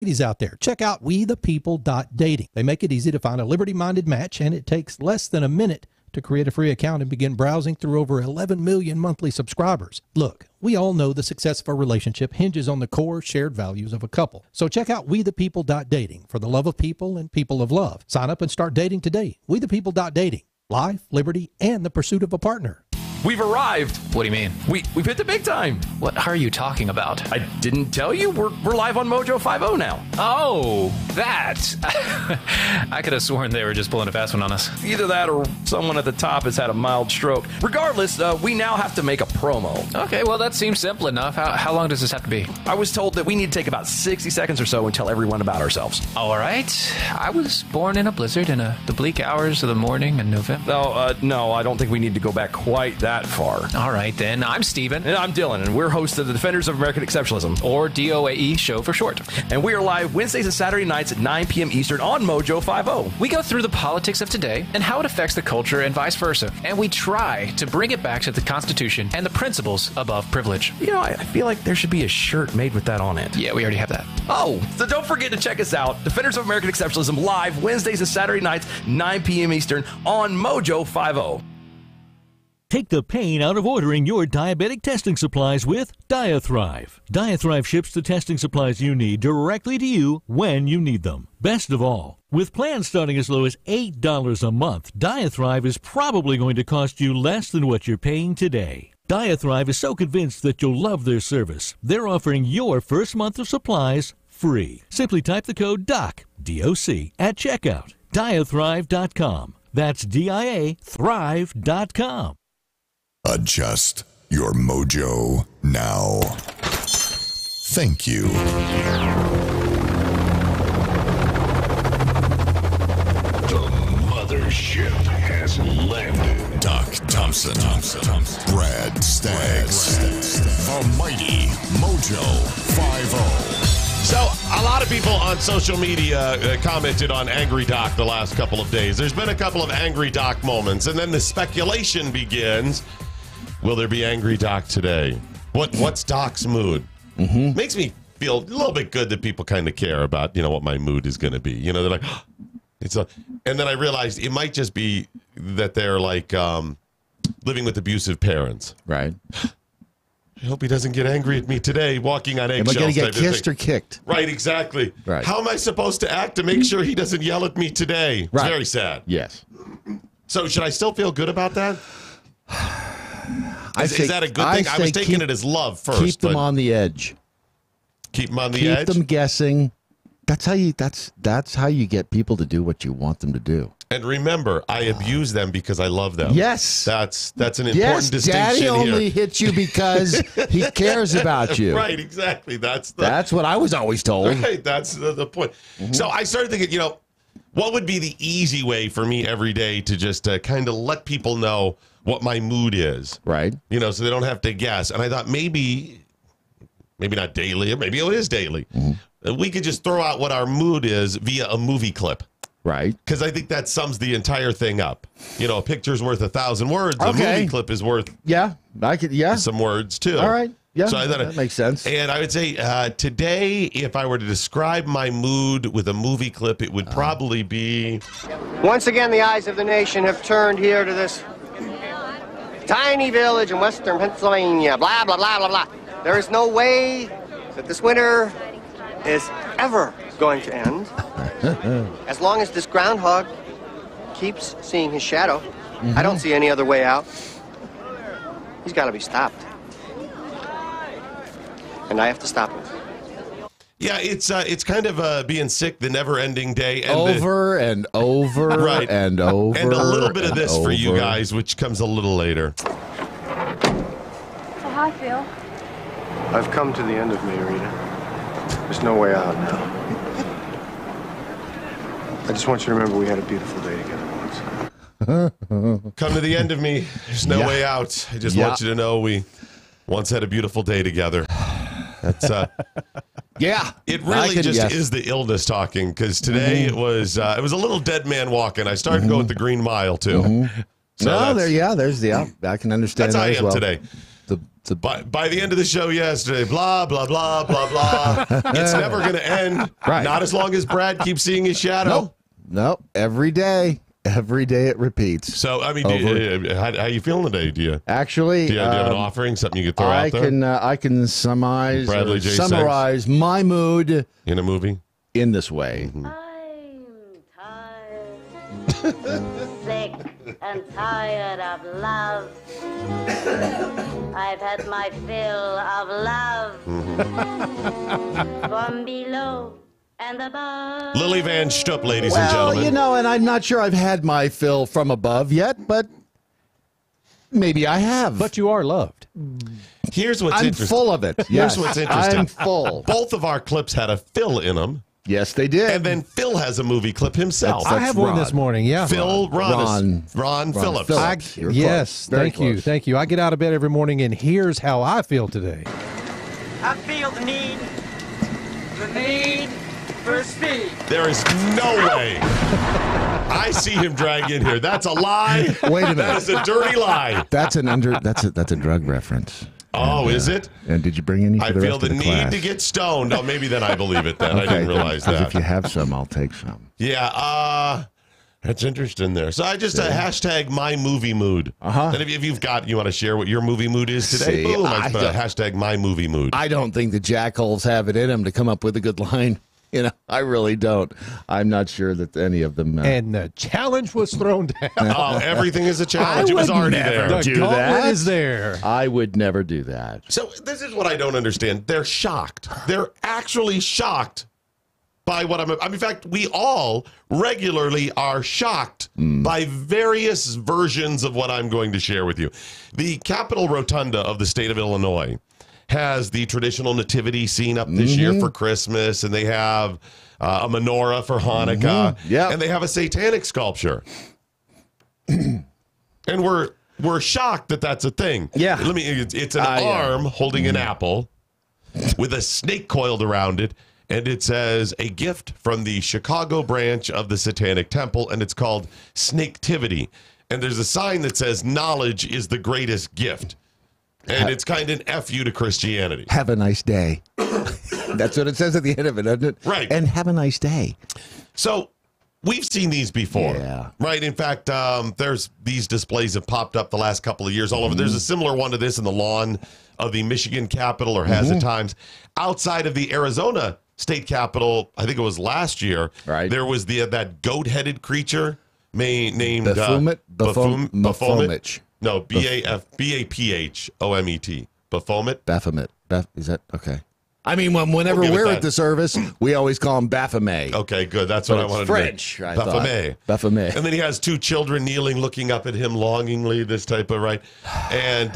Ladies out there, check out wethepeople.dating. They make it easy to find a liberty-minded match, and it takes less than a minute to create a free account and begin browsing through over 11 million monthly subscribers. Look, we all know the success of a relationship hinges on the core shared values of a couple. So check out wethepeople.dating for the love of people and people of love. Sign up and start dating today. Wethepeople.dating. Life, liberty, and the pursuit of a partner. We've arrived. What do you mean? We've hit the big time. What are you talking about? I didn't tell you. We're live on MoJo 50 now. Oh, that. I could have sworn they were just pulling a fast one on us. Either that or someone at the top has had a mild stroke. Regardless, we now have to make a promo. Okay, well, that seems simple enough. How long does this have to be? I was told that we need to take about 60 seconds or so and tell everyone about ourselves. All right. I was born in a blizzard in the bleak hours of the morning in November. No, I don't think we need to go back quite that far. All right, then. I'm Steven. And I'm Dylan, and we're hosts of the Defenders of American Exceptionalism, or DOAE show for short. And we are live Wednesdays and Saturday nights at 9 p.m. Eastern on MoJo 50. We go through the politics of today and how it affects the culture and vice versa. And we try to bring it back to the Constitution and the principles above privilege. You know, I feel like there should be a shirt made with that on it. Yeah, we already have that. Oh, so don't forget to check us out. Defenders of American Exceptionalism live Wednesdays and Saturday nights, 9 p.m. Eastern on MoJo 50. Take the pain out of ordering your diabetic testing supplies with Diathrive. Diathrive ships the testing supplies you need directly to you when you need them. Best of all, with plans starting as low as $8 a month, Diathrive is probably going to cost you less than what you're paying today. Diathrive is so convinced that you'll love their service, they're offering your first month of supplies free. Simply type the code DOC, D-O-C, at checkout. Diathrive.com. That's D-I-A, thrive.com. Adjust your mojo now. Thank you. The mothership has landed. Doc Thompson. Brad Staggs. The mighty MoJo 50. So, a lot of people on social media commented on Angry Doc the last couple of days. There's been a couple of Angry Doc moments, and then the speculation begins. Will there be Angry Doc today? What's Doc's mood? Mm-hmm. Makes me feel a little bit good that people kind of care about, what my mood is going to be. They're like, and then I realized it might just be that they're like living with abusive parents. Right. I hope he doesn't get angry at me today, walking on eggshells. Am I going to get kissed or kicked? Right, exactly. Right. How am I supposed to act to make sure he doesn't yell at me today? Right. It's very sad. Yes. So should I still feel good about that? Is that a good thing? I was taking it as love first. Keep them on the edge. Keep them on the edge? Keep them guessing. That's how you get people to do what you want them to do. And remember, I abuse them because I love them. Yes. That's an important distinction Daddy here. only hits you because he cares about you. Right, exactly. That's what I was always told. Right, that's the point. Mm-hmm. So I started thinking, what would be the easy way for me every day to just kind of let people know what my mood is? Right. So they don't have to guess. And I thought maybe not daily, or maybe it is daily. Mm-hmm. We could just throw out what our mood is via a movie clip. Right. Because I think that sums the entire thing up. A picture's worth 1,000 words. Okay. A movie clip is worth some words, too. All right. Yeah, so I thought that makes sense. And I would say today, if I were to describe my mood with a movie clip, it would probably be... Once again, the eyes of the nation have turned here to this tiny village in western Pennsylvania. Blah, blah, blah, blah, blah. There is no way that this winter is ever going to end. As long as this groundhog keeps seeing his shadow, I don't see any other way out. He's got to be stopped. And I have to stop him. Yeah, it's kind of being sick, the never-ending day. And over and over right. and over. And a little bit of this for you guys, which comes a little later. So how I feel? I've come to the end of me, Rita. There's no way out now. I just want you to remember we had a beautiful day together once. Come to the end of me. There's no way out. I just want you to know we once had a beautiful day together. That's it really just is the illness talking, because today it was a little dead man walking. I started to go with the Green Mile too. So I can understand that's that how I as am well. today. By the end of the show yesterday, blah, blah, blah, blah, blah. It's never going to end. Right. Not as long as Brad keeps seeing his shadow. Nope. Every day it repeats. So, I mean, how you feeling today? Do you actually have an offering, something you could throw out there? I can summarize my mood in a movie in this way. I'm tired, sick and tired of love. I've had my fill of love from below and above. Lily Van Stupp, ladies and gentlemen. Well, and I'm not sure I've had my fill from above yet, but maybe I have. But you are loved. Here's what's interesting. I'm full of it. Yes. Here's what's interesting. I'm full. Both of our clips had a Phil in them. Yes, they did. And then Phil has a movie clip himself. I have one this morning, yeah. Ron Phillips. Yes, thank you. I get out of bed every morning, and here's how I feel today. I feel the need for speed. There is no way I see him drag in here. That's a lie. Wait a minute. That is a dirty lie. That's a drug reference. Oh, and, is it? And did you bring any for I the feel rest the of the need class? to get stoned. Oh, maybe then I believe it then. Okay, I didn't realize that. If you have some, I'll take some. Yeah, that's interesting there. So I just hashtag my movie mood. And if you've got, you want to share what your movie mood is today? Boom, I put a hashtag my movie mood. I don't think the jackholes have it in them to come up with a good line. I really don't. I'm not sure that any of them. And the challenge was thrown down. Oh, everything is a challenge. It was already there. The gauntlet is there. I would never do that. So this is what I don't understand. They're shocked. They're actually shocked by what I'm. In fact, we all regularly are shocked by various versions of what I'm going to share with you. The Capitol Rotunda of the state of Illinois has the traditional nativity scene up this year for Christmas, and they have a menorah for Hanukkah, and they have a satanic sculpture. And we're shocked that that's a thing. Yeah. It's an arm holding an apple with a snake coiled around it, and it says, a gift from the Chicago branch of the Satanic Temple, and it's called Snaketivity. And there's a sign that says, knowledge is the greatest gift. And it's kind of an F you to Christianity. Have a nice day. That's what it says at the end of it, doesn't it? Right. And have a nice day. So we've seen these before. Yeah. Right. In fact, there's these displays have popped up the last couple of years all over. There's a similar one to this in the lawn of the Michigan Capitol, or has at times. Outside of the Arizona State Capitol, I think it was last year, there was that goat-headed creature named Baphomet. No, Baphomet. Baphomet. Baphomet. Is that okay? I mean, whenever we're at the service, we always call him Baphomet. Okay, good. That's what I wanted French, to know. Baphomet. Baphomet. And then he has two children kneeling, looking up at him longingly, this type of, right? And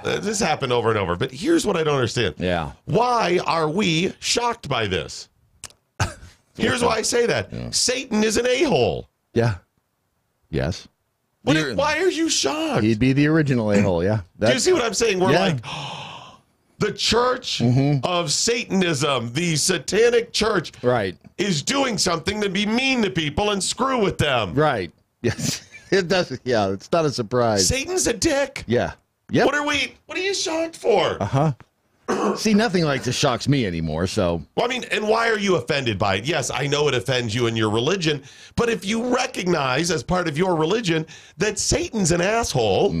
this happened over and over. But here's what I don't understand. Yeah. Why are we shocked by this? Here's why I say that. Yeah. Satan is an a-hole. Yeah. Yes. Why are you shocked? He'd be the original a-hole, yeah. Do you see what I'm saying? We're like, the church of Satanism, the satanic church, is doing something to be mean to people and screw with them. Right. Yes. It does. Yeah, it's not a surprise. Satan's a dick. Yeah. Yep. What are you shocked for? See, nothing like this shocks me anymore, so. Well, I mean, and why are you offended by it? Yes, I know it offends you in your religion, but if you recognize as part of your religion that Satan's an asshole.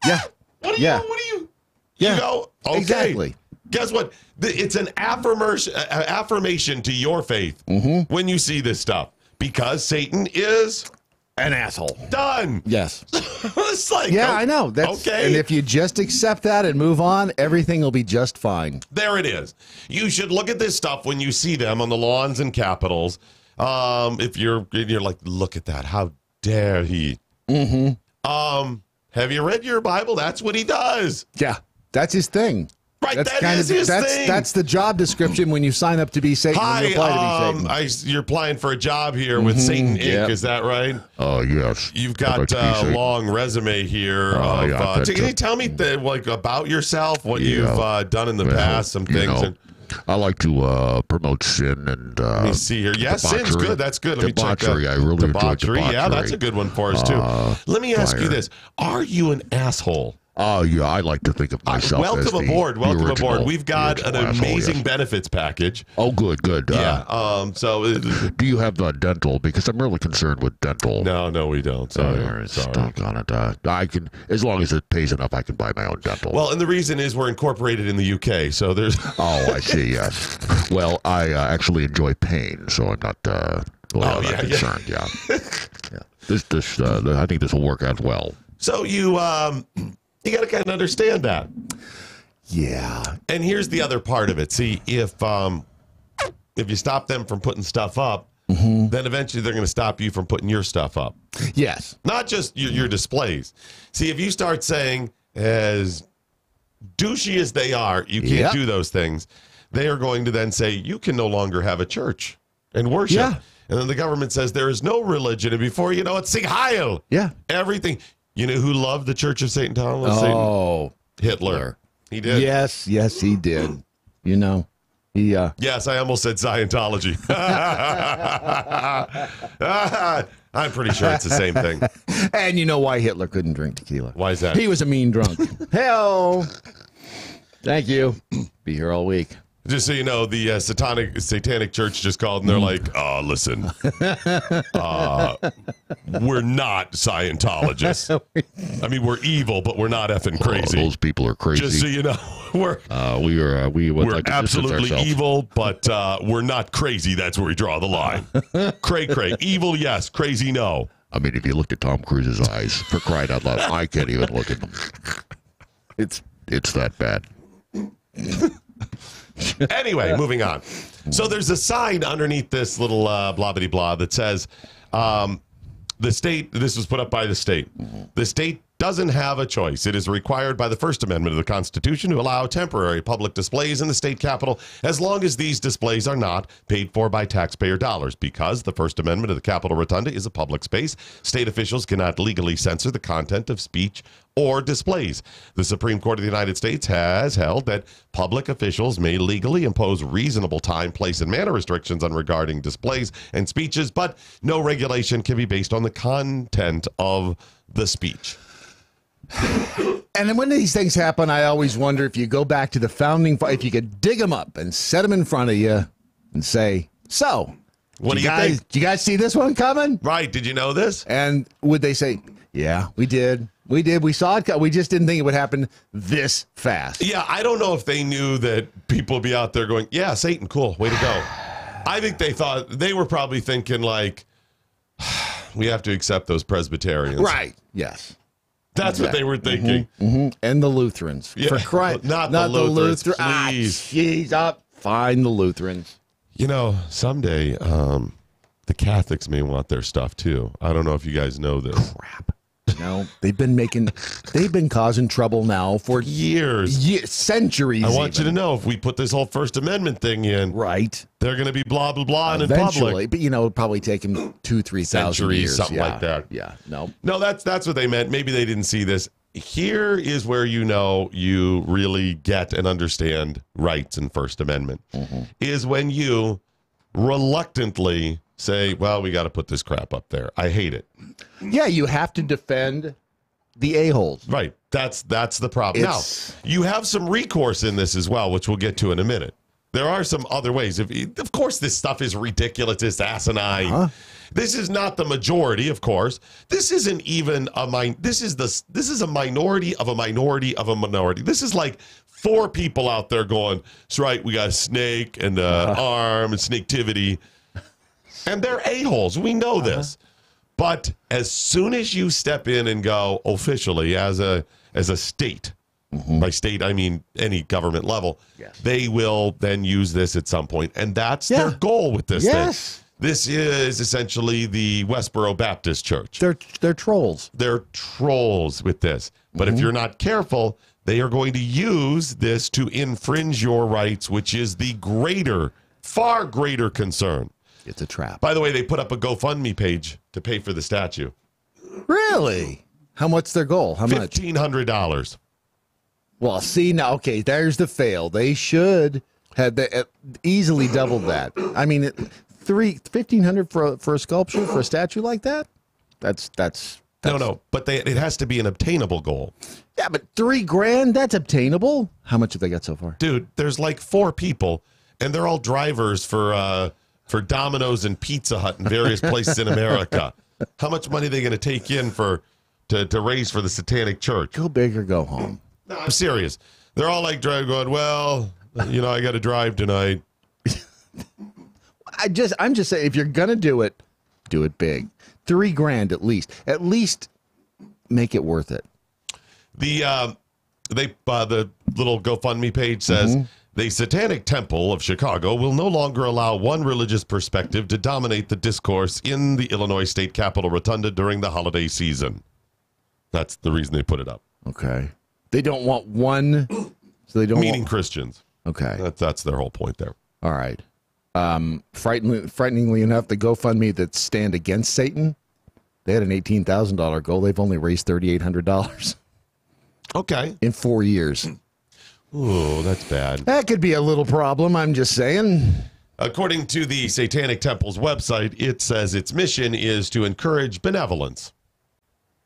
Yeah. What do you go, okay. Exactly. Guess what? It's an affirmation to your faith when you see this stuff, because Satan is an asshole. Done. Yes. It's like, I know. That's okay. And if you just accept that and move on, everything will be just fine. There it is. You should look at this stuff when you see them on the lawns and capitals. If you're like, look at that. How dare he? Have you read your Bible? That's what he does. Yeah. That's his thing. Right, that's his thing. That's the job description when you sign up to be Satan. Hi, you're applying for a job here with Satan Inc. Is that right? Oh, yes. You've got a long resume here. Can you tell me about yourself, what you've done in the past, some things? I like to promote sin and let me see here. Yeah, sin's good. That's good. Let me check that. I really enjoy debauchery. Yeah, that's a good one for us, too. Let me ask you this. Are you an asshole? Oh, yeah, I like to think of myself as welcome the aboard. Welcome original- aboard. We've got an original asshole, amazing yes. benefits package. Oh, good. Yeah. Do you have dental? Because I'm really concerned with dental. No, we don't. Sorry. Doggone it. I can, as long as it pays enough, I can buy my own dental. Well, and the reason is we're incorporated in the UK, so there's. Oh, I see. Yes. Well, I actually enjoy pain, so I'm not really all that concerned. Yeah. This. I think this will work out well. So you got to kind of understand that. Yeah. And here's the other part of it. See, if you stop them from putting stuff up, then eventually they're going to stop you from putting your stuff up. Yes. Not just your displays. See, if you start saying, as douchey as they are, you can't do those things, they are going to then say, you can no longer have a church and worship. Yeah. And then the government says there is no religion. And before you know it, Sig Heil. Yeah. Everything. You know who loved the Church of Satan Thomas? Oh. Hitler. He did. Yes, he did. You know, he. Yes, I almost said Scientology. I'm pretty sure it's the same thing. And you know why Hitler couldn't drink tequila? Why is that? He was a mean drunk. Hell. Thank you. Be here all week. Just so you know, the satanic church just called and they're like, listen, we're not Scientologists. I mean, we're evil, but we're not effing crazy. Those people are crazy. Just so you know, we're like to distance absolutely ourselves. evil, but we're not crazy. That's where we draw the line. Cray. Evil, yes. Crazy, no. I mean, if you looked at Tom Cruise's eyes, for crying out loud, I can't even look at them. It's that bad. Anyway, moving on. So there's a sign underneath this little blah-bitty-blah that says the state, this was put up by the state. The state doesn't have a choice. It is required by the First Amendment of the Constitution to allow temporary public displays in the state capitol as long as these displays are not paid for by taxpayer dollars. Because the First Amendment of the Capitol Rotunda is a public space, state officials cannot legally censor the content of speech or displays. The Supreme Court of the United States has held that public officials may legally impose reasonable time, place, and manner restrictions on regarding displays and speeches, but no regulation can be based on the content of the speech. And then when these things happen, I always wonder if you go back to the founding, if you could dig them up and set them in front of you and say, so, what do you guys think? Do you guys see this one coming? Right. Did you know this? And would they say, yeah, we did. We saw it. We just didn't think it would happen this fast. Yeah, I don't know if they knew that people would be out there going, yeah, Satan, cool, way to go. I think they were probably thinking like, we have to accept those Presbyterians. Right. Yes. That's what they were thinking. And the Lutherans. Yeah. For crying, Not the Lutherans, please. Fine, the Lutherans. You know, someday the Catholics may want their stuff too. I don't know if you guys know this. Crap. No, they've been causing trouble now for years, centuries. I want you to know, if we put this whole First Amendment thing in, right, they're going to be blah blah blah in public. But it'll probably take them 2,000-3,000 years, something like that. Yeah, no, that's what they meant. Maybe they didn't see this. Here is where you really get and understand rights and First Amendment is when you reluctantly say, well, we got to put this crap up there. I hate it. Yeah, you have to defend the a-holes. Right. That's the problem. Now, you have some recourse in this as well, which we'll get to in a minute. There are some other ways. Of course, this stuff is ridiculous. It's asinine. This is not the majority, of course. This isn't even this is a minority of a minority of a minority. This is like 4 people out there going, that's right, we got a snake and arm and snaketivity. And they're a-holes. We know this. But as soon as you step in and go officially as a state, by state I mean any government level, they will then use this at some point. And that's their goal with this thing. This is essentially the Westboro Baptist Church. They're trolls. They're trolls with this. But if you're not careful, they are going to use this to infringe your rights, which is the far greater concern. It's a trap. By the way, they put up a GoFundMe page to pay for the statue. Really? How much their goal? How much? $1,500. Well, see now. Okay, there's the fail. They should have easily doubled that. I mean, $1,500 for a sculpture, for a statue like that. That's No, but it has to be an obtainable goal. Yeah, but $3,000, that's obtainable. How much have they got so far? Dude, there's like 4 people, and they're all drivers for Domino's and Pizza Hut in various places in America. How much money are they going to take in to raise for the Satanic Church? Go big or go home. No, I'm serious. They're all like driving, going, well, I got to drive tonight. I'm just saying, if you're going to do it big. $3,000 at least. At least make it worth it. The little GoFundMe page says the Satanic Temple of Chicago will no longer allow one religious perspective to dominate the discourse in the Illinois State Capitol Rotunda during the holiday season. That's the reason they put it up. Okay. They don't want one. So they don't meaning Christians. Okay. That's their whole point there. All right. Frighteningly enough, the GoFundMe that stand against Satan, they had an $18,000 goal. They've only raised $3,800. Okay. In 4 years. Ooh, that's bad. That could be a little problem, I'm just saying. According to the Satanic Temple's website, it says its mission is to encourage benevolence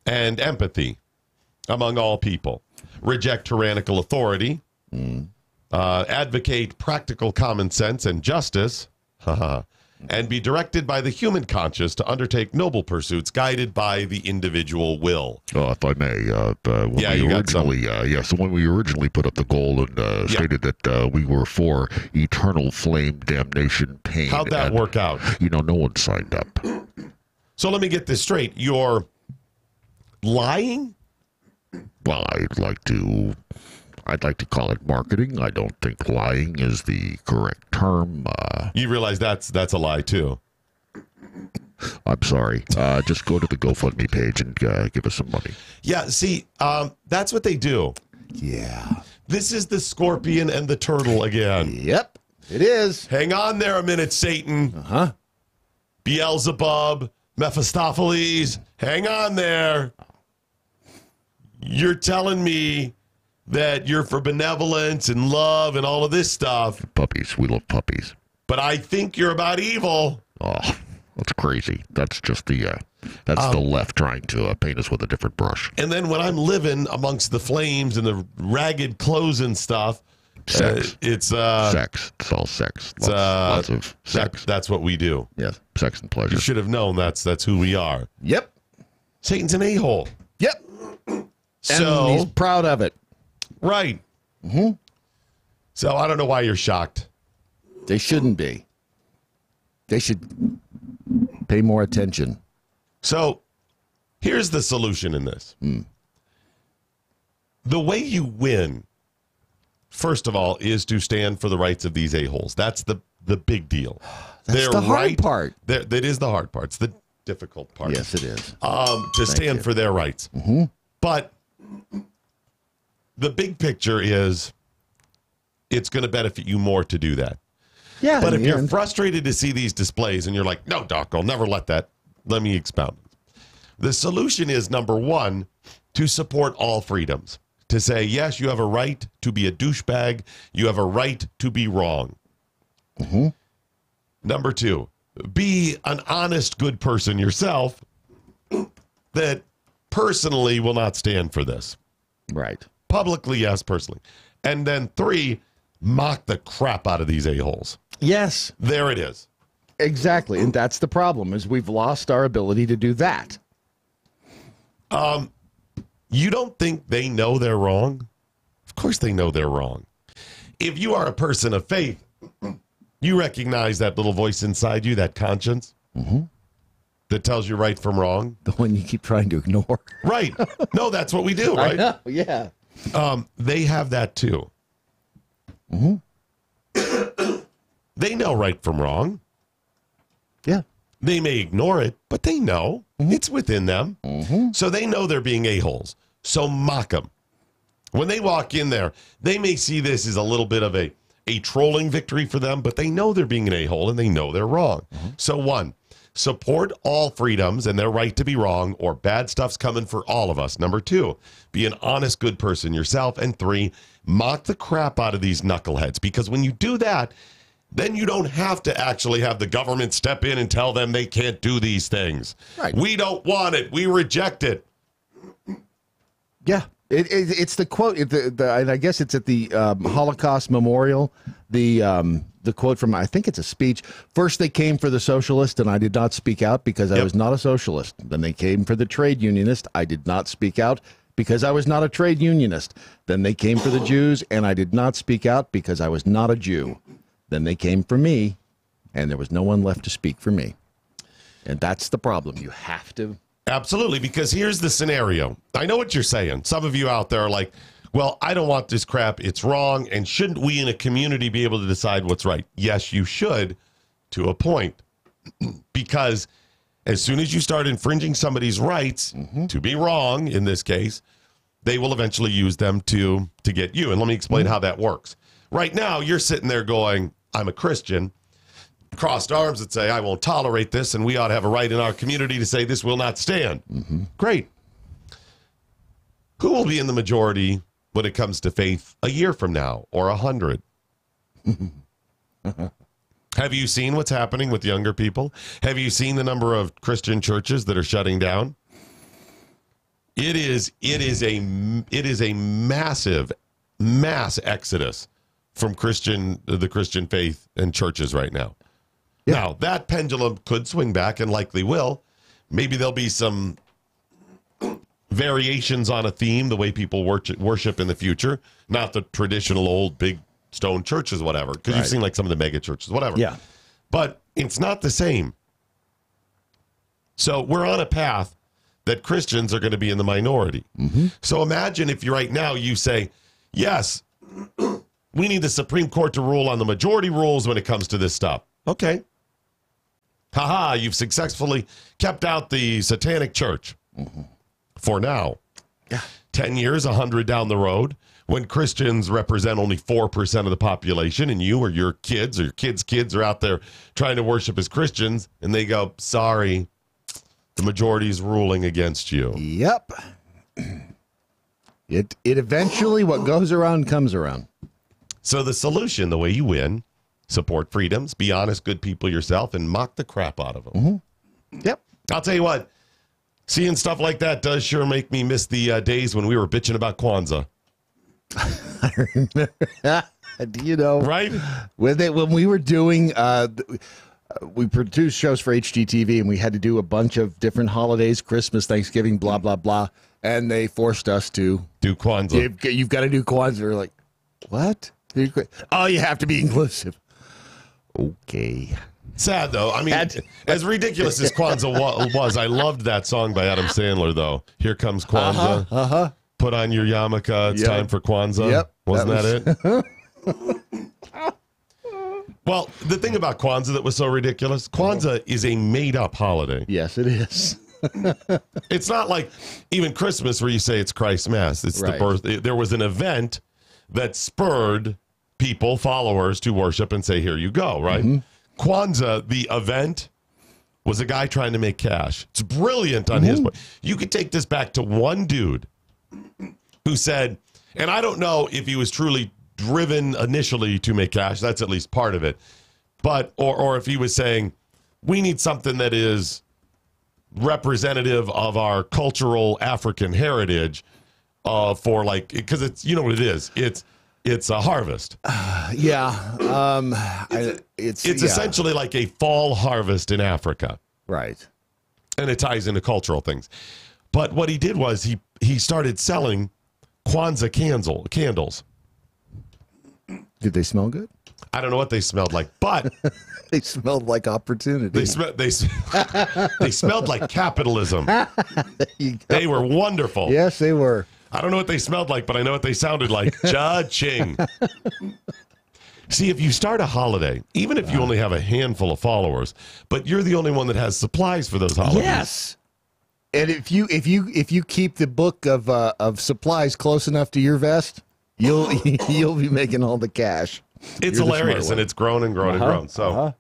and empathy among all people, reject tyrannical authority, advocate practical common sense and justice, and be directed by the human conscience to undertake noble pursuits guided by the individual will. If I may, so when we originally put up the goal and stated that we were for eternal flame, damnation, pain. How'd that work out? No one signed up. So let me get this straight. You're lying? Well, I'd like to call it marketing. I don't think lying is the correct term. You realize that's a lie too. I'm sorry. Just go to the GoFundMe page and give us some money. Yeah, see, that's what they do. Yeah. This is the scorpion and the turtle again. Yep, it is. Hang on there a minute, Satan. Beelzebub, Mephistopheles, hang on there. You're telling me that you're for benevolence and love and all of this stuff. Puppies. We love puppies. But I think you're about evil. Oh, that's crazy. That's just the left trying to paint us with a different brush. And then when I'm living amongst the flames and the ragged clothes and stuff, sex. It's sex. It's all sex. Lots of sex. That's what we do. Yes, sex and pleasure. You should have known that's who we are. Yep. Satan's an a-hole. Yep. So and he's proud of it. Right. So I don't know why you're shocked. They shouldn't be. They should pay more attention. So here's the solution in this. The way you win, first of all, is to stand for the rights of these a-holes. That's the big deal. That's the hard part. That is the hard part. It's the difficult part. Yes, it is. To stand for their rights. But the big picture is it's going to benefit you more to do that. Yeah. But if you're frustrated to see these displays and you're like, no, Doc, I'll never let that. Let me expound. The solution is, number one, to support all freedoms. To say, yes, you have a right to be a douchebag. You have a right to be wrong. Number two, be an honest, good person yourself that personally will not stand for this. Right. Publicly, yes, personally. And then three, mock the crap out of these a-holes. Yes. There it is. Exactly. And that's the problem, is we've lost our ability to do that. You don't think they know they're wrong? Of course they know they're wrong. If you are a person of faith, you recognize that little voice inside you, that conscience that tells you right from wrong. The one you keep trying to ignore. Right. No, that's what we do, right? I know, yeah. They have that too. They know right from wrong. Yeah. They may ignore it, but they know. It's within them. So they know they're being a-holes. So mock them. When they walk in there, they may see this as a little bit of a trolling victory for them, but they know they're being an a-hole and they know they're wrong. So one, support all freedoms and their right to be wrong, or bad stuff's coming for all of us. Number two, be an honest, good person yourself. And three, mock the crap out of these knuckleheads, because when you do that, then you don't have to actually have the government step in and tell them they can't do these things. Right. We don't want it. We reject it. Yeah. It's the quote, and I guess it's at the Holocaust Memorial, the quote from, I think it's a speech. First they came for the socialist, and I did not speak out because I was not a socialist. Then they came for the trade unionist. I did not speak out because I was not a trade unionist. Then they came for the Jews, and I did not speak out because I was not a Jew. Then they came for me, and there was no one left to speak for me. And that's the problem. You have to. Absolutely, because here's the scenario. I know what you're saying. Some of you out there are like, well, I don't want this crap. It's wrong. And shouldn't we in a community be able to decide what's right? Yes, you should, to a point. Because as soon as you start infringing somebody's rights to be wrong, in this case, they will eventually use them to get you. And let me explain how that works. Right now, you're sitting there going, I'm a Christian. Crossed arms that say, I won't tolerate this, and we ought to have a right in our community to say this will not stand. Great. Who will be in the majority when it comes to faith a year from now or 100? Have you seen what's happening with younger people? Have you seen the number of Christian churches that are shutting down? It is a massive mass exodus from the Christian faith and churches right now. Yeah. Now, that pendulum could swing back and likely will. Maybe there'll be some variations on a theme, the way people worship in the future, not the traditional old big stone churches, whatever, because you've seen like some of the mega churches, whatever. Yeah. But it's not the same. So we're on a path that Christians are going to be in the minority. So imagine if right now you say, yes, we need the Supreme Court to rule on the majority rules when it comes to this stuff. Okay. Haha, you've successfully kept out the satanic church for now. 10 years, 100 down the road, when Christians represent only 4% of the population, and you or your kids or your kids' kids are out there trying to worship as Christians, and they go, sorry, the majority is ruling against you. Yep. It eventually, what goes around comes around. So the solution, the way you win, support freedoms, be honest, good people yourself, and mock the crap out of them. Yep. I'll tell you what, seeing stuff like that does sure make me miss the days when we were bitching about Kwanzaa. I remember. Do you know? Right? When we were doing, we produced shows for HGTV, and we had to do a bunch of different holidays, Christmas, Thanksgiving, blah, blah, blah. And they forced us to do Kwanzaa. You've got to do Kwanzaa. We're like, what? Oh, you have to be inclusive. Okay. Sad, though. I mean, as ridiculous as Kwanzaa was, I loved that song by Adam Sandler, though. Here Comes Kwanzaa. Put on your yarmulke. It's time for Kwanzaa. Yep. Wasn't that it? Well, the thing about Kwanzaa that was so ridiculous, Kwanzaa is a made-up holiday. Yes, it is. It's not like even Christmas where you say it's Christ's Mass. It's the birth. There was an event that spurred people, followers, to worship and say, here you go, right? Kwanzaa, the event, was a guy trying to make cash. It's brilliant on his part. You could take this back to one dude who said, and I don't know if he was truly driven initially to make cash. That's at least part of it. But, or if he was saying, we need something that is representative of our cultural African heritage for like, because it's, you know what it is. It's a harvest. It's essentially like a fall harvest in Africa. Right. And it ties into cultural things. But what he did was he started selling Kwanzaa candles. Did they smell good? I don't know what they smelled like, but they smelled like opportunity. They smelled like capitalism. They were wonderful. Yes, they were. I don't know what they smelled like, but I know what they sounded like. Cha-ching. See, if you start a holiday, even if you only have a handful of followers, but you're the only one that has supplies for those holidays. Yes. And if you keep the book of supplies close enough to your vest, you'll be making all the cash. It's hilarious, and it's grown and grown and grown. So,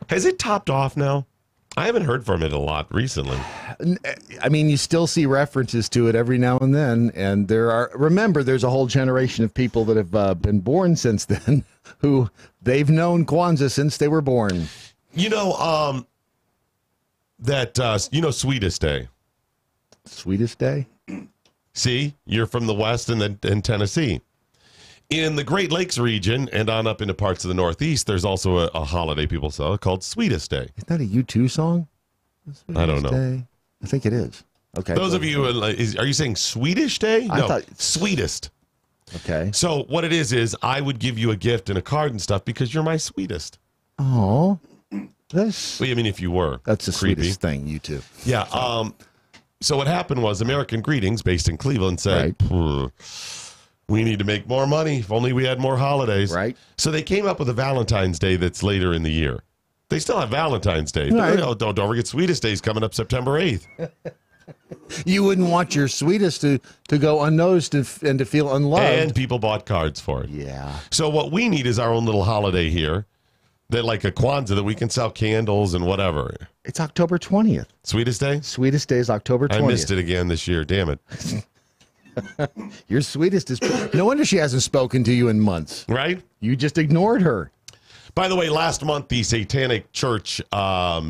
has it topped off now? I haven't heard from it a lot recently. I mean, you still see references to it every now and then, and there's a whole generation of people that have been born since then who they've known Kwanzaa since they were born. You know, Sweetest Day. Sweetest Day? See, you're from the West and then in Tennessee. In the Great Lakes region and on up into parts of the Northeast, there's also a holiday people celebrate called Sweetest Day. Is that a U2 song? I don't know. Day? I think it is. Okay. Those of you, are you saying Swedish Day? I No, thought sweetest. Okay. So what it is I would give you a gift and a card and stuff because you're my sweetest. Oh, Well, I mean, if you were. That's the creepy. sweetest thing, U2. Yeah. So what happened was American Greetings, based in Cleveland, said, we need to make more money. If only we had more holidays. Right. So they came up with a Valentine's Day that's later in the year. They still have Valentine's Day. Right. Don't forget Sweetest Day's coming up September 8th. You wouldn't want your sweetest to go unnoticed and to feel unloved. And people bought cards for it. Yeah. So what we need is our own little holiday here, that like a Kwanzaa, that we can sell candles and whatever. It's October 20th. Sweetest Day? Sweetest Day is October 20th. I missed it again this year. Damn it. Your sweetest is... No wonder she hasn't spoken to you in months. Right? You just ignored her. By the way, last month, the Satanic Church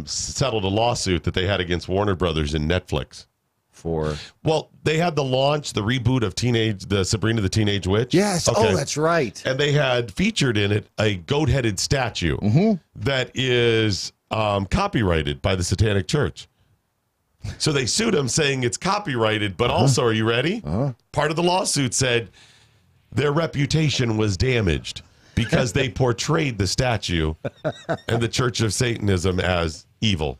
settled a lawsuit that they had against Warner Brothers and Netflix. For? Well, they had the reboot of the Sabrina the Teenage Witch. Yes. Okay. Oh, that's right. And they had featured in it a goat-headed statue that is copyrighted by the Satanic Church. So they sued him saying it's copyrighted, but also, are you ready? Part of the lawsuit said their reputation was damaged because they portrayed the statue and the Church of Satanism as evil.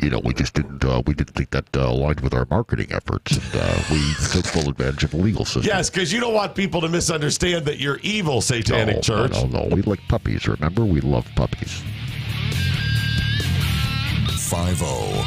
You know, we just didn't think that aligned with our marketing efforts, and we took full advantage of the legal system. Yes, because you don't want people to misunderstand that you're evil, Satanic Church. No. We like puppies, remember? We love puppies. 5-0.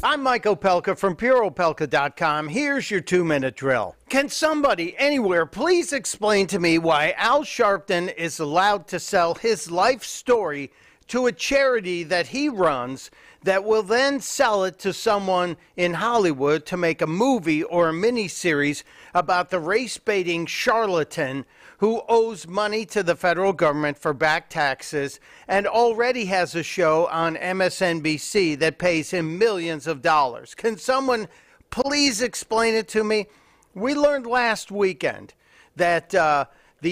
I'm Mike Opelka from PureOpelka.com. Here's your 2-minute drill. Can somebody anywhere please explain to me why Al Sharpton is allowed to sell his life story to a charity that he runs that will then sell it to someone in Hollywood to make a movie or a miniseries about the race-baiting charlatan who owes money to the federal government for back taxes and already has a show on MSNBC that pays him millions of dollars? Can someone please explain it to me? We learned last weekend that the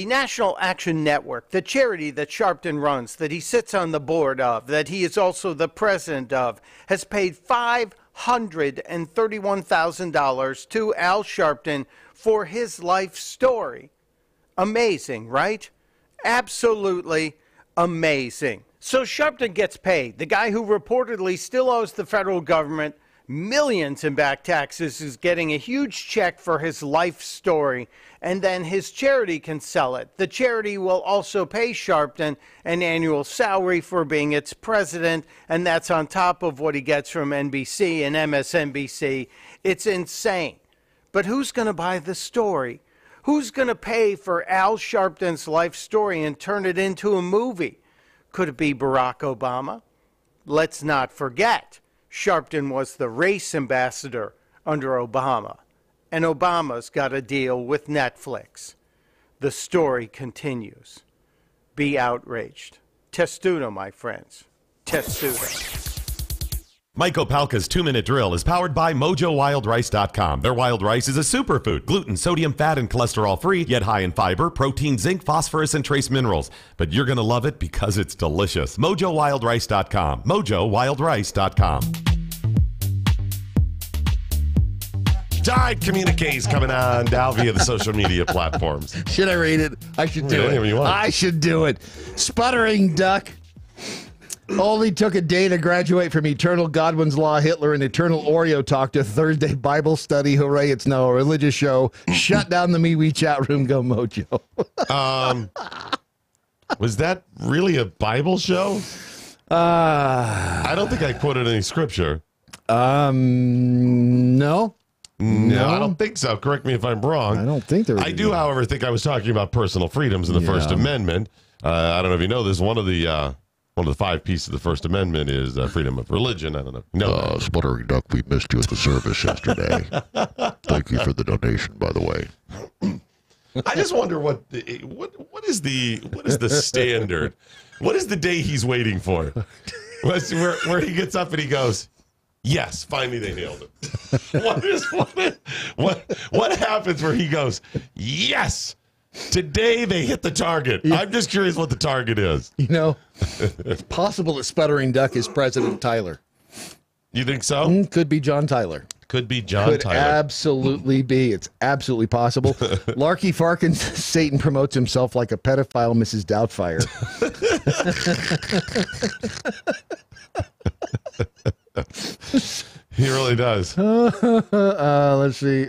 National Action Network, the charity that Sharpton runs, that he sits on the board of, that he is also the president of, has paid $531,000 to Al Sharpton for his life story. Amazing, right? Absolutely amazing. So Sharpton gets paid. The guy who reportedly still owes the federal government millions in back taxes is getting a huge check for his life story, and then his charity can sell it. The charity will also pay Sharpton an annual salary for being its president, and that's on top of what he gets from NBC and MSNBC. It's insane. But who's going to buy the story? Who's going to pay for Al Sharpton's life story and turn it into a movie? Could it be Barack Obama? Let's not forget, Sharpton was the race ambassador under Obama, and Obama's got a deal with Netflix. The story continues. Be outraged. Testudo, my friends. Testudo. Mike Opelka's 2-minute drill is powered by MoJoWildRice.com. Their wild rice is a superfood, gluten, sodium, fat, and cholesterol-free, yet high in fiber, protein, zinc, phosphorus, and trace minerals. But you're going to love it because it's delicious. MoJoWildRice.com. MoJoWildRice.com. Tide communiques coming on down via the social media platforms. Should I read it? I should do it. I should do it. Sputtering duck. Only took a day to graduate from Eternal Godwin's Law, Hitler, and Eternal Oreo Talk to Thursday Bible Study. Hooray, it's now a religious show. Shut down the MeWe chat room. Go MoJo. Was that really a Bible show? I don't think I quoted any scripture. No. No, I don't think so. Correct me if I'm wrong. I don't think there was. I do, however, think I was talking about personal freedoms in the First Amendment. I don't know if you know this. One of the 5 pieces of the First Amendment is freedom of religion. I don't know. No, Sputtering Duck, we missed you at the service yesterday. Thank you for the donation, by the way. I just wonder what is the standard? What is the day he's waiting for? Where he gets up and he goes, Yes, finally they nailed it. What happens where he goes, yes, today they hit the target? Yeah. I'm just curious what the target is. You know, it's possible that Sputtering Duck is President Tyler. You think so? Could be John Tyler. Could be John Tyler. Absolutely be. It's absolutely possible. Larky Farkins, Satan promotes himself like a pedophile Mrs. Doubtfire. He really does. Let's see.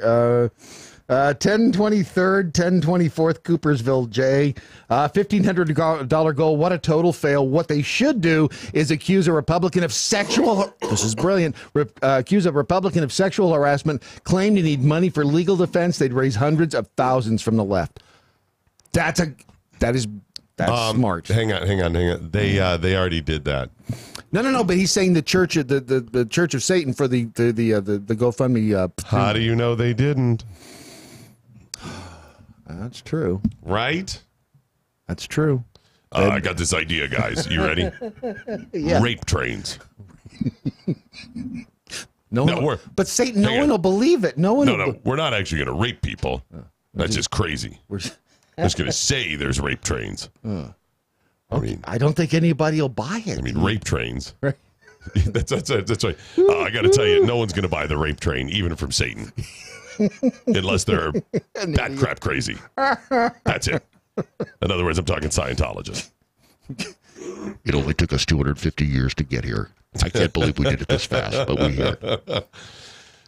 1023rd, 1024th, Coopersville J. $1,500 goal. What a total fail. What they should do is accuse a Republican of sexual. This is brilliant. Accuse a Republican of sexual harassment. Claim to need money for legal defense. They'd raise hundreds of thousands from the left. That's smart. Hang on. They already did that. No. But he's saying the church, the Church of Satan for the GoFundMe. How do you know they didn't? That's true. Right? That's true. I got this idea, guys. You ready? Yeah. Rape trains. But Satan, no one will believe it. No, we're not actually going to rape people. That's just crazy. We're just going to say there's rape trains. I don't think anybody will buy it. I mean, rape trains. Right. That's right. I got to tell you, no one's going to buy the rape train, even from Satan. Unless they're bat crap crazy. That's it. In other words, I'm talking Scientologists. It only took us 250 years to get here. I can't believe we did it this fast, but we are.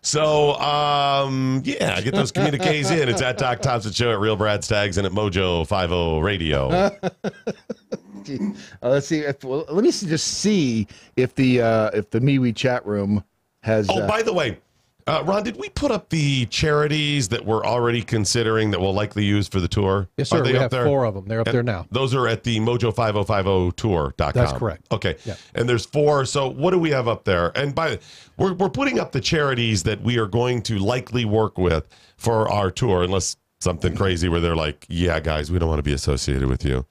So, get those communiques in. It's at Doc Thompson Show, at Real Brad Staggs, and at MoJo 50 Radio. Let's see. Let me just see if the MeWe chat room has. Oh, by the way, Ron, did we put up the charities that we're already considering that we'll likely use for the tour? Yes, sir. Are they we up have there? 4 of them. They're up there now. Those are at the MoJo5050tour.com. That's correct. Okay. Yeah. And there's 4. So what do we have up there? And we're putting up the charities that we are going to likely work with for our tour, unless something crazy where they're like, yeah, guys, we don't want to be associated with you.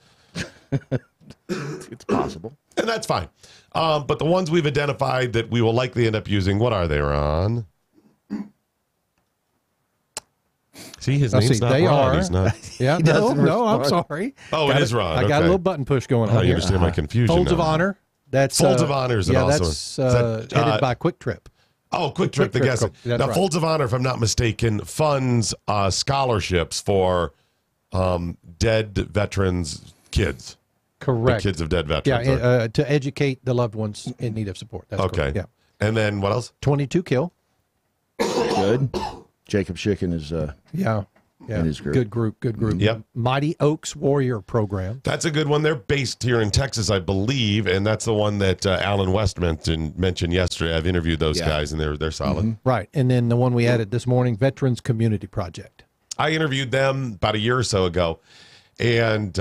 It's possible. And that's fine. But the ones we've identified that we will likely end up using, what are they, Ron? See, his name's not Ron. He's not. Yeah, no, I'm sorry. Oh, it is Ron. I got a little button push going on. I understand my confusion. Folds now. of Honor. That's Folds of Honor is also. That's headed by Quick Trip. Oh, Quick Trip, the guest. Now, right. Folds of Honor, if I'm not mistaken, funds scholarships for dead veterans' kids. Correct. The kids of dead veterans. Yeah, to educate the loved ones in need of support. That's okay. Correct. Yeah. And then what else? 22 Kill. Good. Jacob Schicken is yeah. in his group. Good group. Yep. Mighty Oaks Warrior Program. That's a good one. They're based here in Texas, I believe, and that's the one that Alan West mentioned yesterday. I've interviewed those guys, and they're solid. Mm-hmm. Right, and then the one we added this morning, Veterans Community Project. I interviewed them about a year or so ago, and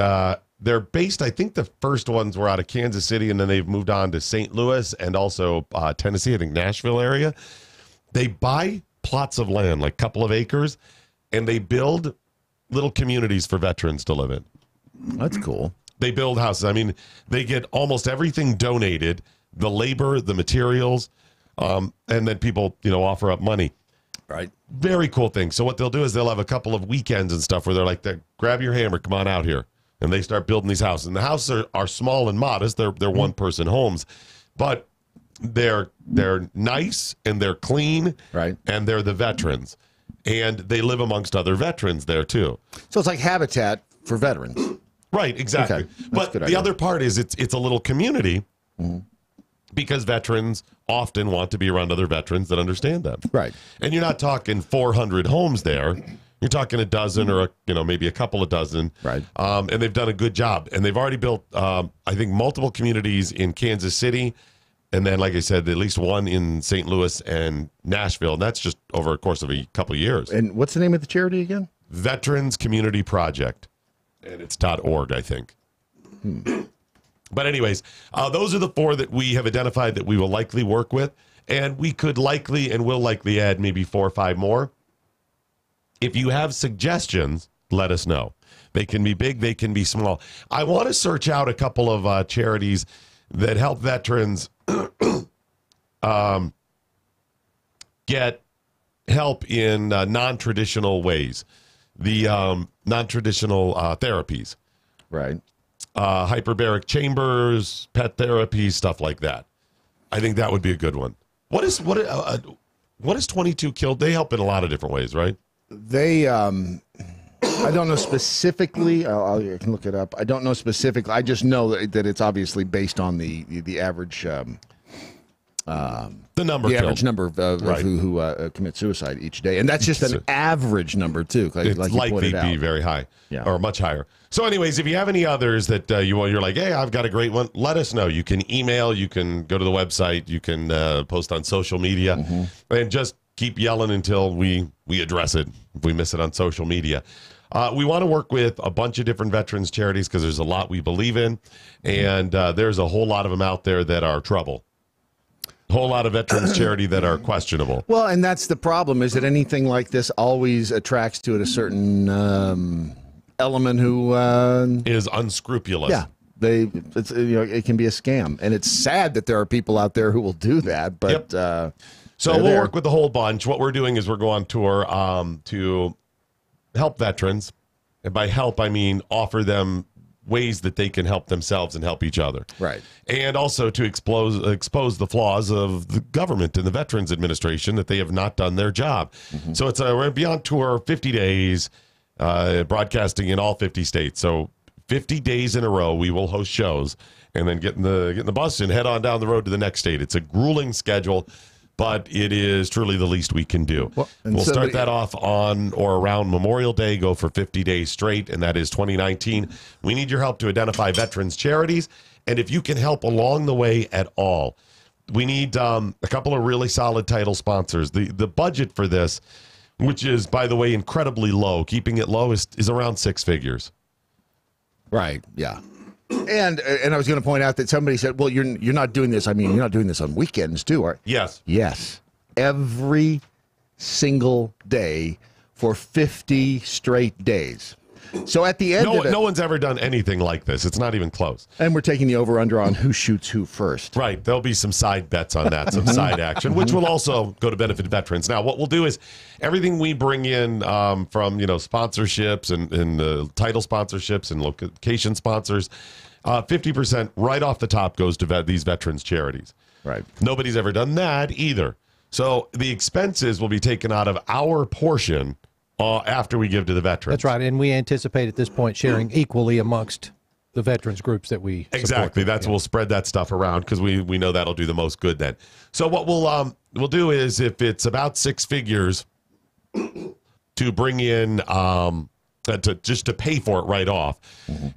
they're based, I think the first ones were out of Kansas City, and then they've moved on to St. Louis and also Tennessee, I think Nashville area. They buy plots of land, like a couple of acres, and they build little communities for veterans to live in. That's cool. They build houses. I mean, they get almost everything donated, the labor, the materials, and then people, offer up money. Right. Very cool thing. So what they'll do is they'll have a couple of weekends and stuff where they're like, grab your hammer, come on out here. And they start building these houses. And the houses are small and modest. They're one-person homes. But they're nice and they're clean, right? And they're the veterans, and they live amongst other veterans there too. So it's like habitat for veterans, right? Exactly. Okay. But the other part is it's a little community because veterans often want to be around other veterans that understand them, right? And you're not talking 400 homes there. You're talking a dozen or maybe a couple of dozen, right? And they've done a good job, and they've already built I think multiple communities in Kansas City. And then, like I said, at least one in St. Louis and Nashville. And that's just over a course of a couple of years. And what's the name of the charity again? Veterans Community Project. And it's .org, I think. But anyways, those are the 4 that we have identified that we will likely work with. And we could likely and will likely add maybe 4 or 5 more. If you have suggestions, let us know. They can be big, they can be small. I want to search out a couple of charities that help veterans get help in non-traditional ways, the non-traditional therapies. Right. Hyperbaric chambers, pet therapy, stuff like that. I think that would be a good one. What is 22 Killed? They help in a lot of different ways, right? They, I don't know specifically. I can look it up. I don't know specifically. I just know that it's obviously based on the average. The average number of who commit suicide each day, and that's just an average number too. It's likely to be very high, or much higher. So, anyways, if you have any others that you're like, hey, I've got a great one, let us know. You can email, you can go to the website, you can post on social media, and just keep yelling until we address it. If we miss it on social media. We want to work with a bunch of different veterans charities because there's a lot we believe in, and there's a whole lot of them out there that are trouble. A whole lot of veterans charity that are questionable. Well, and that's the problem, is that anything like this always attracts to it a certain element who is unscrupulous. Yeah, it can be a scam, and it's sad that there are people out there who will do that. But so we'll work with the whole bunch. What we're doing is we're going on tour to help veterans, and by help I mean offer them ways that they can help themselves and help each other. Right. And also to expose the flaws of the government and the Veterans Administration, that they have not done their job. So it's we're going to be on tour 50 days, broadcasting in all 50 states. So 50 days in a row we will host shows, and then get in the bus and head on down the road to the next state. It's a grueling schedule, but it is truly the least we can do. We'll start that off on or around Memorial Day, go for 50 days straight, and that is 2019. We need your help to identify veterans charities, and if you can help along the way at all. We need a couple of really solid title sponsors. The budget for this, which is, by the way, incredibly low, keeping it low, is around six figures. Right, yeah. And I was going to point out that somebody said, well, you're not doing this. I mean, you're not doing this on weekends, too, are you? Yes. Yes. Every single day for 50 straight days. So at the end of it, no one's ever done anything like this. It's not even close. And we're taking the over-under on who shoots who first. Right. There'll be some side bets on that, some side action, which will also go to benefit veterans. Now, what we'll do is everything we bring in from, sponsorships and title sponsorships and location sponsors, 50% right off the top goes to these veterans charities. Right. Nobody's ever done that either. So the expenses will be taken out of our portion after we give to the veterans. That's right, and we anticipate at this point sharing equally amongst the veterans groups that we exactly. support. We'll spread that stuff around because we know that'll do the most good then. So what we'll do is, if it's about six figures to bring in to pay for it right off,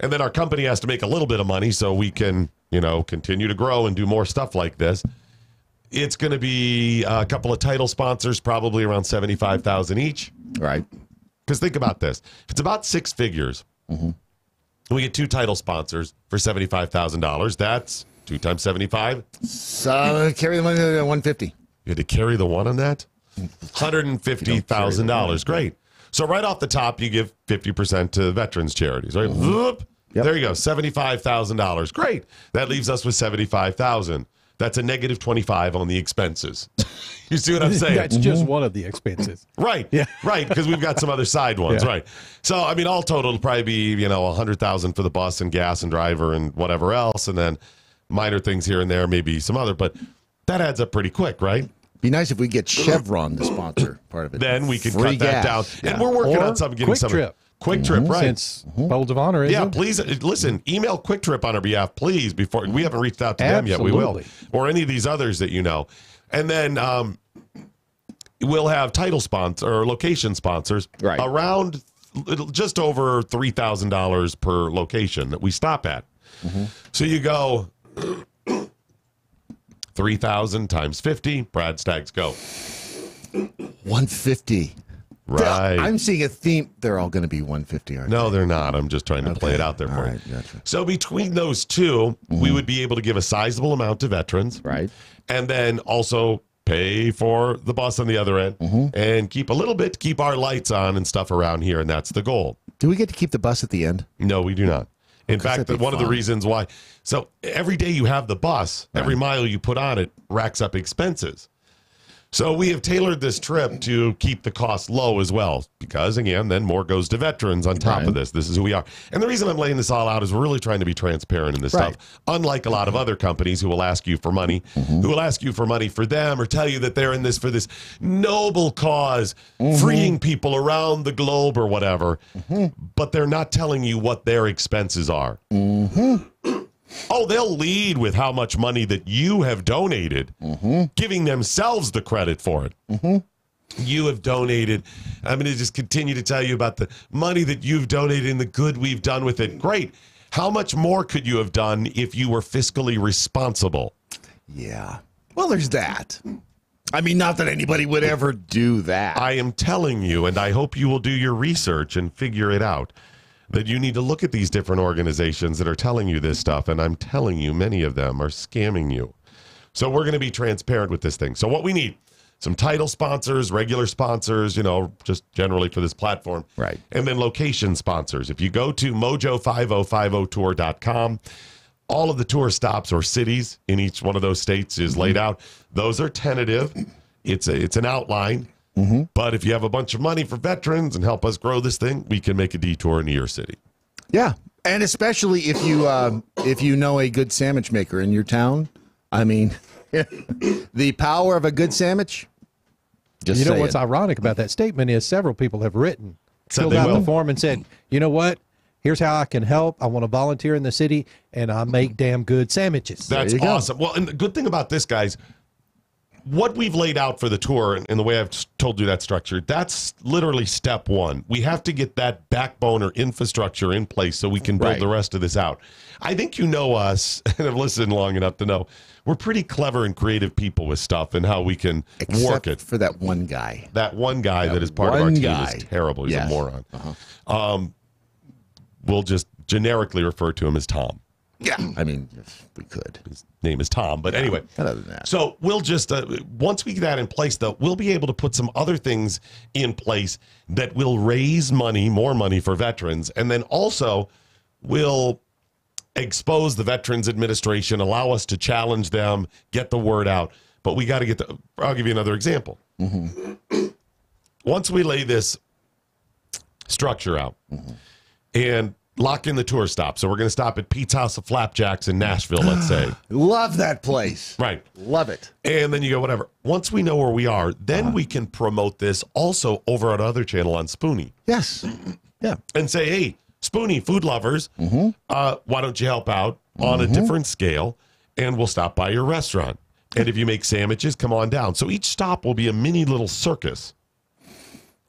and then our company has to make a little bit of money so we can continue to grow and do more stuff like this. It's going to be a couple of title sponsors, probably around $75,000 each. Right. Because think about this. If it's about six figures, we get two title sponsors for $75,000. That's 2 times 75. So carry the money to 150. You had to carry the one on that? $150,000. Great. So right off the top, you give 50% to veterans charities, right? Yep. There you go. $75,000. Great. That leaves us with $75,000. That's a negative 25 on the expenses. You see what I'm saying? That's just one of the expenses. Right. Yeah. Right. Because we've got some other side ones. Yeah. Right. So, I mean, all total, it'll probably be, $100,000 for the bus and gas and driver and whatever else. And then minor things here and there, maybe some other, but that adds up pretty quick, right? Be nice if we get Chevron to sponsor part of it. Then we can cut that down. Yeah. And we're working on something, getting some. Quick Trip, right? Since Folds of Honor, is it? Please listen. Email Quick Trip on our behalf, please. Before we haven't reached out to them yet, we will, or any of these others that and then we'll have title sponsor or location sponsors around just over $3,000 per location that we stop at. So you go 3,000 times 50. Brad Staggs, go 150. Right. I'm seeing a theme. They're all going to be 150, aren't they? No, they're not. I'm just trying to play it out there for you. Gotcha. So between those two, we would be able to give a sizable amount to veterans. Right. And then also pay for the bus on the other end and keep a little bit to keep our lights on and stuff around here. And that's the goal. Do we get to keep the bus at the end? No, we do not. In fact, one of the reasons why. So every day you have the bus, every mile you put on it racks up expenses. So we have tailored this trip to keep the cost low as well, because, again, then more goes to veterans on top of this. This is who we are. And the reason I'm laying this all out is we're really trying to be transparent in this stuff, unlike a lot of other companies who will ask you for money, who will ask you for money for them or tell you that they're in this for this noble cause, freeing people around the globe or whatever, but they're not telling you what their expenses are. Oh, they'll lead with how much money that you have donated, giving themselves the credit for it. You have donated. I'm going to just continue to tell you about the money that you've donated and the good we've done with it. Great. How much more could you have done if you were fiscally responsible? Yeah. Well, there's that. I mean, not that anybody would ever do that. I am telling you, and I hope you will do your research and figure it out, that you need to look at these different organizations that are telling you this stuff, and I'm telling you, many of them are scamming you. So we're going to be transparent with this thing. So what we need, some title sponsors, regular sponsors, you know, just generally for this platform. Right. And then location sponsors. If you go to MoJo5050tour.com, all of the tour stops or cities in each one of those states is laid out. Those are tentative. It's an outline. But if you have a bunch of money for veterans and help us grow this thing, we can make a detour into your city. Yeah, and especially if you know a good sandwich maker in your town. I mean, the power of a good sandwich. Just you know what's ironic about that statement is several people have filled out the form and said, you know what? Here's how I can help. I want to volunteer in the city, and I make damn good sandwiches. That's awesome. Well, and the good thing about this, guys, what we've laid out for the tour and the way I've told you that structure, that's literally step one. We have to get that backbone or infrastructure in place so we can build the rest of this out. I think you know us and have listened long enough to know we're pretty clever and creative people with stuff and how we can work it. For that one guy. That one guy that is part of our team is terrible. He's a moron. We'll just generically refer to him as Tom. Yeah, I mean, if we could. His name is Tom, but anyway. Other than that. So we'll just, once we get that in place, though, we'll be able to put some other things in place that will raise money, more money for veterans, and then also will expose the Veterans Administration, allow us to challenge them, get the word out. But we got to get I'll give you another example. Once we lay this structure out and lock in the tour stop. So we're going to stop at Pete's House of Flapjacks in Nashville, let's say. Love that place. Right. Love it. And then you go, whatever. Once we know where we are, then we can promote this also over at other channel on Spoonie. Yes. Yeah. And say, hey, Spoonie, food lovers, why don't you help out on a different scale, and we'll stop by your restaurant. And if you make sandwiches, come on down. So each stop will be a mini little circus.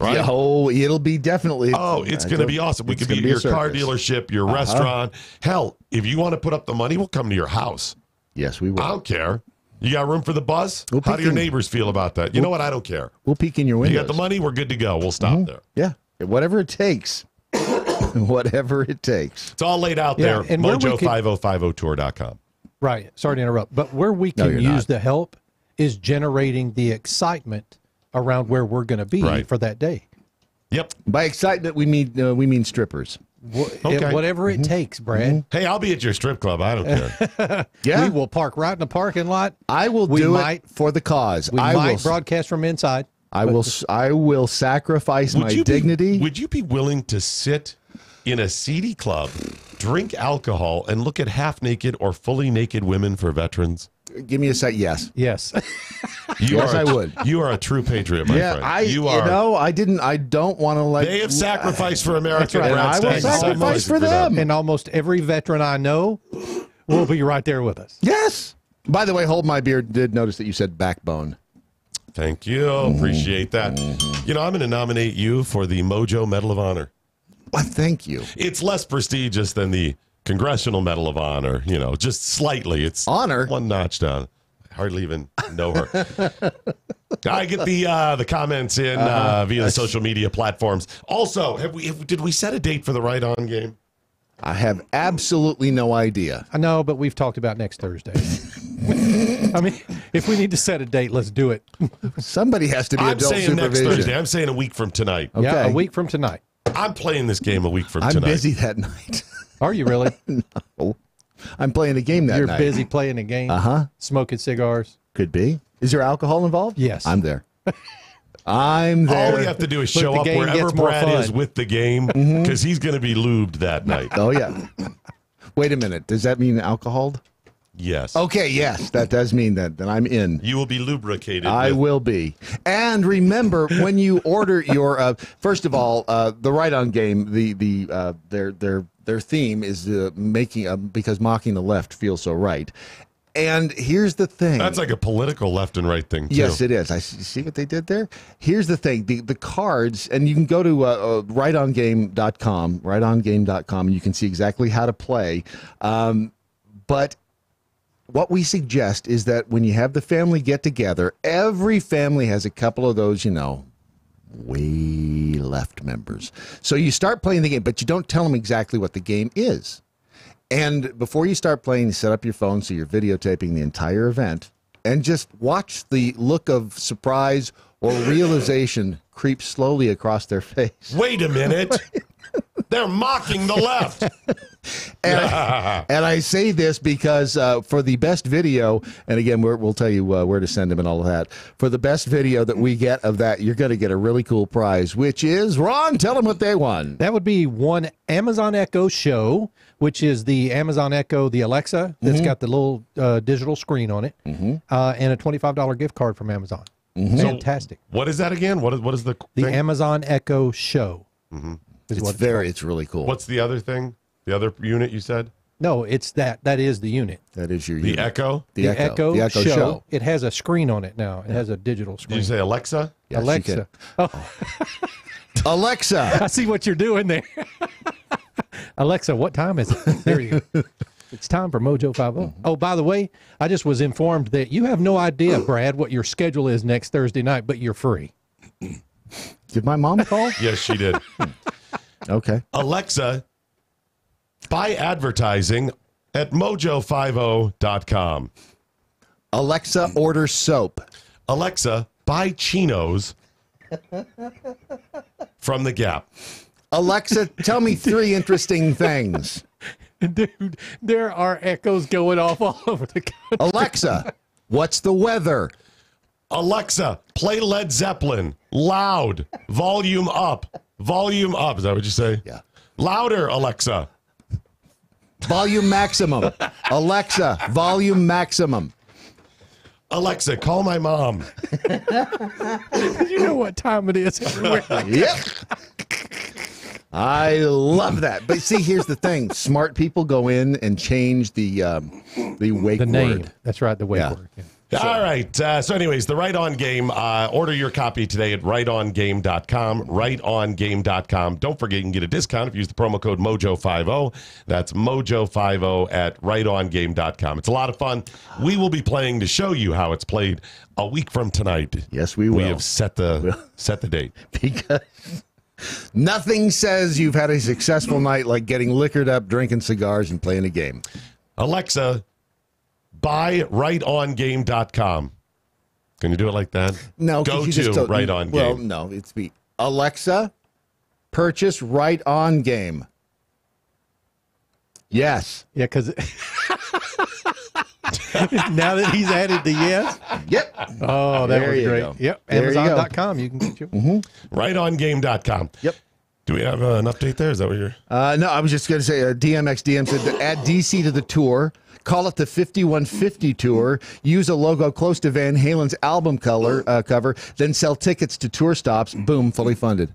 Right? Yeah, it'll be definitely. Oh, it's going to be awesome. We could be your car dealership, your restaurant. Hell, if you want to put up the money, we'll come to your house. Yes, we will. I don't care. You got room for the bus? How do your neighbors feel about that? You know what? I don't care. We'll peek in your windows. You got the money? We're good to go. We'll stop there. Yeah, whatever it takes. Whatever it takes. It's all laid out there. And MoJo5050tour.com. Right. Sorry to interrupt. But where we can use the help is generating the excitement around where we're going to be for that day. Yep. By excitement, we mean strippers. Whatever it takes, Brad. Hey, I'll be at your strip club. I don't care. Yeah. We will park right in the parking lot. I will do it for the cause. We might broadcast from inside. I will sacrifice my dignity. Would you be willing to sit in a seedy club, drink alcohol, and look at half-naked or fully naked women for veterans? Give me a sec. Yes. Yes. I would. You are a true patriot, my friend. I don't want to They have sacrificed for America. Right. I will sacrifice for them. And almost every veteran I know will be right there with us. Yes. By the way, Hold My Beer did notice that you said backbone. Thank you. Appreciate that. You know, I'm going to nominate you for the MoJo Medal of Honor. Well, thank you. It's less prestigious than the Congressional Medal of Honor, you know, just slightly. It's honor. One notch down. I hardly even know her. I get the comments in via the social media platforms. Also, did we set a date for the Right On game? I have absolutely no idea. I know, but we've talked about next Thursday. I mean, if we need to set a date, let's do it. Somebody has to be adult supervision. Next Thursday. I'm saying a week from tonight. Okay. Yeah, a week from tonight. I'm playing this game a week from tonight. I'm busy that night. Are you really? No. I'm playing a game that night. You're busy playing a game? Uh-huh. Smoking cigars? Could be. Is there alcohol involved? Yes. I'm there. I'm there. All we have to do is show up game wherever gets more Brad fun. is with the game, because he's going to be lubed that night. Oh, yeah. Wait a minute. Does that mean alcohol? Yes. Okay, yes. That does mean that. Then I'm in. You will be lubricated. I will be. And remember, when you order your, first of all, the Right On game, their theme is making because mocking the left feels so right. And here's the thing. That's like a political left and right thing, too. Yes, it is. I see what they did there. Here's the thing. The cards, and you can go to rightongame.com, and you can see exactly how to play. But what we suggest is that when you have the family get together, every family has a couple of those, way left members. So you start playing the game, but you don't tell them exactly what the game is. And before you start playing, you set up your phone so you're videotaping the entire event and just watch the look of surprise or realization creep slowly across their face. Wait a minute. They're mocking the left. And I say this because for the best video, and again, we'll tell you where to send them and all of that. For the best video that we get of that, you're going to get a really cool prize, which is, Ron, tell them what they won. That would be one Amazon Echo Show, which is the Amazon Echo, the Alexa, that's got the little digital screen on it, and a $25 gift card from Amazon. Fantastic. So what is that again? What is the The thing? Amazon Echo Show. It's really cool. What's the other thing? The other unit you said? No, it's that. That is the unit. That is your The unit. Echo? The Echo Show. It has a screen on it now. It has a digital screen. Did you say Alexa? Yes, Alexa. Alexa. I see what you're doing there. Alexa, what time is it? There you go. It's time for MoJo 50. Oh, by the way, I just was informed that you have no idea, Brad, what your schedule is next Thursday night, but you're free. Did my mom call? Yes, she did. Okay. Alexa, buy advertising at mojo50.com. Alexa, order soap. Alexa, buy chinos from the Gap. Alexa, tell me 3 interesting things. Dude, there are echoes going off all over the country. Alexa, what's the weather? Alexa, play Led Zeppelin. Loud. Volume up. Volume up. Is that what you say? Yeah. Louder, Alexa. Volume maximum. Alexa, volume maximum. Alexa, call my mom. You know what time it is everywhere. Yep. I love that. But see, here's the thing. Smart people go in and change the wake The name. word. That's right, the wake word. Yeah. All right. So anyways, the Right On Game, order your copy today at rightongame.com, rightongame.com. Don't forget you can get a discount if you use the promo code MoJo50. That's MoJo50 at rightongame.com. It's a lot of fun. We will be playing to show you how it's played a week from tonight. Yes, we will. We have set the date. Because nothing says you've had a successful night like getting liquored up, drinking cigars, and playing a game. Alexa, buy rightongame.com. Can you do it like that? No. Go you to just don't- Right On Game. Well, no. It's be Alexa, purchase Right On Game. Yes. Yeah, because now that he's added the yes. Yep. Oh, that There was you great. go. Yep. There you go. Amazon.com. You can get your. Rightongame.com. Yep. Do we have an update there? Is that what you're... No, I was just going to say DMXDM said to add DC to the tour. Call it the 5150 tour. Use a logo close to Van Halen's album cover. Then sell tickets to tour stops. Boom, fully funded.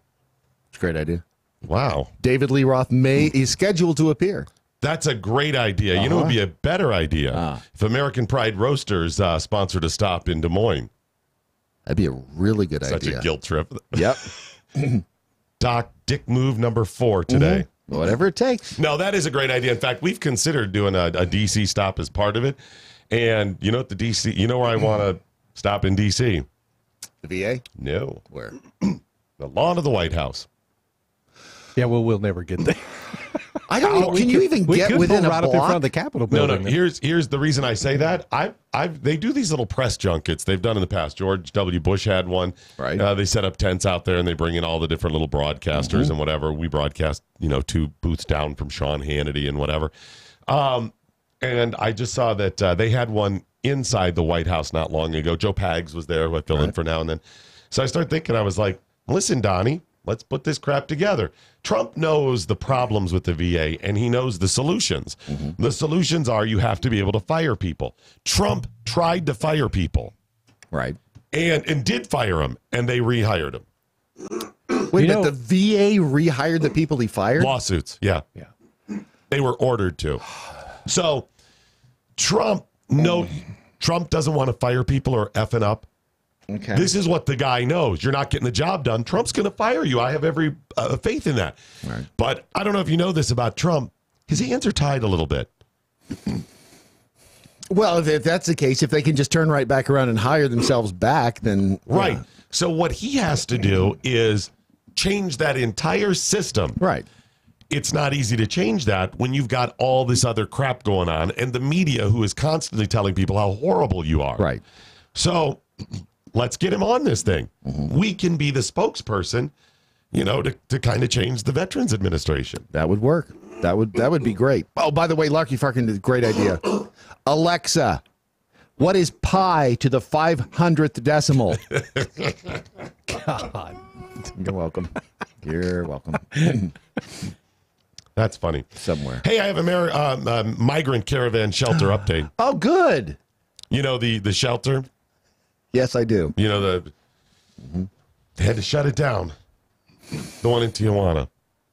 It's a great idea. Wow. David Lee Roth is scheduled to appear. That's a great idea. You know, it would be a better idea if American Pride Roasters sponsored a stop in Des Moines. That'd be a really good idea. Such a guilt trip. Yep. Doc, dick move number 4 today. Whatever it takes. No, that is a great idea. In fact, we've considered doing a DC stop as part of it. And you know what you know where I want to stop in DC? The VA? No. Where? The lawn of the White House. Yeah, well, we'll never get there. I don't know. Can you even get within a right block? up in front of the Capitol building? No. Here's the reason I say that. They do these little press junkets. They've done in the past. George W. Bush had one. Right. They set up tents out there and they bring in all the different little broadcasters and whatever. We broadcast, 2 booths down from Sean Hannity and whatever. And I just saw that they had one inside the White House not long ago. Joe Pags was there, I fill in for now and then. So I started thinking, I was like, listen, Donnie, let's put this crap together. Trump knows the problems with the VA, and he knows the solutions. The solutions are you have to be able to fire people. Trump tried to fire people. Right. And did fire them, and they rehired him. Wait, but the VA rehired the people he fired? Lawsuits, yeah. They were ordered to. So Trump doesn't want to fire people or effing up. Okay. This is what the guy knows. You're not getting the job done. Trump's going to fire you. I have every faith in that. Right. But I don't know if you know this about Trump. His hands are tied a little bit. Well, if that's the case, if they can just turn right back around and hire themselves back, then... Right. Yeah. So what he has to do is change that entire system. Right. It's not easy to change that when you've got all this other crap going on and the media who is constantly telling people how horrible you are. Right. So let's get him on this thing. We can be the spokesperson, to kind of change the Veterans Administration. That would work. That would be great. Oh, by the way, Larky Farkin did a great idea. Alexa, what is pi to the 500th decimal? God. You're welcome. You're welcome. That's funny. Somewhere. Hey, I have a migrant caravan shelter update. Oh, good. You know the shelter? Yes, I do. You know they had to shut it down. The one in Tijuana.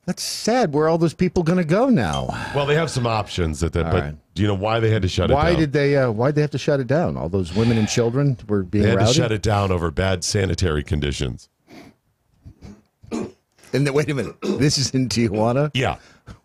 That's sad. Where are all those people going to go now? Well, they have some options but right. do you know why they had to shut it down? Why'd they have to shut it down? All those women and children were being rowdy? They had to shut it down over bad sanitary conditions. And wait a minute. This is in Tijuana? Yeah.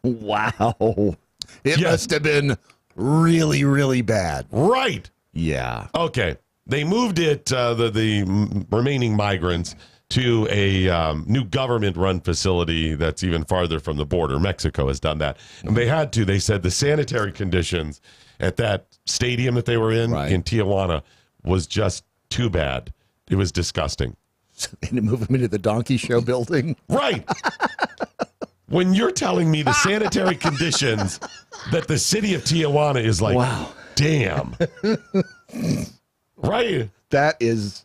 Wow. It must have been really, really bad. Right. Yeah. Okay. They moved it, the remaining migrants, to a new government-run facility that's even farther from the border. Mexico has done that. And they had to. They said the sanitary conditions at that stadium that they were in Tijuana was just too bad. It was disgusting. So they had to move them into the Donkey Show building? Right. When you're telling me the sanitary conditions that the city of Tijuana is like, wow, damn. Right. That is...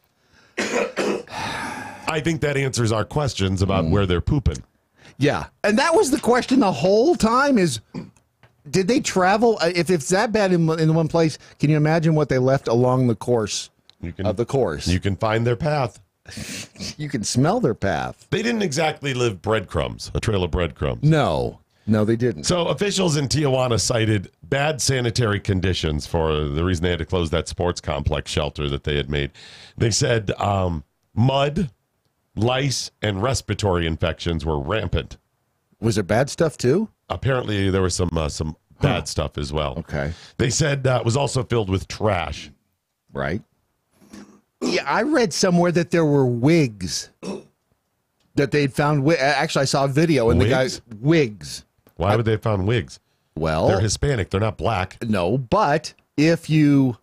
I think that answers our questions about where they're pooping. Yeah. And that was the question the whole time is, did they travel? If it's that bad in one place, can you imagine what they left along the course of the course? You can find their path. You can smell their path. They didn't exactly live breadcrumbs, a trail of breadcrumbs. No, they didn't. So officials in Tijuana cited bad sanitary conditions for the reason they had to close that sports complex shelter that they had made. They said mud, lice, and respiratory infections were rampant. Was there bad stuff too? Apparently there was some bad stuff as well. Okay. They said it was also filled with trash. Right. Yeah, I read somewhere that there were wigs that they'd found. Actually, I saw a video and the guy's wigs. Why would they have found wigs? Well, they're Hispanic. They're not black. No, but if you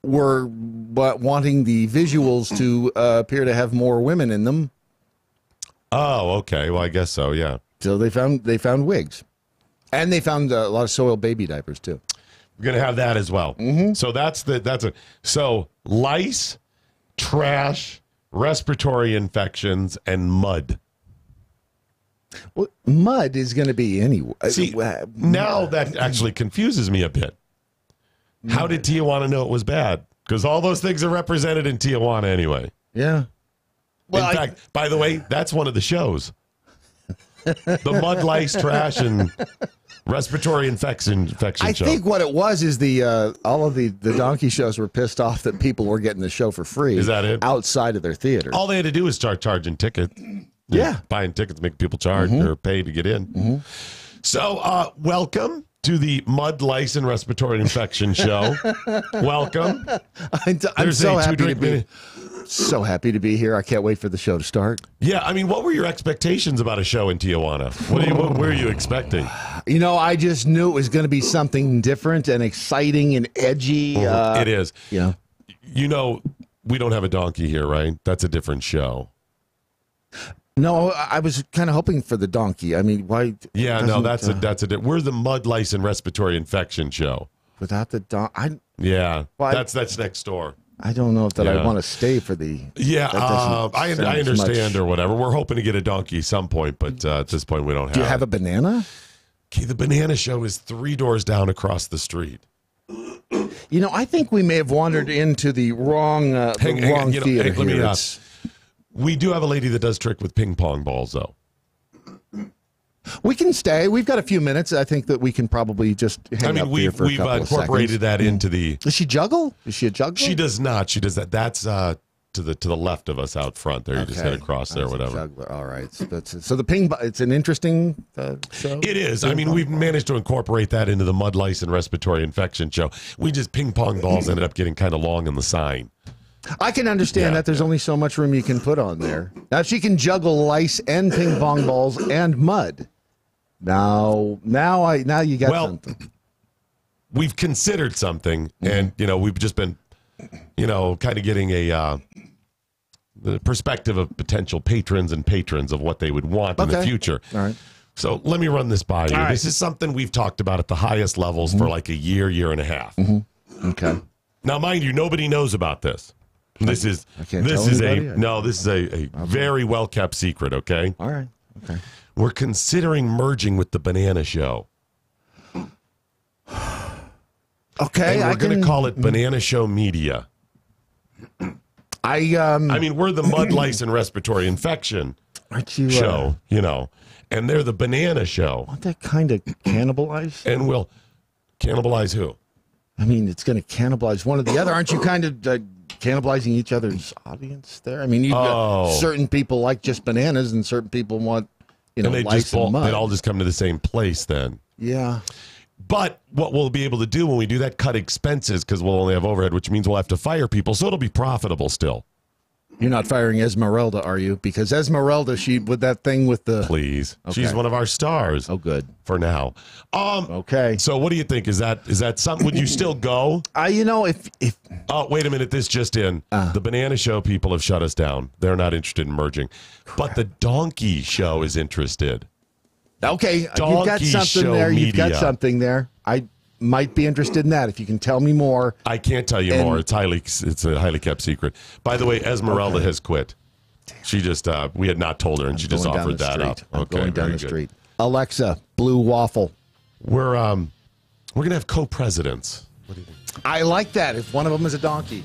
were wanting the visuals to appear to have more women in them. Oh, okay. Well, I guess so. Yeah. So they found wigs, and they found a lot of soiled baby diapers too. We're gonna have that as well. So so lice, trash, respiratory infections, and mud. Well, mud is going to be anywhere. See, now that actually confuses me a bit. How did Tijuana know it was bad? Because all those things are represented in Tijuana anyway. Yeah. Well, in fact, by the way, that's one of the shows. The mud, lice, trash, and respiratory infection show. I think what it was is all of the donkey shows were pissed off that people were getting the show for free. Is that it? Outside of their theaters. All they had to do was start charging tickets. Yeah. Buying tickets, make people charge or pay to get in. So, welcome to the Mud, Lice, and Respiratory Infection Show. Welcome. I'm so happy to be here. I can't wait for the show to start. Yeah, I mean, what were your expectations about a show in Tijuana? What were you expecting? You know, I just knew it was going to be something different and exciting and edgy. It is. Yeah. You know, we don't have a donkey here, right? That's a different show. No, I was kind of hoping for the donkey. I mean, why? Yeah, no, that's a. We're the Mud, Lice, and Respiratory Infection show. Without the donkey, Yeah, Well, that's next door. I don't know if that I want to stay for the. Yeah, I understand or whatever. We're hoping to get a donkey some point, but at this point we don't have. Do you have a banana? Okay, the banana show is 3 doors down across the street. You know, I think we may have wandered into the wrong theater. Let me ask. We do have a lady that does trick with ping pong balls, though. We can stay. We've got a few minutes. I think that we can probably just hang up here for a couple of seconds. We've incorporated that into the. Does she juggle? Is she a juggler? She does not. She does that. That's to the left of us out front there. You just head across there, whatever. Juggler. All right. So the ping. It's an interesting show. It is. I mean, we've managed to incorporate that into the mud lice and respiratory infection show. We just ping pong balls ended up getting kind of long in the sign. I can understand that. There's only so much room you can put on there. Now she can juggle lice and ping pong balls and mud. Now you got something. We've considered something, and we've just been, kind of getting the perspective of potential patrons of what they would want in the future. All right. So let me run this by you. Right. This is something we've talked about at the highest levels for like a year and a half. Mm-hmm. Okay. Now, mind you, nobody knows about this. This is a very well kept secret. Okay. All right. Okay. We're considering merging with the Banana Show. Okay, and we're going to call it Banana Show Media. I mean, we're the mud lice and respiratory infection show, and they're the Banana Show. Won't that kind of cannibalize? And we'll cannibalize who? I mean, it's going to cannibalize one or the other. Aren't you kind of cannibalizing each other's audience there? I mean, you've got certain people like just bananas, and certain people want. And they'd all just come to the same place then. Yeah. But what we'll be able to do when we do that, cut expenses, because we'll only have overhead, which means we'll have to fire people, so it'll be profitable still. You're not firing Esmeralda, are you? Because Esmeralda, she with that thing with the... Please. Okay. She's one of our stars. Oh, good. For now. Okay. So what do you think? Is that something? Would you still go? If... Oh, wait a minute. This just in. The Banana Show people have shut us down. They're not interested in merging. But the Donkey Show is interested. Okay. You've got something there. You've got something there. I might be interested in that if you can tell me more. I can't tell you more. It's a highly kept secret. By the way, Esmeralda has quit. She just we had not told her, and she just offered that up. Going down the street. Alexa, blue waffle. We're gonna have co-presidents. What do you think? I like that. If one of them is a donkey.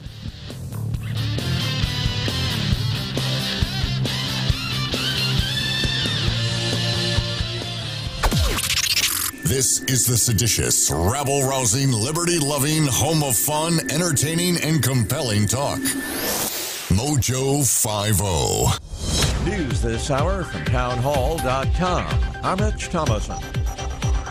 This is the seditious, rabble-rousing, liberty-loving, home of fun, entertaining, and compelling talk. MoJo 50. News this hour from townhall.com. I'm Rich Thomason.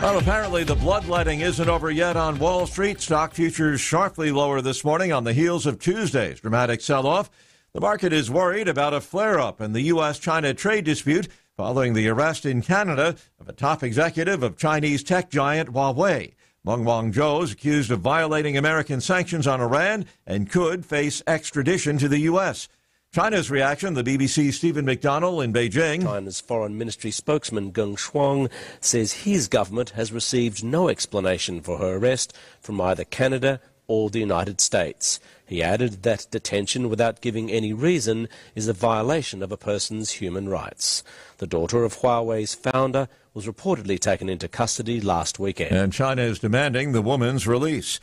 Well, apparently the bloodletting isn't over yet on Wall Street. Stock futures sharply lower this morning on the heels of Tuesday's dramatic sell-off. The market is worried about a flare-up in the U.S.-China trade dispute following the arrest in Canada of a top executive of Chinese tech giant Huawei. Meng Wanzhou is accused of violating American sanctions on Iran and could face extradition to the U.S. China's reaction, the BBC's Stephen McDonnell in Beijing. China's Foreign Ministry spokesman Geng Shuang says his government has received no explanation for her arrest from either Canada or the United States. He added that detention without giving any reason is a violation of a person's human rights. The daughter of Huawei's founder was reportedly taken into custody last weekend. And China is demanding the woman's release.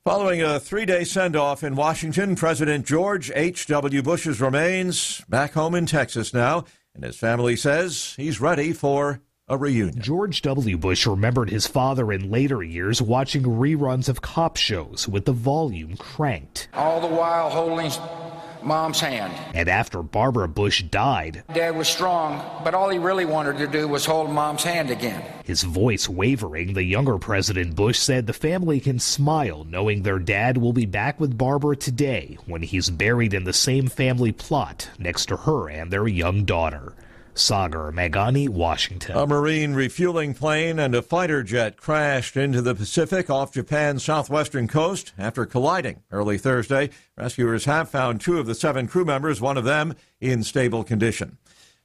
Following a 3-day send-off in Washington, President George H.W. Bush's remains back home in Texas now, and his family says he's ready for a reunion. George W. Bush remembered his father in later years watching reruns of cop shows with the volume cranked. All the while holding Mom's hand. And after Barbara Bush died, Dad was strong, but all he really wanted to do was hold Mom's hand again. His voice wavering, the younger President Bush said the family can smile knowing their dad will be back with Barbara today when he's buried in the same family plot next to her and their young daughter. Sagar Meghani, Washington. A Marine refueling plane and a fighter jet crashed into the Pacific off Japan's southwestern coast after colliding early Thursday. Rescuers have found 2 of the 7 crew members, one of them in stable condition.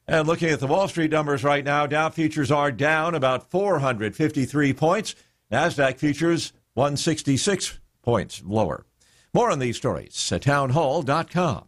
And looking at the Wall Street numbers right now, Dow futures are down about 453 points. NASDAQ futures 166 points lower. More on these stories at townhall.com.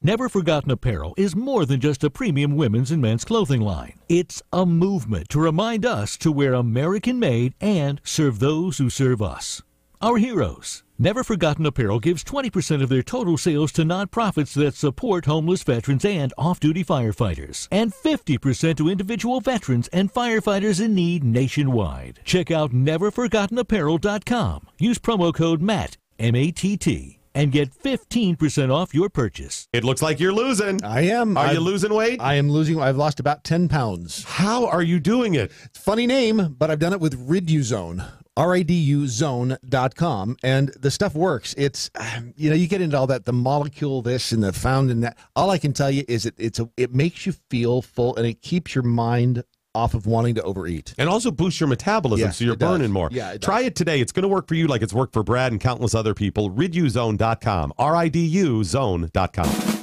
Never Forgotten Apparel is more than just a premium women's and men's clothing line. It's a movement to remind us to wear American-made and serve those who serve us. Our heroes. Never Forgotten Apparel gives 20% of their total sales to nonprofits that support homeless veterans and off-duty firefighters, and 50% to individual veterans and firefighters in need nationwide. Check out neverforgottenapparel.com. Use promo code MATT, M-A-T-T, and get 15% off your purchase. It looks like you're losing. I am. Are you losing weight? I am losing. I've lost about 10 pounds. How are you doing it? Funny name, but I've done it with Riduzone. RIDUzone.com, and the stuff works. It's, you get into all that, the molecule this and the found in that. All I can tell you is it makes you feel full, and it keeps your mind off of wanting to overeat. And also boosts your metabolism, so you're burning more. Yeah, Try it today. It's going to work for you like it's worked for Brad and countless other people. Riduzone.com. RIDUzone.com.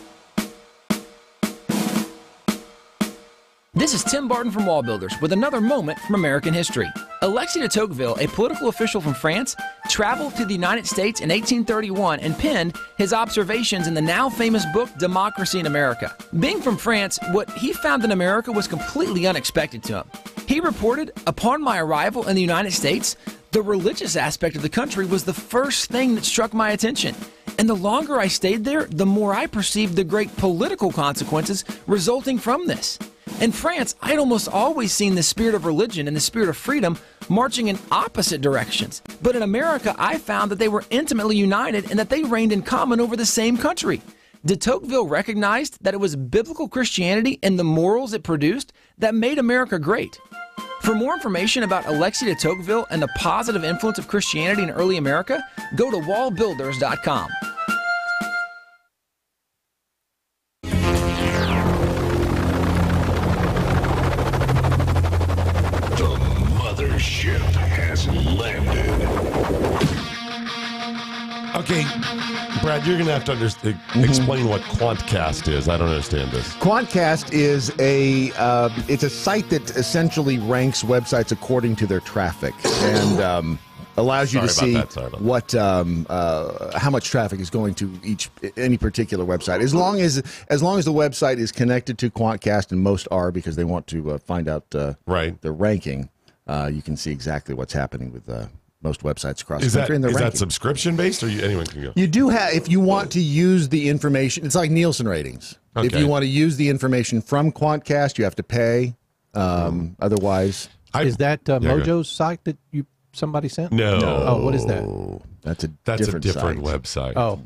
This is Tim Barton from Wall Builders with another moment from American history. Alexis de Tocqueville, a political official from France, traveled to the United States in 1831 and penned his observations in the now famous book Democracy in America. Being from France, what he found in America was completely unexpected to him. He reported, upon my arrival in the United States, the religious aspect of the country was the first thing that struck my attention. And the longer I stayed there, the more I perceived the great political consequences resulting from this. In France, I'd almost always seen the spirit of religion and the spirit of freedom marching in opposite directions. But in America, I found that they were intimately united and that they reigned in common over the same country. De Tocqueville recognized that it was biblical Christianity and the morals it produced that made America great. For more information about Alexis de Tocqueville and the positive influence of Christianity in early America, go to wallbuilders.com. Ship has landed. Okay, Brad, you're going to have to explain what Quantcast is. I don't understand this. Quantcast is it's a site that essentially ranks websites according to their traffic and allows you to see what how much traffic is going to any particular website. As long as the website is connected to Quantcast, and most are because they want to find out the ranking. You can see exactly what's happening with most websites across the country. Is that subscription based, or anyone can go? You do have, if you want to use the information, it's like Nielsen ratings. Okay. If you want to use the information from Quantcast, you have to pay. Otherwise, is that MoJo's site that somebody sent? No. Oh, what is that? That's a different website. Oh,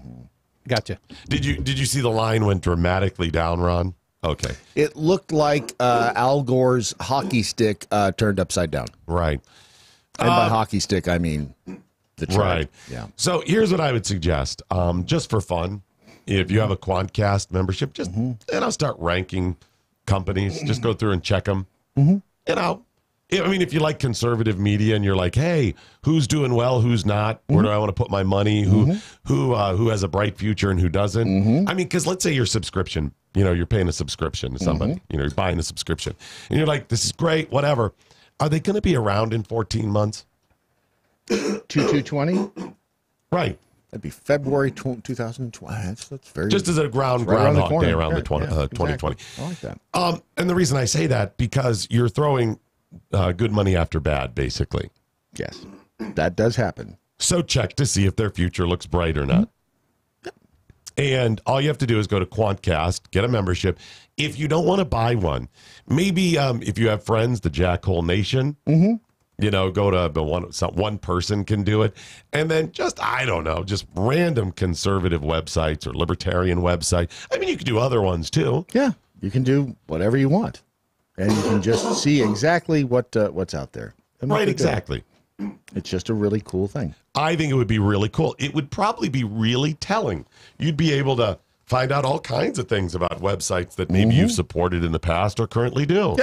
gotcha. Did you see the line went dramatically down, Ron? Okay. It looked like Al Gore's hockey stick turned upside down. Right. And by hockey stick, I mean the chart. Right. Yeah. So here's what I would suggest. Just for fun, if you have a Quantcast membership, just start ranking companies. Just go through and check them. If you like conservative media and you're like, hey, who's doing well, who's not? Where do I want to put my money? Who has a bright future and who doesn't? Because let's say your subscription, you're paying a subscription to somebody, you're buying a subscription, and you're like, this is great, whatever. Are they going to be around in 14 months? 2220? Right. That'd be February 2020. That's very just as a groundhog day around the 2020. I like that. And the reason I say that because you're throwing good money after bad, basically. Yes, that does happen. So check to see if their future looks bright or not. And all you have to do is go to Quantcast, get a membership. If you don't want to buy one, maybe if you have friends, the Jackhole Nation, go to one person can do it. And then just random conservative websites or libertarian website. You can do other ones too. Yeah, you can do whatever you want. And you can just see exactly what's out there. Right, exactly. It's just a really cool thing. I think it would be really cool. It would probably be really telling. You'd be able to find out all kinds of things about websites that maybe you've supported in the past or currently do.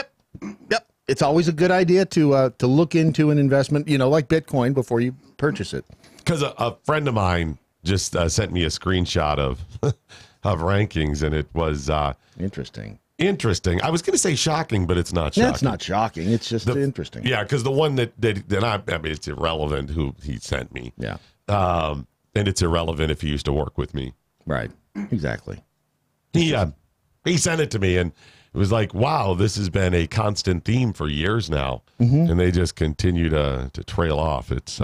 Yep. It's always a good idea to look into an investment, like Bitcoin, before you purchase it. Because a friend of mine just sent me a screenshot of rankings, and it was interesting. I was going to say shocking, but it's not shocking. It's not shocking. It's just interesting. Yeah, because the one that it's irrelevant who he sent me. Yeah. and it's irrelevant if he used to work with me. Right. Exactly. He sent it to me, and it was like, wow, this has been a constant theme for years now, and they just continue to trail off. It's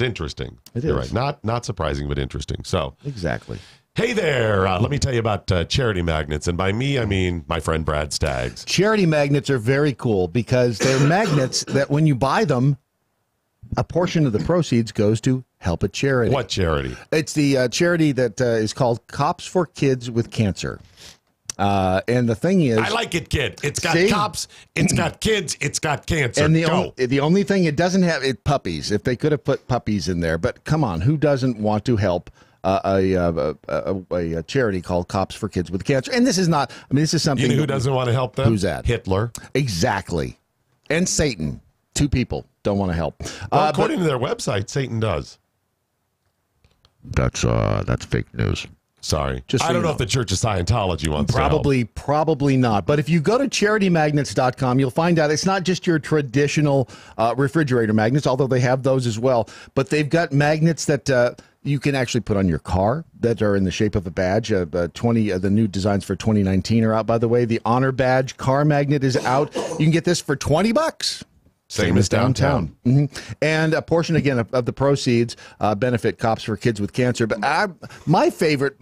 interesting. You're right. Not surprising, but interesting. So exactly. Hey there. Let me tell you about charity magnets, and by me I mean my friend Brad Staggs. Charity magnets are very cool because they're magnets that when you buy them, a portion of the proceeds goes to help a charity. What charity? It's the charity that is called Cops for Kids with Cancer. And the thing is, I like it, kid. It's got cops, it's got kids, it's got cancer. And the only thing it doesn't have is puppies. If they could have put puppies in there, but come on, who doesn't want to help a charity called Cops for Kids with Cancer? And this is not. I mean, this is something. You know who doesn't want to help them? Who's that? Hitler. Exactly. And Satan. Two people don't want to help. Well, according to their website, Satan does. That's fake news. Sorry. I don't know if the Church of Scientology wants to help. Probably not. But if you go to charitymagnets.com, you'll find out it's not just your traditional refrigerator magnets, although they have those as well. But they've got magnets that you can actually put on your car that are in the shape of a badge. 20 of the new designs for 2019 are out, by the way. The Honor Badge car magnet is out. You can get this for $20. Same as downtown. And a portion, again, of the proceeds benefit Cops for Kids with Cancer. But my favorite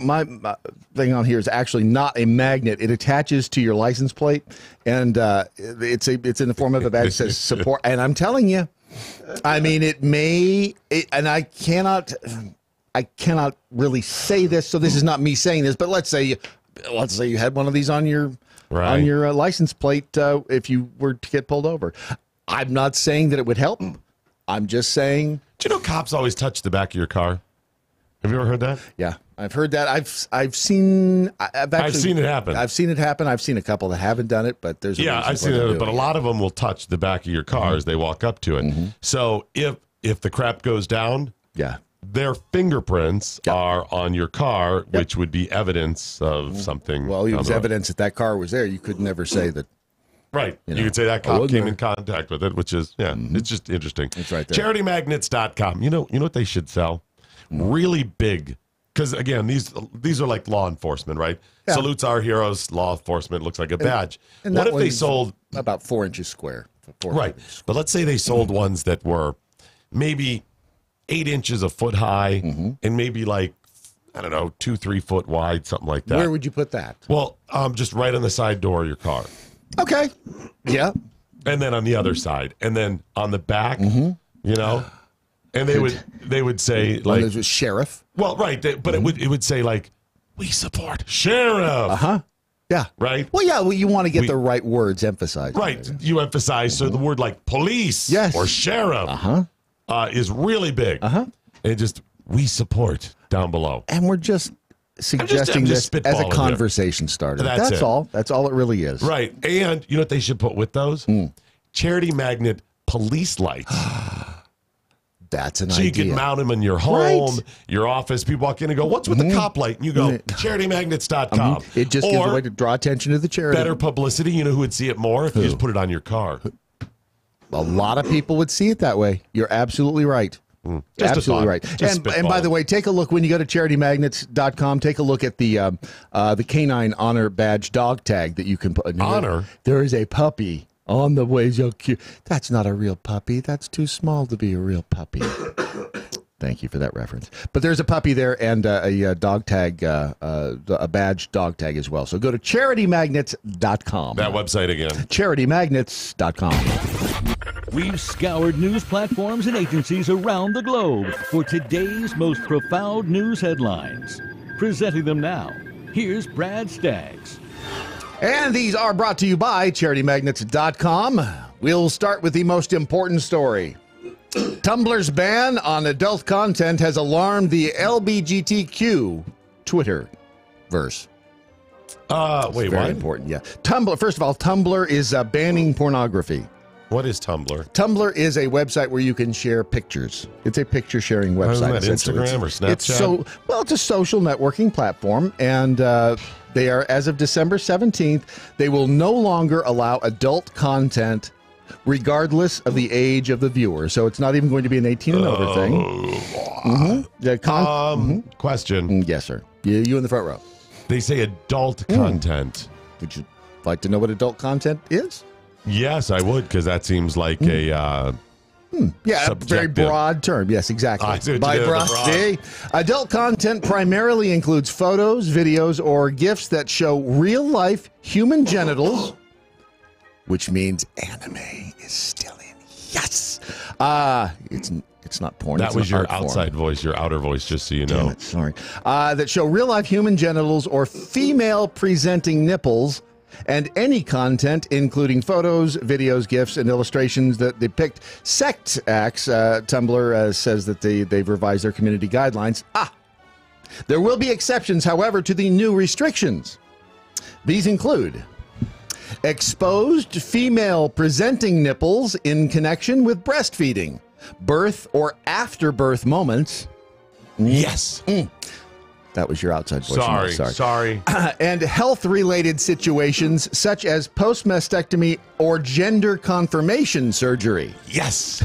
thing on here is actually not a magnet. It attaches to your license plate, and it's in the form of a badge that says support. And I'm telling you, I mean, and I cannot really say this, so this is not me saying this, but let's say you had one of these on your license plate if you were to get pulled over. I'm not saying that it would help. I'm just saying. Do you know cops always touch the back of your car? Have you ever heard that? Yeah, I've heard that. I've seen it happen. I've seen it happen. I've seen a couple that haven't done it, but there's I've seen it, but a lot of them will touch the back of your car as they walk up to it. So if the crap goes down, their fingerprints are on your car, which would be evidence of something. Well, it was evidence that car was there. You could never say that. Right. You could say that cop came in contact with it, which is, it's just interesting. It's right there. CharityMagnets.com. You know what they should sell? Really big. Because, again, these are like law enforcement, right? Yeah. Salutes our heroes, law enforcement, looks like a badge. And what if they sold... About 4 inches square. Right. But let's say they sold ones that were maybe 8 inches a foot high and maybe like, I don't know, 2-3 foot wide, something like that. Where would you put that? Well, just right on the side door of your car. Okay. Yeah. And then on the other side, and then on the back, you know, and they would say like there's a sheriff. Well, right, but it would say like, we support sheriff. Yeah. Right. Well, yeah. Well, you want to get the right words emphasized. Right. You emphasize so the word like police or sheriff is really big. And just we support down below. And we're just suggesting this as a conversation starter. That's all. That's all it really is. Right. And you know what they should put with those? Charity magnet police lights. That's an idea. So you can mount them in your home, your office. People walk in and go, what's with the cop light? And you go, charitymagnets.com. It just gives a way to draw attention to the charity. Better publicity. You know who would see it more? If you just put it on your car. A lot of people would see it that way. You're absolutely right. Absolutely right. And by the way, take a look when you go to charitymagnets.com. Take a look at the canine honor badge dog tag that you can put. Honor? There is a puppy on the way. So cute. That's not a real puppy. That's too small to be a real puppy. Thank you for that reference. But there's a puppy there and a dog tag, a badge dog tag as well. So go to charitymagnets.com. That website again. charitymagnets.com. We've scoured news platforms and agencies around the globe for today's most profound news headlines. Presenting them now, here's Brad Staggs. And these are brought to you by charitymagnets.com. We'll start with the most important story. Tumblr's ban on adult content has alarmed the LGBTQ Twitterverse. Wait, very what? Important, yeah. Tumblr. First of all, Tumblr is banning pornography. What is Tumblr? Tumblr is a website where you can share pictures. It's a picture sharing website. Isn't that Instagram or Snapchat? It's a social networking platform, and they are, as of December 17th, they will no longer allow adult content regardless of the age of the viewer. So it's not even going to be an 18 and over thing. Question. Yes, sir. You in the front row. They say adult content. Would you like to know what adult content is? Yes, I would, because that seems like a a very broad term. Yes, exactly. I see what you did with the broad. See? Adult content primarily includes photos, videos, or GIFs that show real-life human genitals, which means anime is still in. Yes. It's not porn. That it's was an your art outside form. voice, your outer voice, just so you know. Damn it, sorry. That show real-life human genitals or female-presenting nipples, and any content, including photos, videos, GIFs, and illustrations that depict sex acts. Tumblr says that they've revised their community guidelines. There will be exceptions, however, to the new restrictions. These include exposed female-presenting nipples in connection with breastfeeding, birth or after-birth moments. Yes. That was your outside voice. Sorry. And health-related situations such as post-mastectomy or gender confirmation surgery. Yes.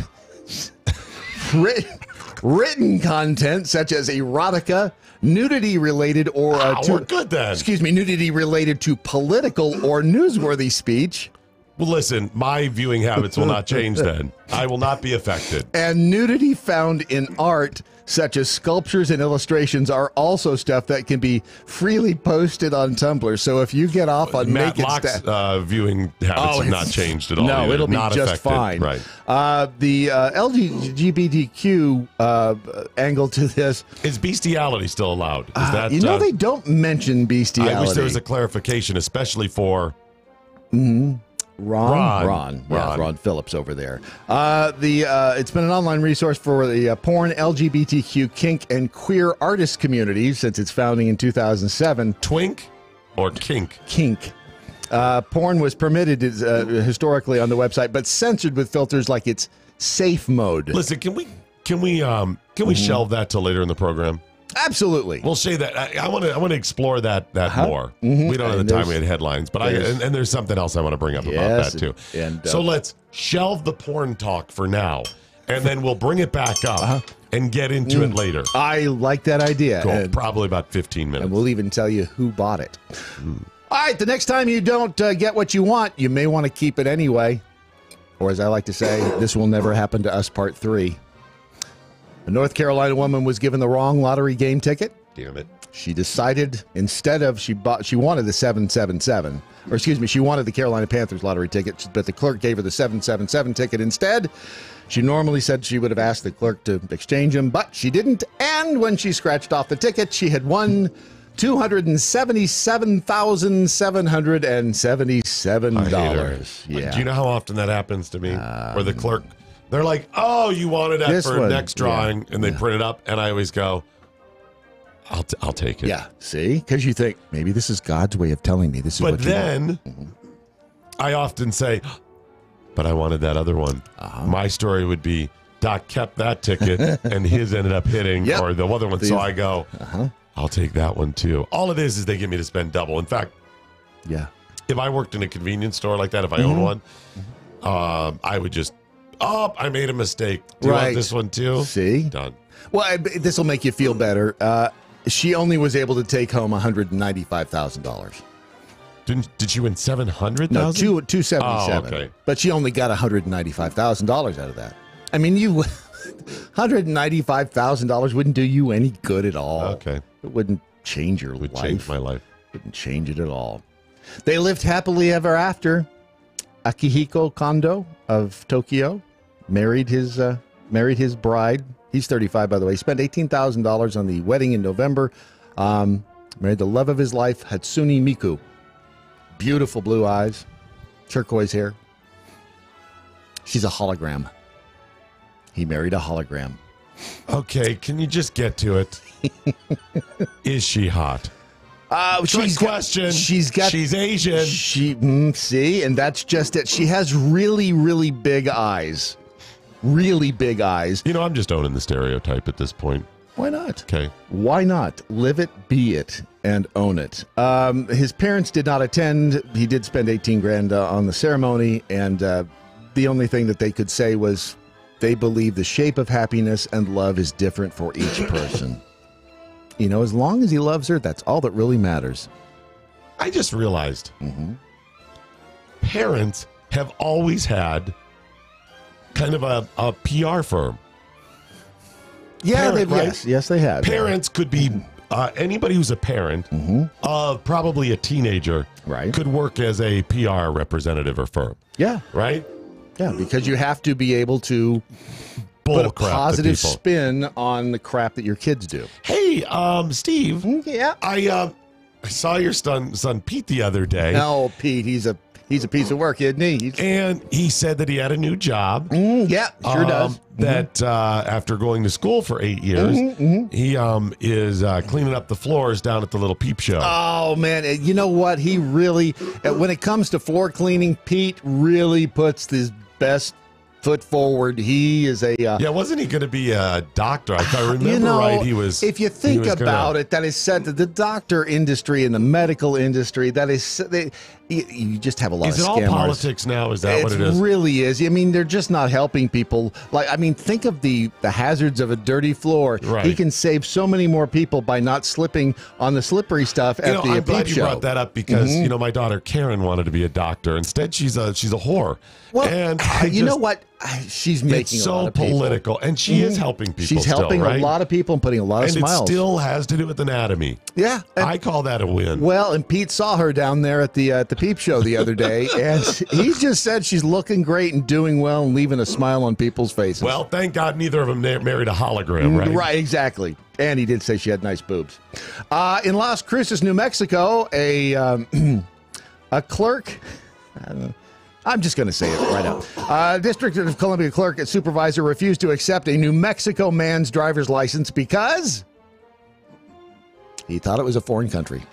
Written content such as erotica, nudity-related or we're good then. Excuse me, nudity-related to political or newsworthy speech. Well, listen, my viewing habits will not change then. I will not be affected. And nudity found in art, such as sculptures and illustrations, are also stuff that can be freely posted on Tumblr. So if you get off on Matt naked Locke's viewing habits have not changed at all. No, either. it'll be not just affected. fine. Right. The LGBTQ angle to this is bestiality still allowed? Is that they don't mention bestiality. I wish there was a clarification, especially for. Ron Phillips over there. It's been an online resource for the porn, LGBTQ, kink, and queer artist communities since its founding in 2007. Twink or kink? Kink. Porn was permitted historically on the website, but censored with filters like its safe mode. Listen, can we shelve that till later in the program? Absolutely. We'll say that. I want to explore that more. We don't have the time. We had headlines, but and there's something else I want to bring up about that too. So let's shelve the porn talk for now, and then we'll bring it back up and get into it later. I like that idea. Cool. Probably about 15 minutes. And we'll even tell you who bought it. All right, the next time you don't get what you want, you may want to keep it anyway. Or as I like to say, this will never happen to us, part 3. A North Carolina woman was given the wrong lottery game ticket. Damn it. She decided instead of she wanted the 777, or excuse me, she wanted the Carolina Panthers lottery ticket, but the clerk gave her the 777 ticket instead. She normally said she would have asked the clerk to exchange them, but she didn't. And when she scratched off the ticket, she had won $277,777. Yeah. Do you know how often that happens to me? Where the clerk, they're like, "Oh, you wanted that for next drawing," and they print it up, and I always go, "I'll take it." Yeah, see, because you think maybe this is God's way of telling me this is. But what then, I often say, "But I wanted that other one." My story would be, Doc kept that ticket, and his ended up hitting, or the other one. So I go, "I'll take that one too." All it is they get me to spend double. In fact, if I worked in a convenience store like that, if I owned one, I would just. Oh, I made a mistake. Do you want this one too? See? Done. Well, this will make you feel better. She only was able to take home $195,000. Did she win $700,000? No, $277,000. Oh, okay. But she only got $195,000 out of that. I mean, $195,000 wouldn't do you any good at all. Okay. It wouldn't change your life. Would change my life. Wouldn't change it at all. They lived happily ever after. Akihiko Kondo of Tokyo married his bride. He's 35, by the way. He spent $18,000 on the wedding in November. Married the love of his life, Hatsune Miku. Beautiful blue eyes, turquoise hair. She's a hologram. He married a hologram. Okay, can you just get to it? Is she hot? She's Asian. See, and that's just it. She has really, really big eyes. Really big eyes. You know, I'm just owning the stereotype at this point. Why not? Okay. Why not? Live it, be it, and own it. His parents did not attend. He did spend $18,000 on the ceremony, and the only thing that they could say was they believe the shape of happiness and love is different for each person. You know, as long as he loves her, that's all that really matters. I just realized parents have always had kind of a PR firm. Yeah, right? yes, they have. Parents could be anybody who's a parent of probably a teenager could work as a PR representative or firm. Yeah. Right? Yeah, because you have to be able to put a positive spin on the crap that your kids do. Hey, Steve. Yeah. I saw your son Pete the other day. No, Pete, he's a piece of work, isn't he? And he said that he had a new job. Yeah, sure does. That after going to school for 8 years, he is cleaning up the floors down at the little peep show. Oh, man. You know what? He really, when it comes to floor cleaning, Pete really puts his best foot forward. He is a... wasn't he going to be a doctor? If I remember right, he was... If you think about it, that is said that the doctor industry and the medical industry, that is... You just have a lot of scammers. Is it all politics now? Is that what it is? It really is. I mean, they're just not helping people. Think of the hazards of a dirty floor. Right. He can save so many more people by not slipping on the slippery stuff at the peep show. I'm glad you brought that up because, my daughter Karen wanted to be a doctor. Instead, she's a whore. Well, and you know what? She's making it's a lot so of people. political, and she is helping people. She's helping a lot of people and putting a lot of smiles. And it still has to do with anatomy. Yeah, I call that a win. Well, and Pete saw her down there at the peep show the other day, and he just said she's looking great and doing well and leaving a smile on people's faces. Well, thank God neither of them married a hologram, right? Right, exactly. And he did say she had nice boobs. In Las Cruces, New Mexico, a clerk. I'm just going to say it right out. District of Columbia clerk and supervisor refused to accept a New Mexico man's driver's license because he thought it was a foreign country.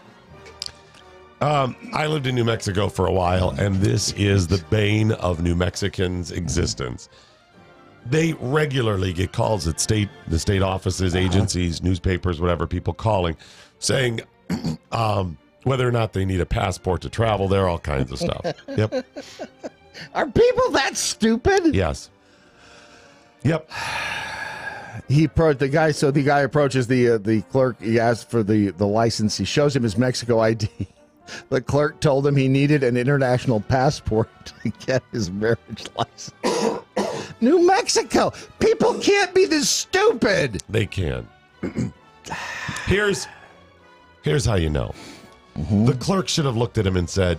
I lived in New Mexico for a while, and this is the bane of New Mexicans' existence. They regularly get calls at the state offices, agencies, newspapers, whatever, people calling, saying whether or not they need a passport to travel there, all kinds of stuff. Yep. Are people that stupid? Yes. Yep. He approached the guy. So the guy approaches the clerk. He asks for the license. He shows him his Mexico ID. The clerk told him he needed an international passport to get his marriage license. New Mexico. People can't be this stupid. They can. Here's how you know. The clerk should have looked at him and said,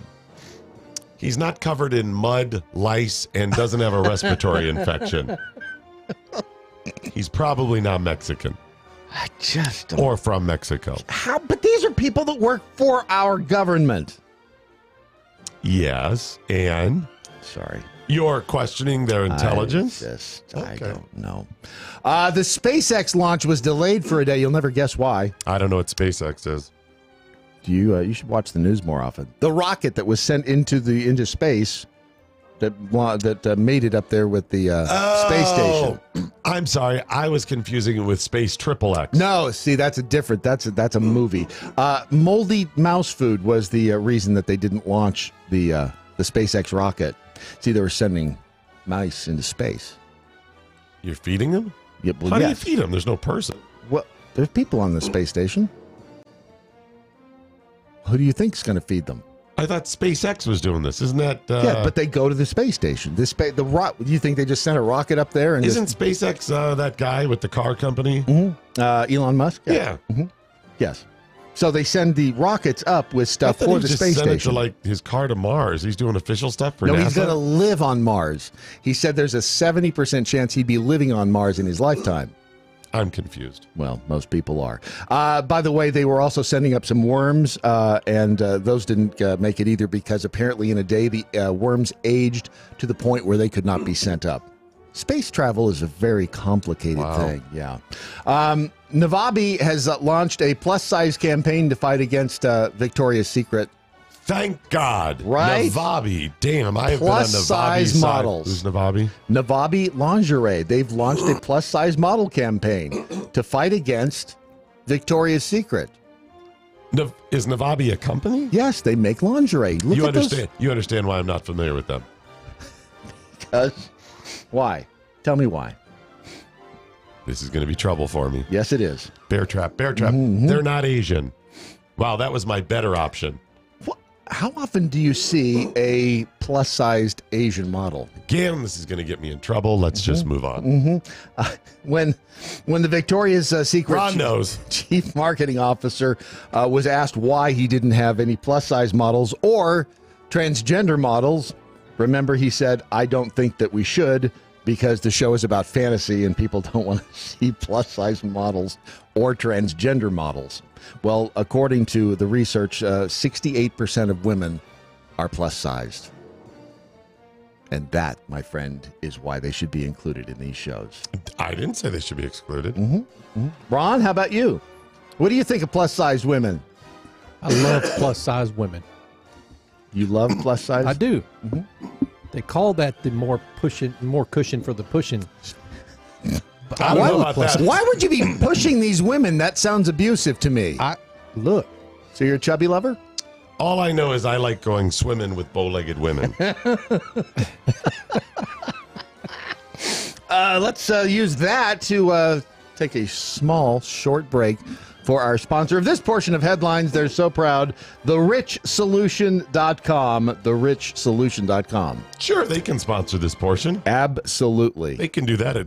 he's not covered in mud, lice, and doesn't have a respiratory infection. He's probably not Mexican. I just don't. Or from Mexico. How? But these are people that work for our government. Yes, and? Sorry. You're questioning their intelligence? I don't know. The SpaceX launch was delayed for a day. You'll never guess why. I don't know what SpaceX is. You should watch the news more often. The rocket that was sent into space that made it up there with the space station. I'm sorry, I was confusing it with Space XXX. No, see, that's a movie. Moldy mouse food was the reason that they didn't launch the SpaceX rocket. See, they were sending mice into space. You're feeding them? Yeah, well, How do you feed them? There's no person. Well, there's people on the space station. Who do you think's going to feed them? I thought SpaceX was doing this. Isn't that? Yeah, but they go to the space station. Do you think they just sent a rocket up there? And isn't SpaceX that guy with the car company? Elon Musk? Yeah. Yes. So they send the rockets up with stuff for the space station. It to his car to Mars. He's doing official stuff for NASA? No, he's going to live on Mars. He said there's a 70% chance he'd be living on Mars in his lifetime. I'm confused. Well, most people are. By the way, they were also sending up some worms, and those didn't make it either because apparently in a day the worms aged to the point where they could not be sent up. Space travel is a very complicated thing. Yeah. Navabi has launched a plus-size campaign to fight against Victoria's Secret. Thank God. Right? Navabi. Damn, I have plus-size been on Navabi's models. Who's Navabi? Navabi Lingerie. They've launched a plus-size model campaign to fight against Victoria's Secret. Is Navabi a company? Yes, they make lingerie. You understand why I'm not familiar with them. Because why? Tell me why. This is going to be trouble for me. Yes, it is. Bear trap. Mm-hmm. They're not Asian. Wow, that was my better option. How often do you see a plus-sized Asian model? Again, this is going to get me in trouble. Let's just move on. When the Victoria's Secret Ron knows. Chief Marketing Officer was asked why he didn't have any plus-size models or transgender models, remember he said, "I don't think that we should because the show is about fantasy and people don't want to see plus-size models or transgender models." Well, according to the research, 68% of women are plus-sized. And that, my friend, is why they should be included in these shows. I didn't say they should be excluded. Ron, how about you? What do you think of plus-sized women? I love plus-sized women. You love plus-sized? I do. They call that the more cushion for the pushing. I don't know about that. Why would you be pushing these women? That sounds abusive to me. Look. So you're a chubby lover? All I know is I like going swimming with bow-legged women. Let's use that to take a small, short break for our sponsor of this portion of Headlines. They're so proud. TheRichSolution.com. TheRichSolution.com. Sure, they can sponsor this portion. Absolutely. They can do that.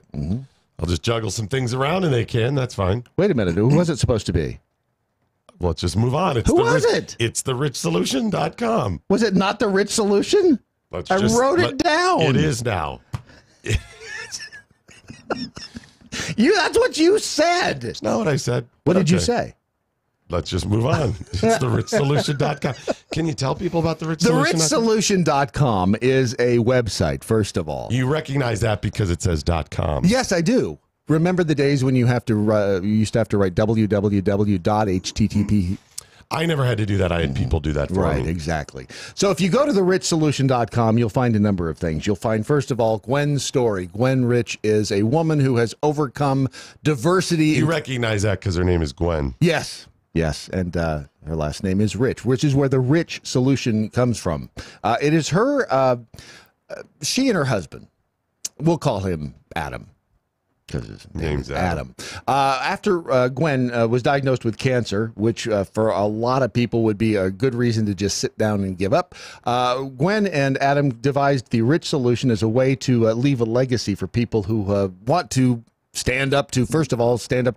I'll just juggle some things around and they can. That's fine. Wait a minute. Who was it supposed to be? Well, let's just move on. Who was it? It's TheRichSolution.com. Was it not The Rich Solution? I wrote it down. It is now. That's what you said. That's not what I said. What did you say? Let's just move on. It's TheRichSolution.com. Can you tell people about TheRichSolution.com is a website, first of all. You recognize that because it says .com. Yes, I do. Remember the days when you used to have to write www.http. I never had to do that. I had people do that for me. Right, exactly. So if you go to TheRichSolution.com, you'll find a number of things. You'll find, first of all, Gwen's story. Gwen Rich is a woman who has overcome diversity. You recognize that because her name is Gwen. Yes. Yes, and her last name is Rich, which is where the Rich Solution comes from. It is her, she and her husband, we'll call him Adam, because his name is Adam. After Gwen was diagnosed with cancer, which for a lot of people would be a good reason to just sit down and give up, Gwen and Adam devised the Rich Solution as a way to leave a legacy for people who want to stand up to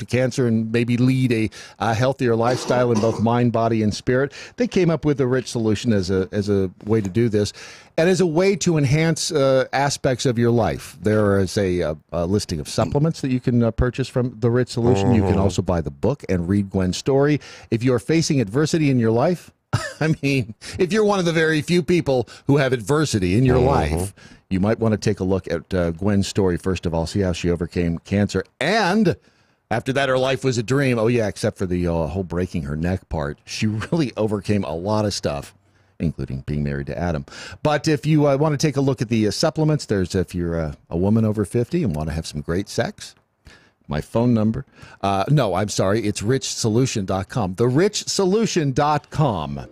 cancer and maybe lead a healthier lifestyle in both mind, body, and spirit. They came up with the Rich Solution as a way to do this, and as a way to enhance aspects of your life. There is a listing of supplements that you can purchase from the Rich Solution. You can also buy the book and read Gwen's story. If you're facing adversity in your life, I mean, if you're one of the very few people who have adversity in your life, you might want to take a look at Gwen's story, first of all, see how she overcame cancer. And after that, her life was a dream. Oh, yeah, except for the whole breaking her neck part. She really overcame a lot of stuff, including being married to Adam. But if you want to take a look at the supplements, if you're a woman over 50 and want to have some great sex, my phone number. No, I'm sorry. It's richsolution.com. TheRichSolution.com.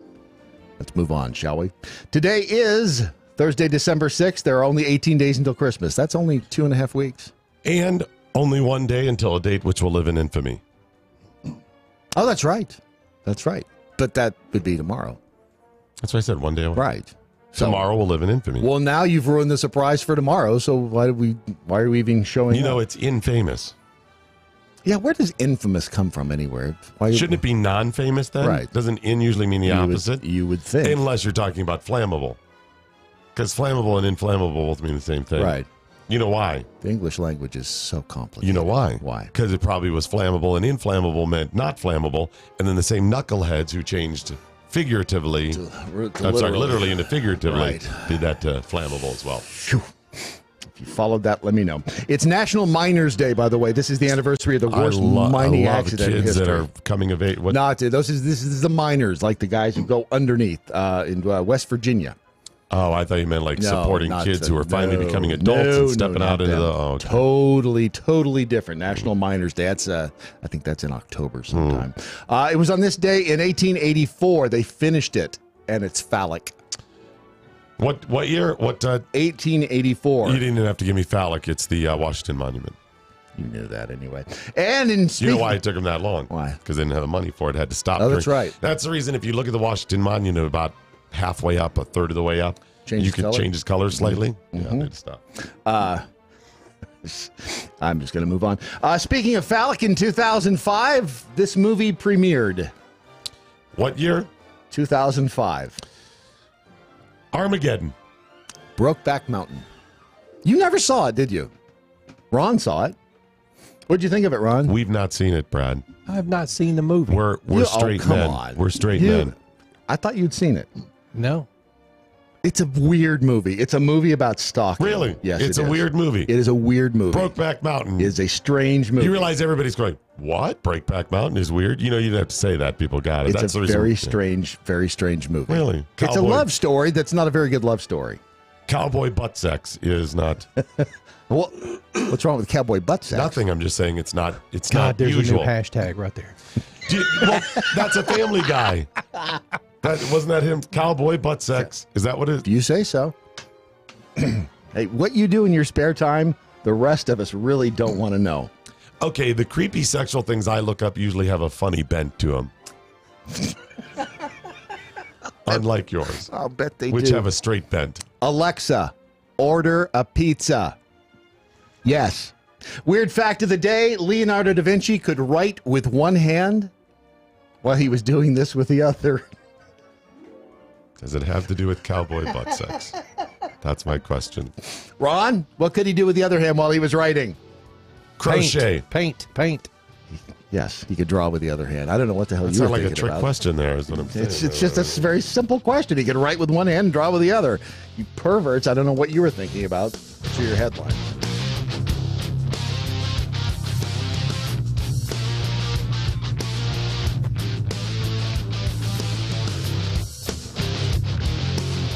Let's move on, shall we? Today is Thursday, December 6th. There are only 18 days until Christmas. That's only 2.5 weeks. And only one day until a date which will live in infamy. Oh, that's right. That's right. But that would be tomorrow. That's what I said, one day away. Right. Tomorrow will live in infamy. Well, now you've ruined the surprise for tomorrow, so why are we even showing up? It's infamous. Yeah, where does infamous come from anywhere? Shouldn't it be non-famous then? Right. Doesn't in usually mean the opposite? You would think. Unless you're talking about flammable. Because flammable and inflammable both mean the same thing. Right. You know why? The English language is so complicated. You know why? Why? Because it probably was flammable and inflammable meant not flammable, and then the same knuckleheads who changed figuratively, literally into figuratively, did that to flammable as well. Phew. If you followed that, let me know. It's National Miners Day, by the way. This is the anniversary of the worst mining accident in history. Kids that are coming of age. No, this is the miners, like the guys who go underneath in West Virginia. Oh, I thought you meant supporting kids who are finally becoming adults and stepping out into the... Oh, okay. Totally different. National Miners Day. That's I think that's in October sometime. It was on this day in 1884. They finished it, and it's phallic. What year? 1884. You didn't even have to give me phallic. It's the Washington Monument. You knew that anyway. And you know why it took them that long? Why? Because they didn't have the money for it. It had to stop. Oh, that's right. That's the reason. If you look at the Washington Monument, about halfway up, a third of the way up, you could change his color slightly. Mm-hmm. Yeah, they had to stop. I'm just going to move on. Speaking of phallic, in 2005, this movie premiered. What year? 2005. Armageddon. Brokeback Mountain. You never saw it, did you? Ron saw it. What'd you think of it, Ron? We've not seen it, Brad. I have not seen the movie. We're straight come men. on. We're straight men. I thought you'd seen it. No. It's a weird movie. It's a movie about stalking. Really? Yes, It's a weird movie. It is a weird movie. Brokeback Mountain. It is a strange movie. You realize everybody's going, what? Breakback Mountain is weird? You know, you didn't have to say that. People got it. It's a very strange movie. Really? It's a love story that's not a very good love story. Cowboy butt sex is not. Well, what's wrong with cowboy butt sex? Nothing. I'm just saying it's not. It's God, not there's usual. a new hashtag right there. Well, that's a Family Guy. Wasn't that him? Cowboy butt sex. Is that what it is? Do you say so? Hey, what you do in your spare time, the rest of us really don't want to know. Okay, the creepy sexual things I look up usually have a funny bent to them. Unlike yours. I'll bet they which do. have a straight bent. Alexa, order a pizza. Yes. Weird fact of the day, Leonardo da Vinci could write with one hand while he was doing this with the other. Does it have to do with cowboy butt sex? That's my question. Ron, what could he do with the other hand while he was writing? Crochet. Paint. Yes, he could draw with the other hand. I don't know what the hell That's you were not like thinking a trick about. question there is what I'm saying. It's just a very simple question. He could write with one hand and draw with the other. You perverts, I don't know what you were thinking about. Let's hear your headline.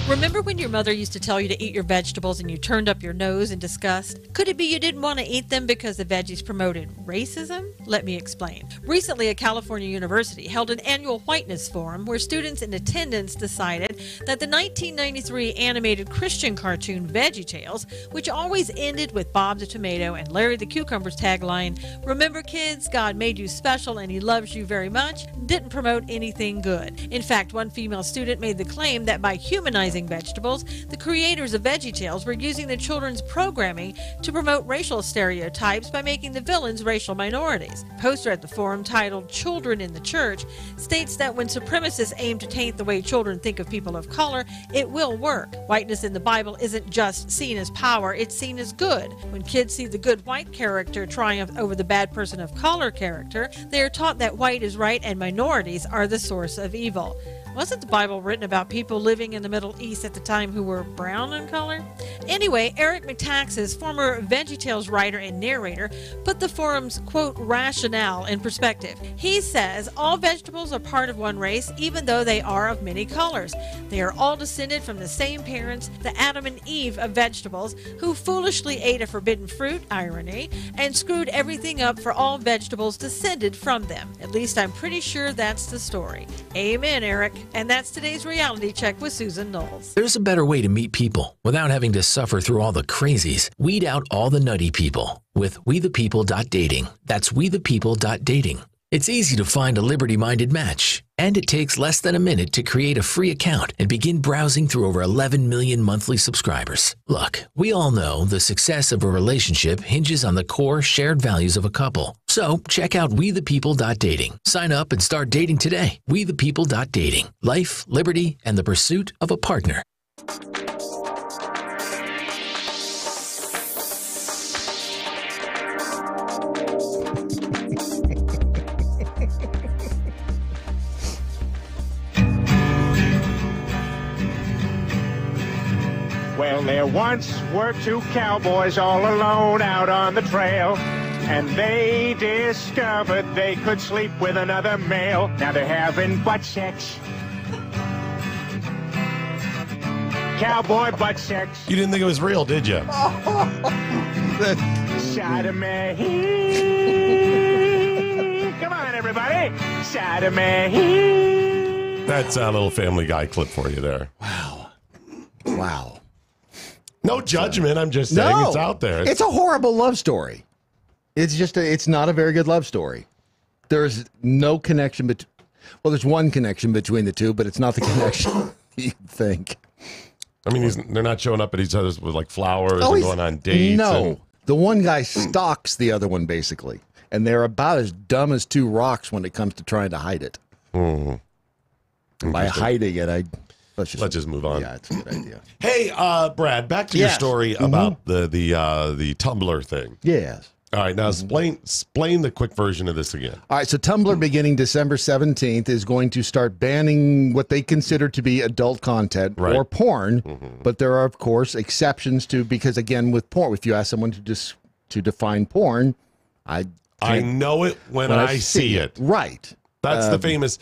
Remember when your mother used to tell you to eat your vegetables and you turned up your nose in disgust? Could it be you didn't want to eat them because the veggies promoted racism? Let me explain. Recently, a California university held an annual whiteness forum where students in attendance decided that the 1993 animated Christian cartoon VeggieTales, which always ended with Bob the Tomato and Larry the Cucumber's tagline, "Remember kids, God made you special and he loves you very much," didn't promote anything good. In fact, one female student made the claim that by humanizing vegetables, the creators of VeggieTales were using the children's programming to promote racial stereotypes by making the villains racial minorities. A poster at the forum titled "Children in the Church" states that when supremacists aim to taint the way children think of people of color, it will work. Whiteness in the Bible isn't just seen as power, it's seen as good. When kids see the good white character triumph over the bad person of color character, they are taught that white is right and minorities are the source of evil. Wasn't the Bible written about people living in the Middle East at the time who were brown in color? Anyway, Eric Metaxas, former VeggieTales writer and narrator, put the forum's, quote, rationale in perspective. He says all vegetables are part of one race, even though they are of many colors. They are all descended from the same parents, the Adam and Eve of vegetables, who foolishly ate a forbidden fruit, irony, and screwed everything up for all vegetables descended from them. At least I'm pretty sure that's the story. Amen, Eric. And that's today's reality check with Susan Knowles. There's a better way to meet people without having to suffer through all the crazies. Weed out all the nutty people with WeThePeople.dating. That's WeThePeople.dating. It's easy to find a liberty-minded match, and it takes less than a minute to create a free account and begin browsing through over 11 million monthly subscribers. Look, we all know the success of a relationship hinges on the core shared values of a couple. So check out WeThePeople.dating. Sign up and start dating today. WeThePeople.dating. Life, liberty, and the pursuit of a partner. Well, there once were two cowboys all alone out on the trail, and they discovered they could sleep with another male. Now they're having butt sex. Cowboy butt sex. You didn't think it was real, did you? Sodomy. Come on, everybody. Sodomy. That's a little Family Guy clip for you there. Wow. Wow. No judgment. I'm just saying it's out there. It's a horrible love story. It's just it's not a very good love story. There's no connection well, there's one connection between the two, but it's not the connection you'd think. I mean, they're not showing up at each other's with like flowers and going on dates. No. The one guy stalks the other one, basically. And they're about as dumb as two rocks when it comes to trying to hide it. Mm-hmm. By hiding it, let's just move on. Yeah, it's a good idea. Hey, Brad, back to your story about the Tumblr thing. Yes. All right, now explain the quick version of this again. All right, so Tumblr, beginning December 17th, is going to start banning what they consider to be adult content or porn. But there are, of course, exceptions to, because again, with porn, if you ask someone to define porn, I know it when I see it. Right. That's the famous.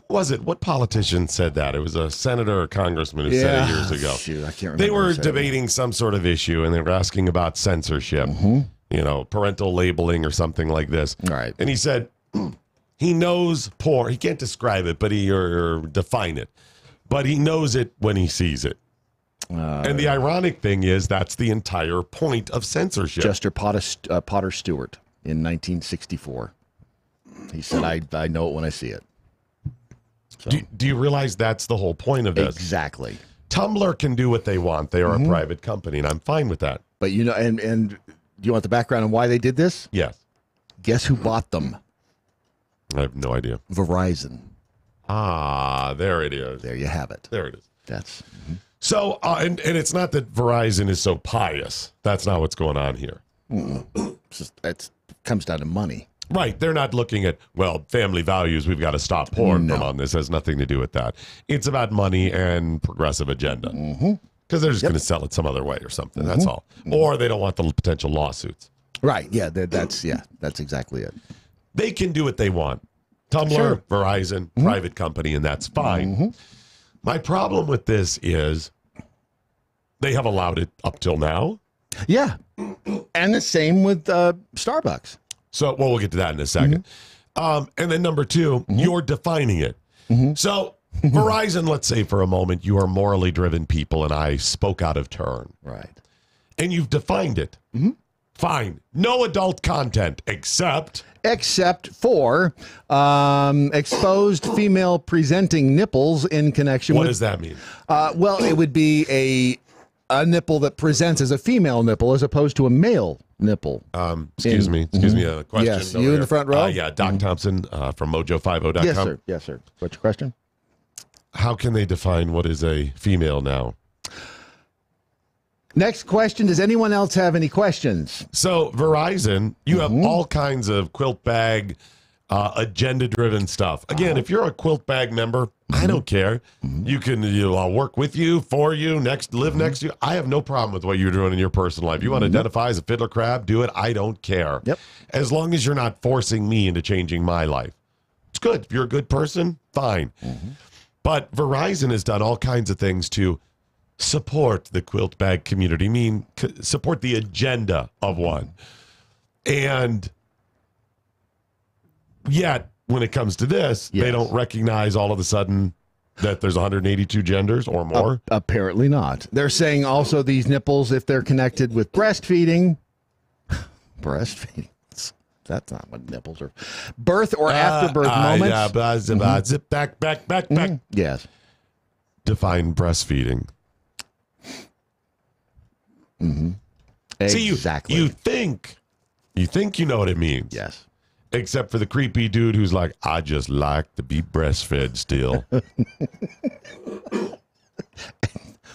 What politician said that? It was a senator or congressman who said it years ago. Shoot, I can't remember. They were debating some sort of issue, and they were asking about censorship. You know, parental labeling or something like this. Right. And he said he knows porn. He can't describe it, but or define it. But he knows it when he sees it. And the ironic thing is that's the entire point of censorship. Chester Potter Stewart in 1964. He said, I know it when I see it. So. Do you realize that's the whole point of this? Exactly. Tumblr can do what they want. They are a private company, and I'm fine with that. But, you know, and do you want the background on why they did this? Yes. Guess who bought them? I have no idea. Verizon. Ah, there it is. There you have it. There it is. That's so, and it's not that Verizon is so pious. That's not what's going on here. It comes down to money. Right. They're not looking at, well, family values. We've got to stop porn from on this. It has nothing to do with that. It's about money and progressive agenda. Because they're just going to sell it some other way or something. That's all. Or they don't want the potential lawsuits. Right. Yeah. That's exactly it. They can do what they want. Tumblr, Verizon, private company, and that's fine. My problem with this is they have allowed it up till now. Yeah. And the same with Starbucks. So, well, we'll get to that in a second. And then number two, you're defining it. So Verizon, let's say for a moment, you are morally driven people and I spoke out of turn. Right. And you've defined it. Fine. No adult content except for exposed female presenting nipples in connection with... What does that mean? Well, it would be a nipple that presents as a female nipple as opposed to a male nipple. Excuse me, a question. Yes, you in the front row? Yeah, Doc Thompson from MoJo50.com. Yes, sir. Yes, sir. What's your question? How can they define what is a female now? Next question. Does anyone else have any questions? So, Verizon, you have all kinds of quilt bag, agenda-driven stuff. Again, if you're a quilt bag member, I don't care. You can, I'll work with you, for you, live next to you. I have no problem with what you're doing in your personal life. You want to identify as a fiddler crab, do it. I don't care. As long as you're not forcing me into changing my life. It's good. If you're a good person, fine. But Verizon has done all kinds of things to support the quilt bag community, support the agenda of one. And yet, when it comes to this, they don't recognize all of a sudden that there's 182 genders or more. Apparently not. They're saying also these nipples, if they're connected with breastfeeding, that's not what nipples are. Birth or after birth moments. Zip back. Yes. Define breastfeeding. Exactly. See, you think you know what it means. Yes. Except for the creepy dude who's like, I just like to be breastfed still.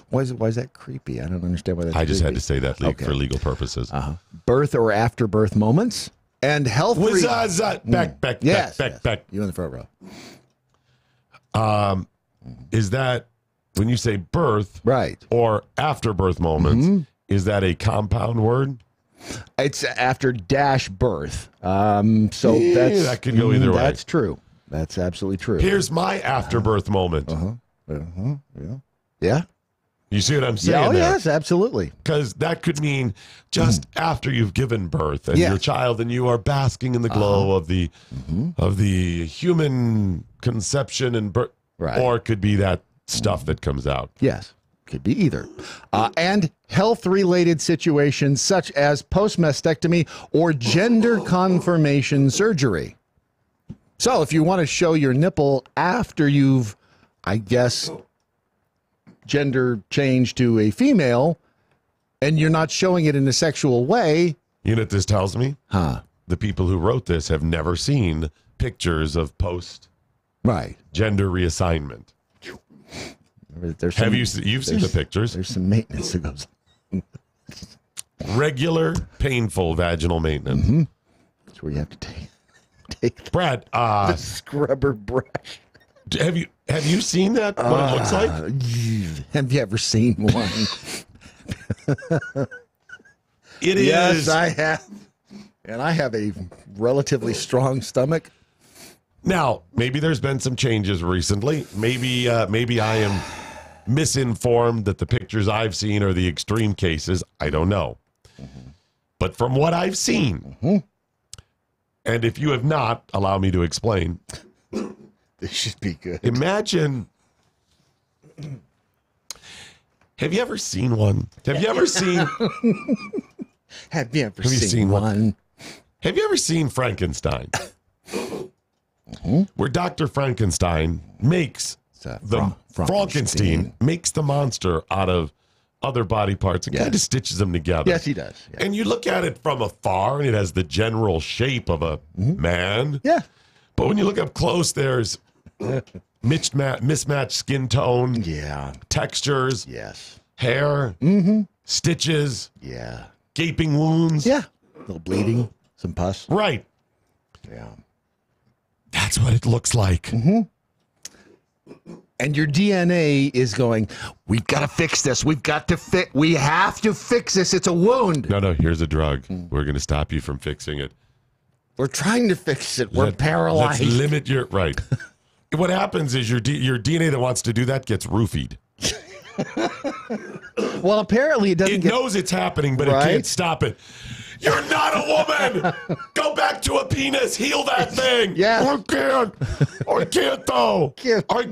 Why is that creepy? I don't understand why that's I just creepy. had to say that for legal purposes. Birth or after birth moments and health. Back. You in the front row. Is that when you say birth, right, or after birth moments? Is that a compound word? It's after birth. That could go either way. That's true. That's absolutely true. Here's my after birth moment. Yeah. You see what I'm saying? There? Yes, absolutely. Because that could mean just after you've given birth and your child, and you are basking in the glow of the human conception and birth, or it could be that stuff that comes out. Yes. Could be either. And health-related situations such as post-mastectomy or gender confirmation surgery. So if you want to show your nipple after you've, I guess, gender changed to a female, and you're not showing it in a sexual way. You know what this tells me? Huh. The people who wrote this have never seen pictures of post-gender reassignment. You've seen the pictures? There's some maintenance that goes on. Regular, painful vaginal maintenance. Mm-hmm. That's where you have to take Brad, the scrubber brush. Have you seen that? What it looks like? Have you ever seen one? Yes, I have. And I have a relatively strong stomach. Now, maybe there's been some changes recently. Maybe I am misinformed that the pictures I've seen are the extreme cases. I don't know. Mm-hmm. But from what I've seen, and if you have not, allow me to explain. This should be good. Imagine. Have you ever seen one? Have you ever seen? Have you ever seen one? Have you ever seen Frankenstein? Where Dr. Frankenstein makes the Frankenstein makes the monster out of other body parts and kind of stitches them together. Yes, he does. Yeah. And you look at it from afar, and it has the general shape of a man. Yeah. But when you look up close, there's mismatched skin tone. Yeah. Textures. Yes. Hair. Stitches. Yeah. Gaping wounds. Yeah. A little bleeding. Some pus. Right. Yeah. That's what it looks like. And your DNA is going, we've got to fix this. We have to fix this. It's a wound. No, here's a drug. We're going to stop you from fixing it. We're trying to fix it. We're paralyzed. Let's limit your, right. What happens is your DNA that wants to do that gets roofied. Well, apparently it doesn't. It knows it's happening, but it can't stop it. You're not a woman. Go back to a penis. Heal that thing. Yeah. I can't though. I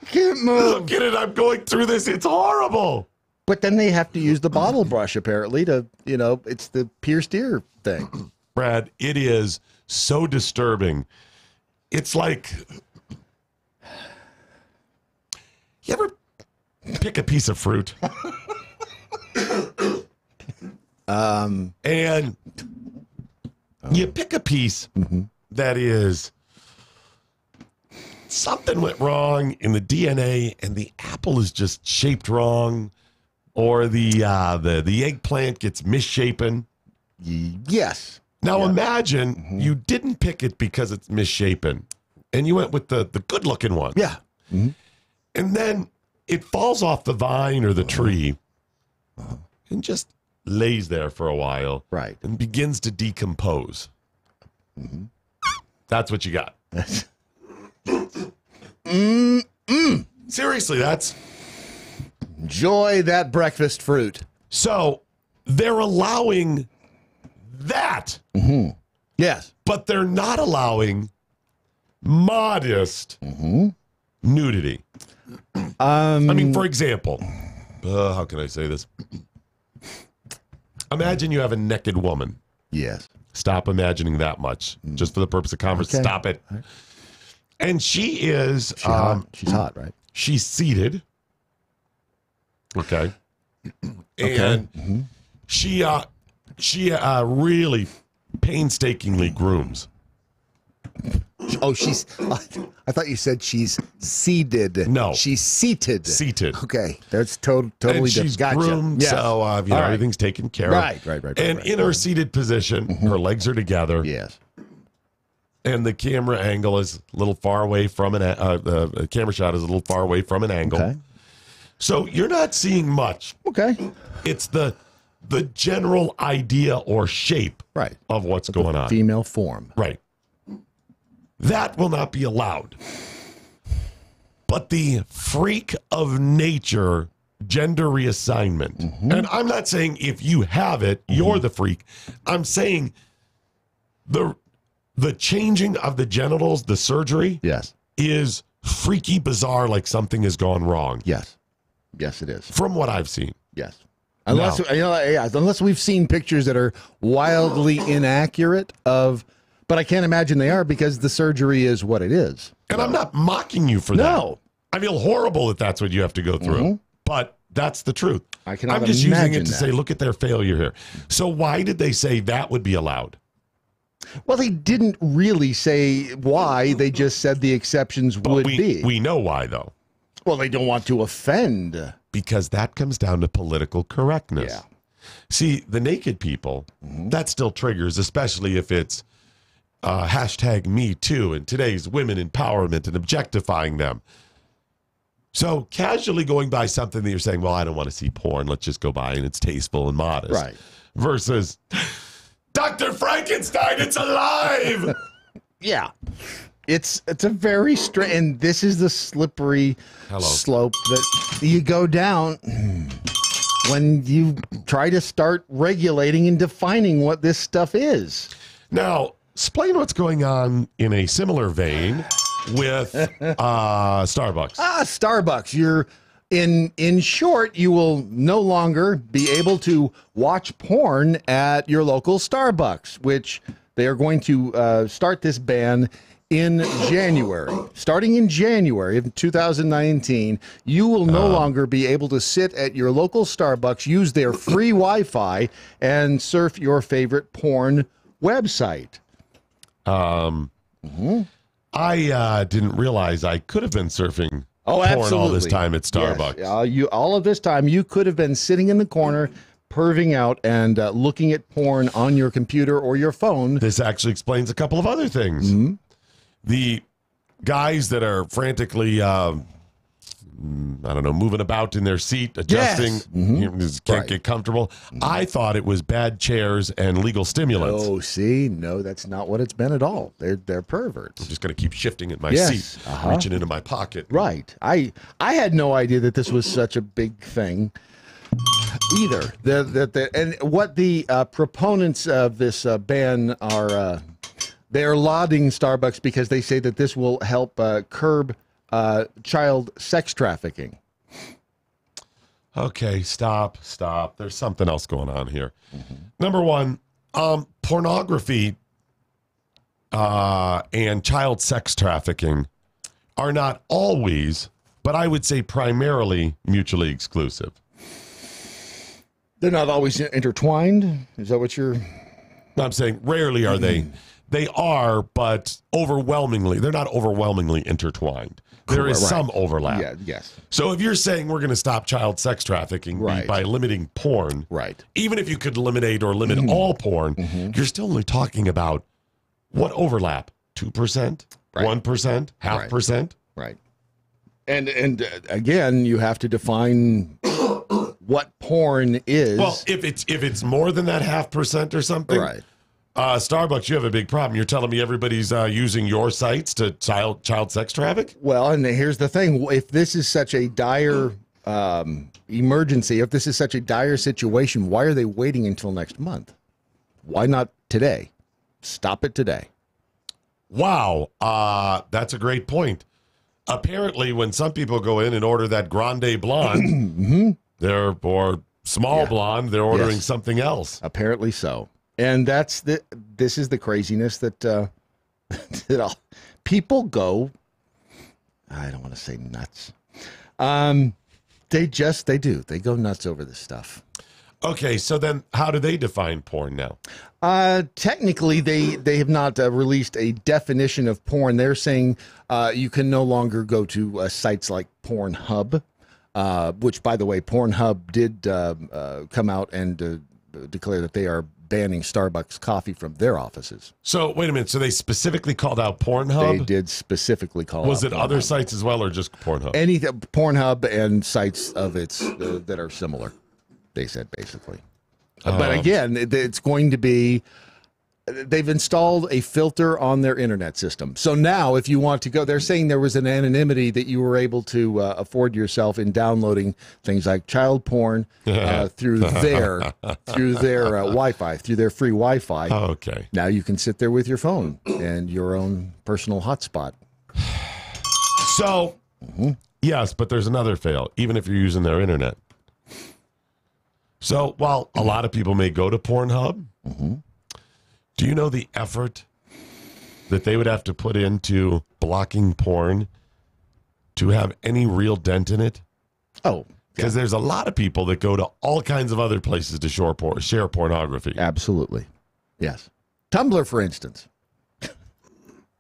can't move. Look at it. I'm going through this. It's horrible. But then they have to use the bottle brush, apparently, to, it's the pierced ear thing. Brad, it is so disturbing. It's like, you ever pick a piece of fruit? And you pick a piece that is something went wrong in the DNA, and the apple is just shaped wrong, or the eggplant gets misshapen. Yes. Now imagine you didn't pick it because it's misshapen, and you went with the good-looking one. Yeah. And then it falls off the vine or the tree, and just lays there for a while, right, and begins to decompose. That's what you got. Seriously, that's enjoy that breakfast fruit. So they're allowing that, yes, but they're not allowing modest nudity. I mean, for example, how can I say this? Imagine you have a naked woman. Yes. Stop imagining that much, just for the purpose of conversation. Okay. Stop it. And she is... she's hot, right? She's seated. Okay. And she really painstakingly grooms. Oh, she's... I thought you said she's seated. No. She's seated. Seated. Okay. That's totally and different. She's Gotcha. groomed, Yes. so everything's taken care of. Right. And in her seated position, her legs are together. Yes. And the camera angle is a little far away from the camera shot is a little far away from an angle. Okay. So you're not seeing much. Okay. It's the general idea or shape of what's going on. Female form. Right. That will not be allowed. But the freak of nature gender reassignment. And I'm not saying if you have it, you're the freak. I'm saying the changing of the genitals, the surgery, yes, is freaky bizarre, like something has gone wrong. Yes. Yes, it is. From what I've seen. Yes. Unless we've seen pictures that are wildly inaccurate but I can't imagine they are because the surgery is what it is. And I'm not mocking you for that. No. I feel horrible that that's what you have to go through. But that's the truth. I cannot I'm just using it to that. say, look at their failure here. So why did they say that would be allowed? Well, they didn't really say why. They just said the exceptions would be. We know why, though. Well, they don't want to offend. Because that comes down to political correctness. Yeah. See, the naked people, that still triggers, especially if it's hashtag Me Too and today's women empowerment and objectifying them. So casually going by something that you're saying, well, I don't want to see porn. Let's just go by and it's tasteful and modest. Right. Versus Dr. Frankenstein, it's alive. Yeah. It's a very strange, and this is the slippery slope that you go down when you try to start regulating and defining what this stuff is. Now, explain what's going on in a similar vein with Starbucks. Starbucks. You're in short, you will no longer be able to watch porn at your local Starbucks, which they are going to start this ban in January. Starting in January of 2019, you will no longer be able to sit at your local Starbucks, use their free Wi-Fi, and surf your favorite porn website. I didn't realize I could have been surfing porn all this time at Starbucks. Yes. All of this time, you could have been sitting in the corner, perving out and looking at porn on your computer or your phone. This actually explains a couple of other things. The guys that are frantically, moving about in their seat, adjusting, can't get comfortable. I thought it was bad chairs and legal stimulants. Oh, see? No, that's not what it's been at all. They're perverts. I'm just going to keep shifting at my seat, reaching into my pocket. Right. I had no idea that this was such a big thing either. And what the proponents of this ban are, they're lauding Starbucks because they say that this will help curb child sex trafficking. Okay, stop. There's something else going on here. Number one, pornography and child sex trafficking are not always, but I would say primarily mutually exclusive. They're not always intertwined? Is that what you're... I'm saying rarely are they. They are, but overwhelmingly, they're not overwhelmingly intertwined. There is some overlap. Yeah, yes. So if you're saying we're going to stop child sex trafficking by limiting porn, even if you could eliminate or limit all porn, you're still only talking about what overlap? 2%? 1%? Half percent? Right. And again, you have to define what porn is. Well, if it's more than that 0.5% or something, Starbucks, you have a big problem. You're telling me everybody's using your sites to child sex traffic? Well, and here's the thing. If this is such a dire emergency, if this is such a dire situation, why are they waiting until next month? Why not today? Stop it today. Wow. That's a great point. Apparently, when some people go in and order that Grande Blonde, or small blonde, they're ordering something else. Apparently so. And this is the craziness that people go, I don't want to say nuts. They do. They go nuts over this stuff. Okay, so then how do they define porn now? Technically, they have not released a definition of porn. They're saying you can no longer go to sites like Pornhub, which, by the way, Pornhub did come out and declare that they are banning Starbucks coffee from their offices. So, wait a minute. So they specifically called out Pornhub? They did specifically call out Was it Pornhub. other sites as well or just Pornhub? Anything, Pornhub and sites of its that are similar, they said, basically. But again, it's going to be... They've installed a filter on their internet system. So now if you want to go, they're saying there was an anonymity that you were able to afford yourself in downloading things like child porn through their Wi-Fi, through their free Wi-Fi. Okay. Now you can sit there with your phone and your own personal hotspot. So Yes, but there's another fail, even if you're using their internet. So while a lot of people may go to Pornhub, do you know the effort that they would have to put into blocking porn to have any real dent in it? Oh, because there's a lot of people that go to all kinds of other places to share pornography. Absolutely. Yes. Tumblr, for instance.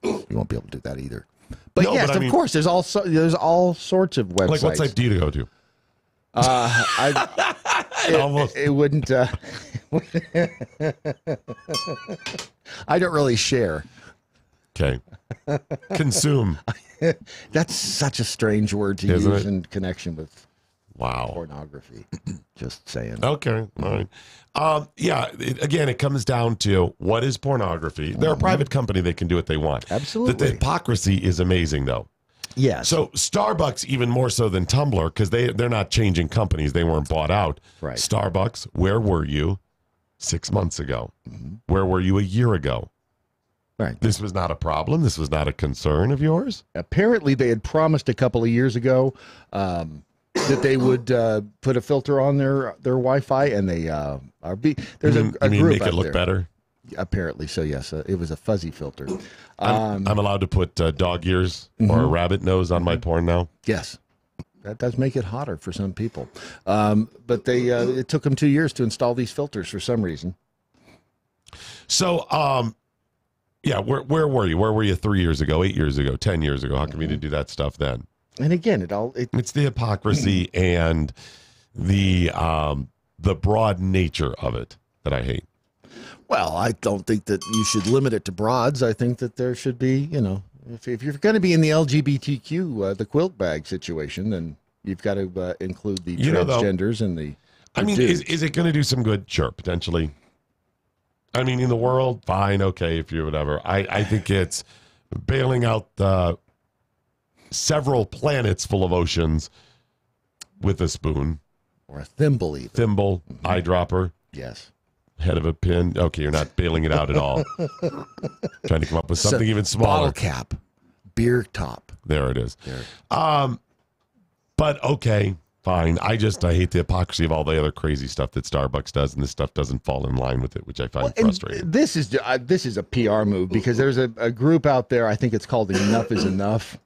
You won't be able to do that either. But No, yes, but I of mean- course, there's all sorts of websites. Like, what site do you go to? It wouldn't. I don't really share. Okay. Consume. That's such a strange word to Isn't use it? in connection with Wow. pornography. Just saying. Okay. All right. Yeah. Again, it comes down to what is pornography. They're a private company. They can do what they want. Absolutely. The hypocrisy is amazing, though. Yes. So Starbucks, even more so than Tumblr, because they're not changing companies. They weren't bought out. Right. Starbucks, where were you 6 months ago? Where were you a year ago? Right. This was not a problem. This was not a concern of yours. Apparently, they had promised a couple of years ago that they would put a filter on their Wi-Fi, and they are. There's a You mean group make out it look there. Better. Apparently, so yes, it was a fuzzy filter. I'm allowed to put dog ears or a rabbit nose on my porn now. Yes, that does make it hotter for some people. But it took them 2 years to install these filters for some reason. So, yeah, where were you? Where were you 3 years ago, 8 years ago, 10 years ago? How come you didn't do that stuff then? And again, it's the hypocrisy and the broad nature of it that I hate. Well, I don't think that you should limit it to broads. I think that there should be, if you're going to be in the LGBTQ, the quilt bag situation, then you've got to include the transgenders and the. I mean, dudes. is it going to do some good? Sure, potentially. I mean, in the world, fine, okay, if you're whatever. I think it's bailing out several planets full of oceans with a spoon. Or a thimble, even. Thimble, eyedropper. Yes. Head of a pin. Okay, you're not bailing it out at all. Trying to come up with something even smaller. Bottle cap. Beer top. There it is. But okay, fine. I hate the hypocrisy of all the other crazy stuff that Starbucks does, and this stuff doesn't fall in line with it, which I find frustrating. This is a PR move because there's a group out there. I think it's called Enough is Enough,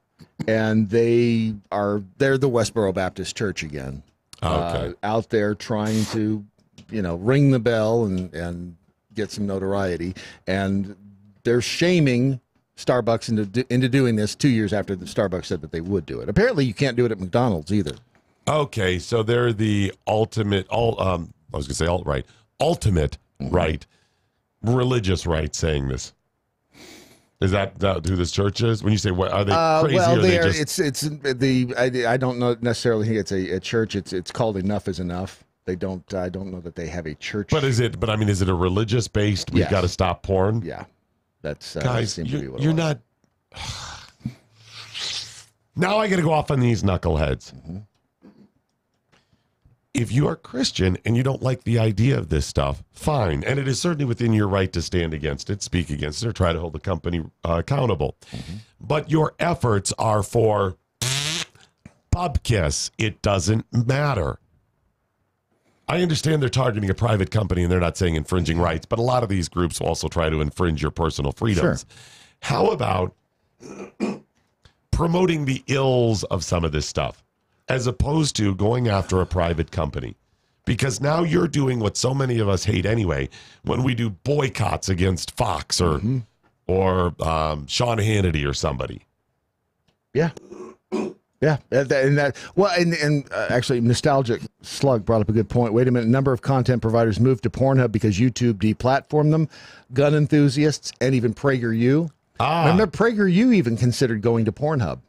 and they're the Westboro Baptist Church again. Okay. Out there trying to, ring the bell and get some notoriety, and they're shaming Starbucks into doing this 2 years after the Starbucks said that they would do it. Apparently, you can't do it at McDonald's either. Okay, so they're the ultimate, alt-right, right, religious right saying this. Is that who this church is? When you say, what, are they crazy? Well, or they just... I don't know necessarily think it's a church. It's called Enough is Enough. I don't know that they have a church. But is it a religious based? We've got to stop porn. Yeah, that's guys. seems to be what You're not. Now I got to go off on these knuckleheads. If you are Christian and you don't like the idea of this stuff, fine. And it is certainly within your right to stand against it, speak against it, or try to hold the company accountable. But your efforts are for pub kiss. It doesn't matter. I understand they're targeting a private company and they're not saying infringing rights, but a lot of these groups will also try to infringe your personal freedoms. Sure. How about promoting the ills of some of this stuff as opposed to going after a private company? Because now you're doing what so many of us hate anyway when we do boycotts against Fox or Sean Hannity or somebody. Yeah. Yeah, actually, Nostalgic Slug brought up a good point. Wait a minute, a number of content providers moved to Pornhub because YouTube deplatformed them. Gun enthusiasts and even PragerU. Remember, PragerU even considered going to Pornhub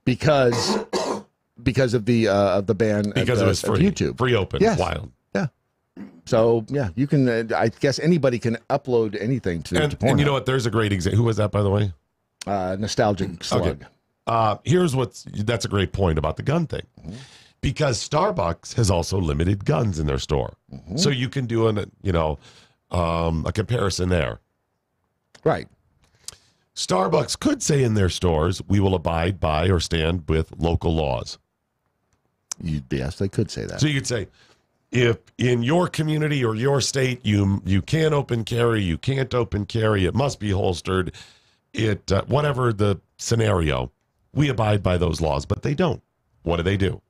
because of the ban. Because it was free, YouTube, free open, yes. Wild. Yeah. So yeah, you can. I guess anybody can upload anything to Pornhub. And you know what? There's a great example. Who was that, by the way? Nostalgic Slug. Okay. That's a great point about the gun thing, because Starbucks has also limited guns in their store, so you can do a comparison there, right? Starbucks could say in their stores, we will abide by or stand with local laws. Yes, they could say that. So you could say, if in your community or your state you can't open carry, you can't open carry, it must be holstered, whatever the scenario, we abide by those laws. But they don't. What do?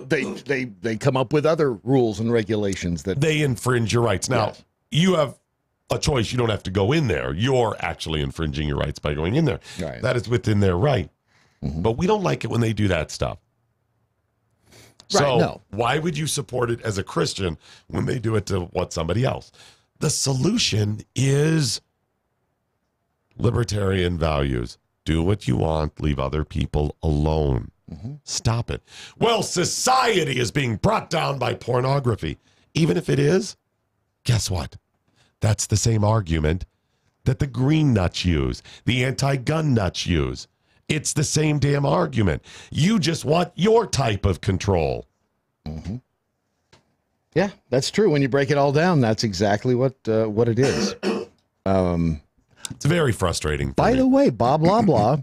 They come up with other rules and regulations that they infringe your rights. Now, you have a choice. You don't have to go in there. You're actually infringing your rights by going in there. Right. That is within their right. But we don't like it when they do that stuff. So why would you support it as a Christian when they do it to somebody else? The solution is libertarian values. Do what you want. Leave other people alone. Stop it. Well, society is being brought down by pornography. Even if it is, guess what? That's the same argument that the green nuts use, the anti-gun nuts use. It's the same damn argument. You just want your type of control. Yeah, that's true. When you break it all down, that's exactly what it is. It's very frustrating. By the way, Bob Blah Blah.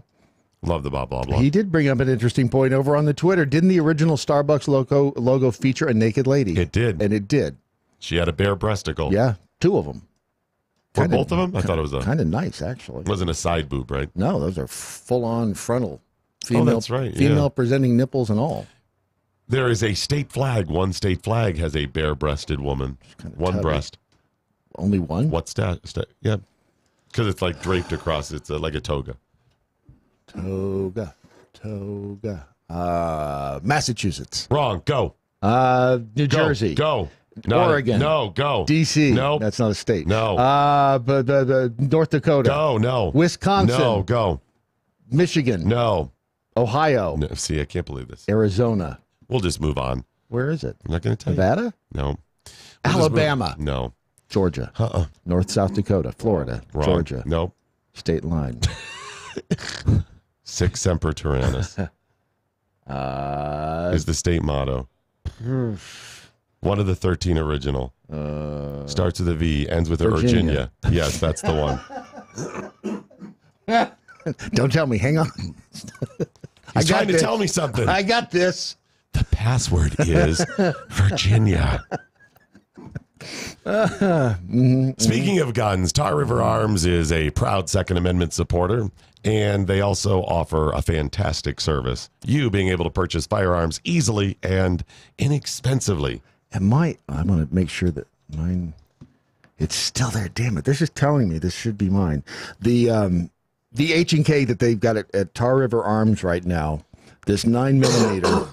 Love the Bob Blah Blah. He did bring up an interesting point over on the Twitter. Didn't the original Starbucks logo feature a naked lady? It did. And it did. She had a bare breasticle. Yeah, 2 of them. Or both of them? I thought it was kind of nice, actually. It wasn't a side boob, right? No, those are full-on frontal. Female, that's right. Female presenting nipples and all. There is a state flag. One state flag has a bare-breasted woman. One tubby. Breast. Only one? What's that? Yeah. Because it's like draped across. It's like a toga. Toga. Massachusetts. Wrong. Go. New Jersey. Go. No, Oregon. No. Go. D.C. No. That's not a state. No. But North Dakota. Go. No. Wisconsin. No. Go. Michigan. No. Ohio. No. See, I can't believe this. Arizona. We'll just move on. Where is it? I'm not going to tell Nevada? you. No. Alabama. No. Georgia. North South Dakota. Florida. Wrong. Georgia. Nope. State line. Sic semper tyrannis is the state motto. One of the 13 original. Starts with a V, ends with a Virginia. Yes, that's the one. Don't tell me. Hang on. He's trying to tell me something. I got this. The password is Virginia. Speaking of guns, Tar River Arms is a proud Second Amendment supporter, and they also offer a fantastic service. You being able to purchase firearms easily and inexpensively. And I want to make sure that mine, it's still there. Damn it. They're just telling me this should be mine. The H&K that they've got at Tar River Arms right now, this 9mm,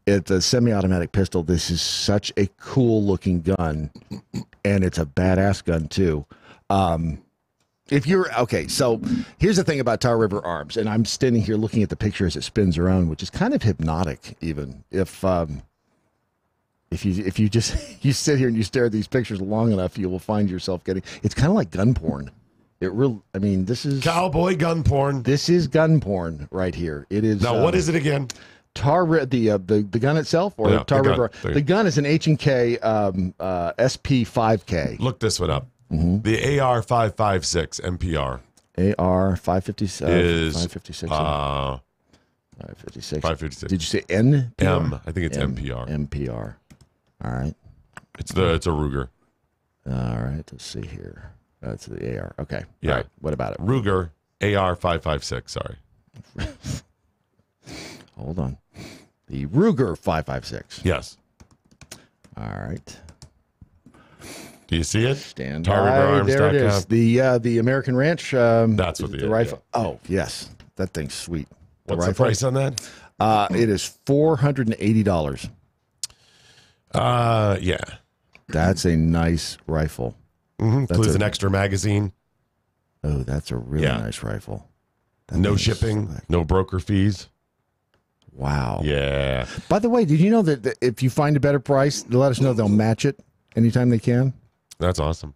it's a semi-automatic pistol. This is such a cool looking gun, and it's a badass gun too. So here's the thing about Tar River Arms, and I'm standing here looking at the picture as it spins around, which is kind of hypnotic. Even if you just you sit here and you stare at these pictures long enough, you will find yourself getting. It's kind of like gun porn. This is cowboy gun porn. This is gun porn right here. It is. Now, what is it again? The gun itself, or Tar River? The gun is an H&K SP5K. Look this one up. The AR-556 MPR. AR-556 is 556. 556. 556. Did you say N? M. I think it's MPR. MPR. All right. It's a Ruger. All right. Let's see here. That's the AR. Okay. Yeah. All right. What about it? Ruger AR-556. Sorry. Hold on. The Ruger 556. Yes. All right. Do you see it? Stand by. There it is. The American Ranch. That's what the rifle. Yeah. Oh yes, that thing's sweet. What's the price on that? It is $480. Yeah. That's a nice rifle. Includes an extra magazine. Oh, that's a really nice rifle. No shipping, no broker fees. Wow. Yeah. By the way, did you know that if you find a better price, let us know, they'll match it anytime they can? That's awesome.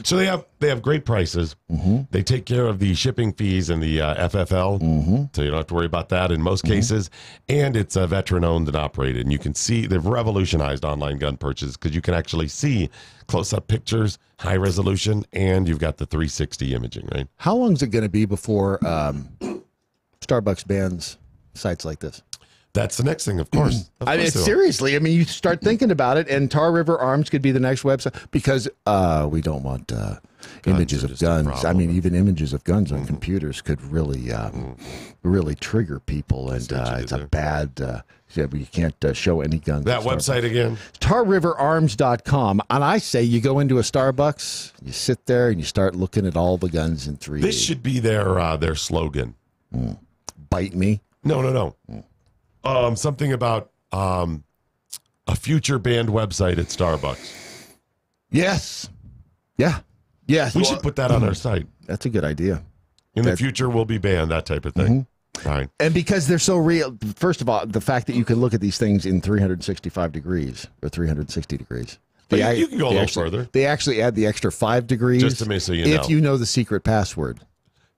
So they have great prices. Mm-hmm. They take care of the shipping fees and the FFL, so you don't have to worry about that in most cases. And it's veteran owned and operated. And you can see they've revolutionized online gun purchases because you can actually see close-up pictures, high resolution, and you've got the 360 imaging, right? How long is it going to be before Starbucks bans sites like this? That's the next thing, of course. I mean, seriously. I mean, you start thinking about it, and Tar River Arms could be the next website because we don't want images of guns. I mean, even images of guns on computers could really, really trigger people, and it's a bad. You can't show any guns. That website again? TarRiverArms.com. And I say you go into a Starbucks, you sit there, and you start looking at all the guns in 3D. This should be their slogan. Bite me? No. Something about a future banned website at Starbucks. Yes. Yeah. Yes. We should put that on our site. That's a good idea. In the future, we'll be banned, that type of thing. All right. And because they're so real, first of all, the fact that you can look at these things in 365 degrees or 360 degrees. You can go a little further. They actually add the extra 5 degrees just to make so you know. If you know the secret password.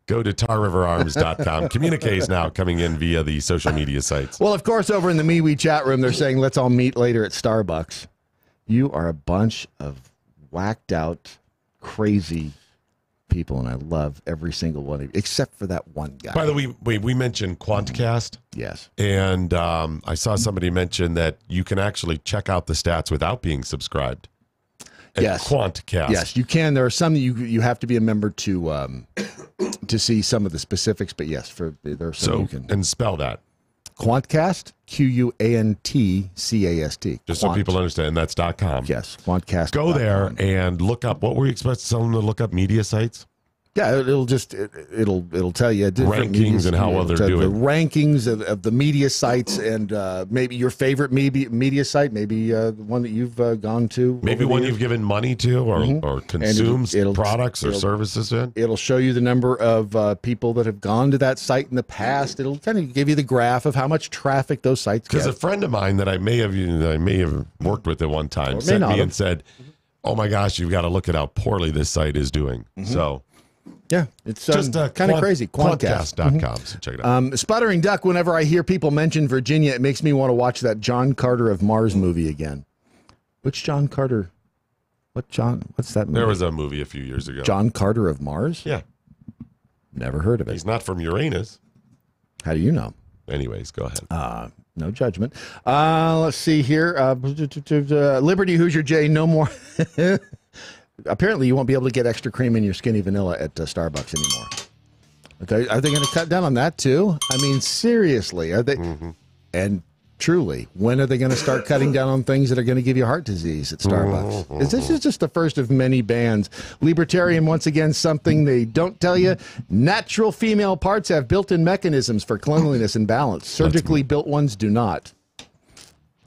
Go to tarriverarms.com. Communiques now coming in via the social media sites. Well, of course, over in the MeWe chat room, they're saying, let's all meet later at Starbucks. You are a bunch of whacked out, crazy people, and I love every single one of you, except for that one guy. By the way, we mentioned Quantcast. Yes. And I saw somebody mention that you can actually check out the stats without being subscribed. Yes. Quantcast. Yes, you can. There are some you have to be a member to see some of the specifics, but yes, there are some you can. And spell that. Quantcast, Quantcast. Just so people understand, that's .com. Yes, Quantcast. Go there and look up, what were you expecting someone to look up, media sites? Yeah, it'll tell you rankings and how well they're doing. The rankings of the media sites and maybe your favorite media site, maybe the one that you've gone to. Maybe one you've given money to or consumes products or services in. It'll show you the number of people that have gone to that site in the past. It'll kind of give you the graph of how much traffic those sites get. Because a friend of mine that I may have worked with at one time sent me and said, "Oh my gosh, you've got to look at how poorly this site is doing." So. Yeah, it's just kind of crazy. Quantcast.com, so check it out. Sputtering Duck, whenever I hear people mention Virginia, it makes me want to watch that John Carter of Mars movie again. Which John Carter? What's that movie? There was a movie a few years ago. John Carter of Mars? Yeah. Never heard of it. He's not from Uranus. How do you know? Anyways, go ahead. No judgment. Let's see here. Liberty Hoosier J, no more... Apparently, you won't be able to get extra cream in your skinny vanilla at Starbucks anymore. Are they going to cut down on that too? I mean, seriously, are they? And truly, when are they going to start cutting down on things that are going to give you heart disease at Starbucks? This is just the first of many bans. Libertarian, once again, something they don't tell you. Natural female parts have built-in mechanisms for cleanliness and balance. Surgically built ones do not. You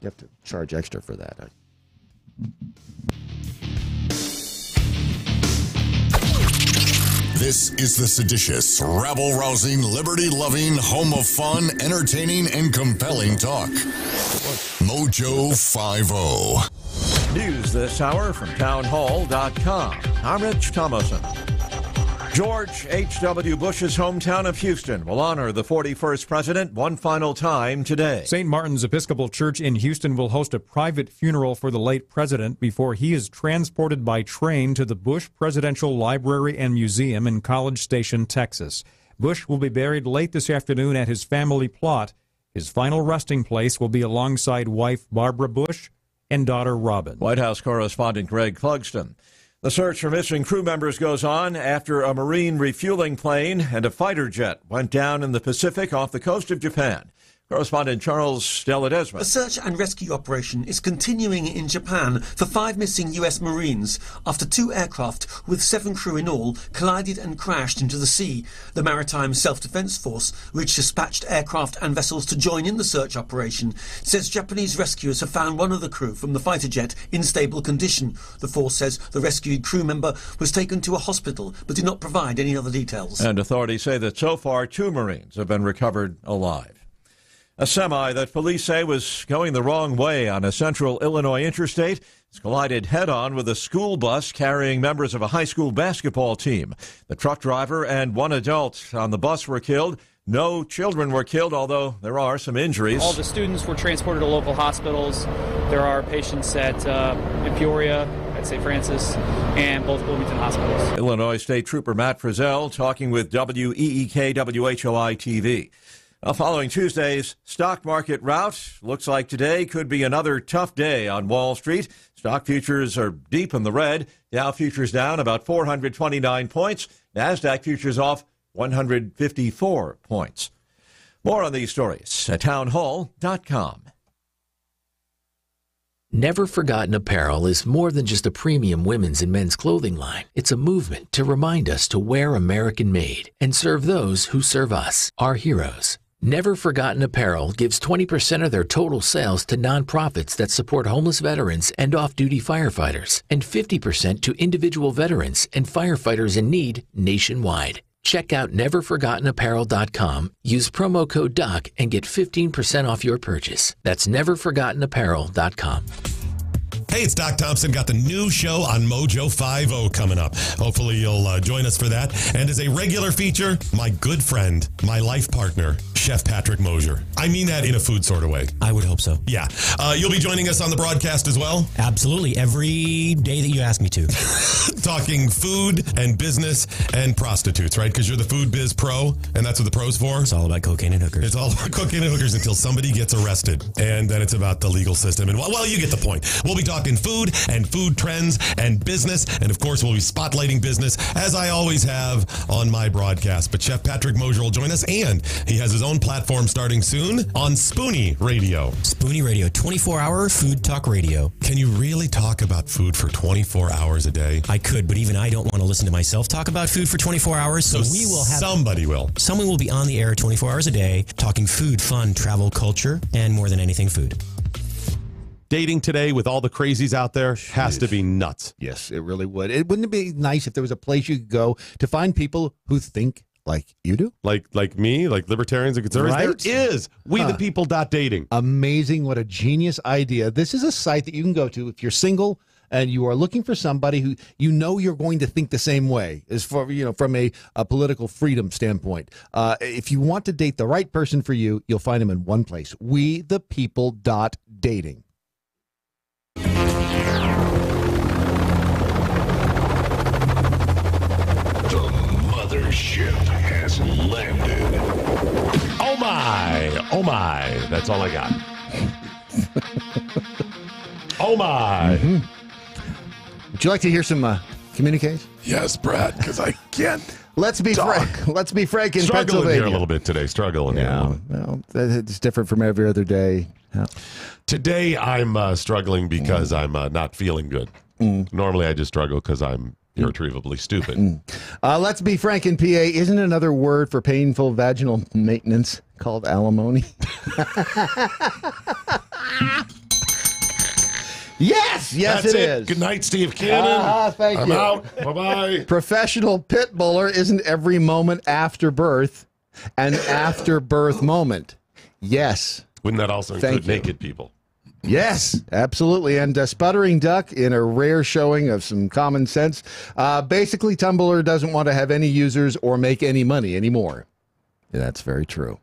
have to charge extra for that. This is the seditious, rabble-rousing, liberty-loving, home of fun, entertaining, and compelling talk. MoJo 50. News this hour from townhall.com. I'm Rich Thomason. George H.W. Bush's hometown of Houston will honor the 41st president one final time today. St. Martin's Episcopal Church in Houston will host a private funeral for the late president before he is transported by train to the Bush Presidential Library and Museum in College Station, Texas. Bush will be buried late this afternoon at his family plot. His final resting place will be alongside wife Barbara Bush and daughter Robin. White House correspondent Greg Clugston. The search for missing crew members goes on after a Marine refueling plane and a fighter jet went down in the Pacific off the coast of Japan. Correspondent Charles Deledesma. A search and rescue operation is continuing in Japan for 5 missing U.S. Marines after 2 aircraft with 7 crew in all collided and crashed into the sea. The Maritime Self-Defense Force, which dispatched aircraft and vessels to join in the search operation, says Japanese rescuers have found one of the crew from the fighter jet in stable condition. The force says the rescued crew member was taken to a hospital but did not provide any other details. And authorities say that so far 2 Marines have been recovered alive. A semi that police say was going the wrong way on a central Illinois interstate has collided head-on with a school bus carrying members of a high school basketball team. The truck driver and one adult on the bus were killed. No children were killed, although there are some injuries. All the students were transported to local hospitals. There are patients in Peoria, at St. Francis, and both Bloomington hospitals. Illinois State Trooper Matt Frizzell talking with WEEK WHOI TV. Following Tuesday's stock market rout, looks like today could be another tough day on Wall Street. Stock futures are deep in the red. Dow futures down about 429 points. NASDAQ futures off 154 points. More on these stories at townhall.com. Never Forgotten Apparel is more than just a premium women's and men's clothing line. It's a movement to remind us to wear American-made and serve those who serve us, our heroes. Never Forgotten Apparel gives 20% of their total sales to nonprofits that support homeless veterans and off-duty firefighters, and 50% to individual veterans and firefighters in need nationwide. Check out neverforgottenapparel.com, use promo code DOC, and get 15% off your purchase. That's neverforgottenapparel.com. Hey, it's Doc Thompson. Got the new show on MoJo 50 coming up. Hopefully you'll join us for that. And as a regular feature, my good friend, my life partner, Chef Patrick Mosher. I mean that in a food sort of way. I would hope so. Yeah. You'll be joining us on the broadcast as well? Absolutely. Every day that you ask me to. Talking food and business and prostitutes, right? Because you're the food biz pro, and that's what the pro's for. It's all about cocaine and hookers. It's all about cocaine and hookers until somebody gets arrested. And then it's about the legal system. And well, you get the point. We'll be talking food and food trends and business. And of course, we'll be spotlighting business, as I always have on my broadcast. But Chef Patrick Mosher will join us, and he has his own platform starting soon on Spoonie Radio. Spoonie Radio, 24-hour food talk radio. Can you really talk about food for 24 hours a day? I could, but even I don't want to listen to myself talk about food for 24 hours. So we will have... Somebody will. Someone will be on the air 24 hours a day talking food, fun, travel, culture, and more than anything, food. Dating today with all the crazies out there has to be nuts. Yes, it really would. Wouldn't it be nice if there was a place you could go to find people who think like you do? Like me, like libertarians and conservatives? Right? There is. WeThePeople.dating. Amazing. What a genius idea. This is a site that you can go to if you're single and you are looking for somebody who you know you're going to think the same way, as for, from a political freedom standpoint. If you want to date the right person for you, you'll find them in one place. WeThePeople.dating. Ship has landed. Oh my, that's all I got. Oh my. Mm-hmm. Would you like to hear some communiques? Yes, Brad, because I can't. Let's be frank. Let's be frank in Struggling Pennsylvania. here a little bit today. Struggling. Yeah, well, it's different from every other day. Yeah. Today I'm struggling because I'm not feeling good. Normally I just struggle because I'm irretrievably stupid. Let's be frank in PA. Isn't another word for painful vaginal maintenance called alimony? Yes, That's it is. Good night, Steve Cannon. Thank I'm you. out. Bye-bye. Professional pit buller isn't every moment after birth an after birth moment. Yes. Wouldn't that also include naked people? Yes, absolutely. And Sputtering Duck, in a rare showing of some common sense, basically Tumblr doesn't want to have any users or make any money anymore. Yeah, that's very true.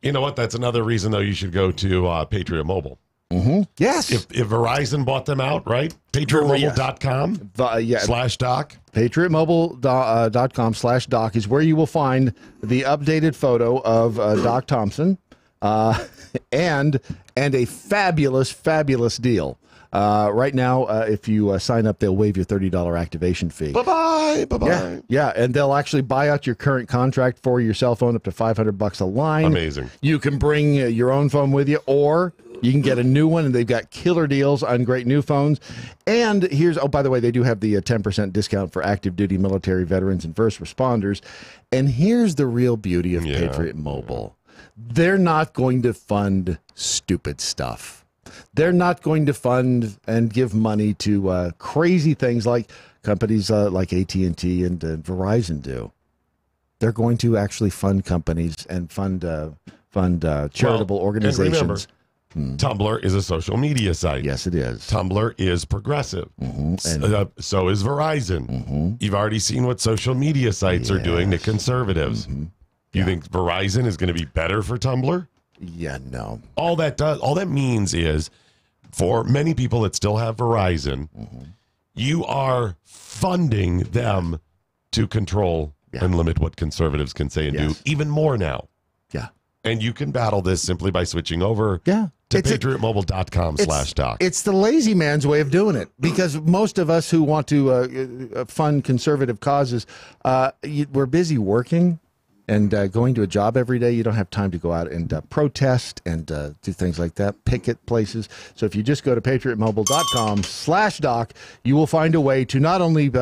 You know what? That's another reason, though, you should go to Patriot Mobile. Mm-hmm. Yes. If Verizon bought them out, right? PatriotMobile.com /doc. PatriotMobile.com/doc is where you will find the updated photo of Doc Thompson. And a fabulous deal. Right now, if you sign up, they'll waive your $30 activation fee. Bye-bye. Yeah, and they'll actually buy out your current contract for your cell phone up to $500 a line. Amazing. You can bring your own phone with you, or you can get a new one, and they've got killer deals on great new phones. And here's, by the way, they do have the 10% discount for active duty military veterans and first responders. And here's the real beauty of Patriot Mobile. They're not going to fund stupid stuff. They're not going to fund and give money to crazy things like companies like AT&T and Verizon do. They're going to actually fund companies and fund charitable organizations. And remember, Tumblr is a social media site. Yes, it is. Tumblr is progressive. So is Verizon. You've already seen what social media sites are doing to conservatives. You think Verizon is going to be better for Tumblr? Yeah, no. All that means is, for many people that still have Verizon, you are funding them to control and limit what conservatives can say and do even more now. Yeah. And you can battle this simply by switching over to patriotmobile.com/doc. It's the lazy man's way of doing it, because most of us who want to fund conservative causes, we're busy working and going to a job every day. You don't have time to go out and protest and do things like that, picket places. So if you just go to patriotmobile.com/doc, you will find a way to not only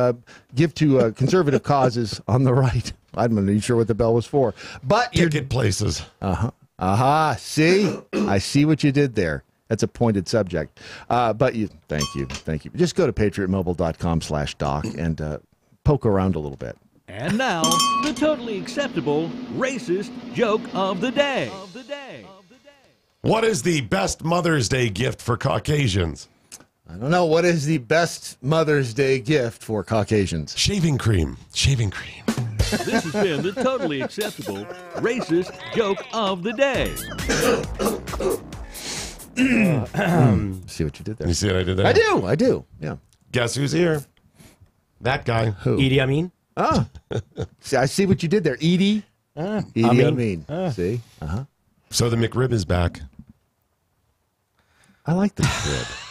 give to conservative causes on the right. I'm not even sure what the bell was for, but picket places. See, I see what you did there. That's a pointed subject. But thank you. Just go to patriotmobile.com/doc and poke around a little bit. And now, the totally acceptable racist joke of the day. What is the best Mother's Day gift for Caucasians? I don't know. What is the best Mother's Day gift for Caucasians? Shaving cream. Shaving cream. This has been the totally acceptable racist joke of the day. See what you did there. You see what I did there? I do. Yeah. Guess who's here? That guy. Who? Idi Amin. Oh. See, I see what you did there. Idi Amin. See? So the McRib is back. I like the McRib.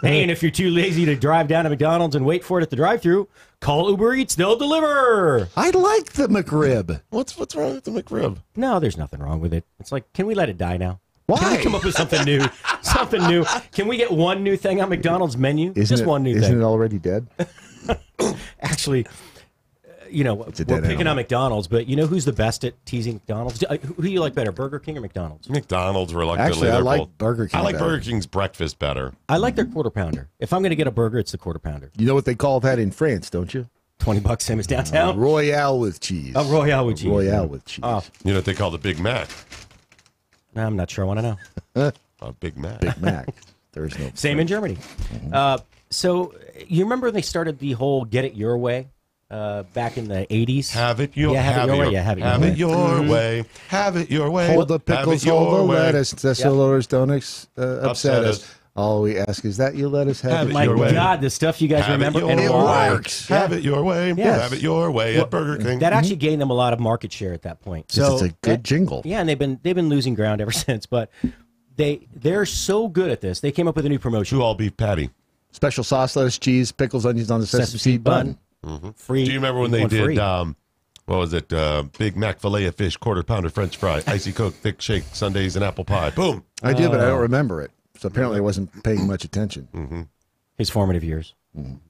Hey, and if you're too lazy to drive down to McDonald's and wait for it at the drive-thru, call Uber Eats. They'll deliver. I like the McRib. What's wrong with the McRib? No, there's nothing wrong with it. It's like, can we let it die now? Why? Can we come up with something new? Something new. Can we get one new thing on McDonald's menu? Just one new thing. Isn't it already dead? Actually, we're picking on McDonald's, but you know who's the best at teasing McDonald's? Who do you like better, Burger King or McDonald's? McDonald's reluctantly. Actually, I like Burger King. I like Burger King's breakfast better. I like their Quarter Pounder. If I'm going to get a burger, it's the Quarter Pounder. You know what they call that in France, don't you? $20, same as downtown. Royale with cheese. Oh, Royale with cheese. Royale with cheese. Oh. You know what they call the Big Mac? I'm not sure. I want to know. A Big Mac. Big Mac. There's no. Same in Germany. So you remember they started the whole "Get It Your Way" back in the 80s? Have it your way. Have it your way. Have it your way. Have it your way. Hold the pickles, hold the lettuce. Thessalonians don't upset us. All we ask is that you let us have it your way. My God, the stuff you guys remember. And it works. Have it your way. Yes. Have it your way at Burger King. That actually gained them a lot of market share at that point. So it's a good jingle. Yeah, and they've been losing ground ever since. But they're so good at this. They came up with a new promotion. 2 all beef patty. Special sauce, lettuce, cheese, pickles, onions on the sesame seed bun. Free. Do you remember when they did, what was it, Big Mac filet of fish, quarter pounder French fry, icy Coke, thick shake, sundaes, and apple pie? Boom. I did, but I don't remember it. So apparently I wasn't paying much attention. His formative years. All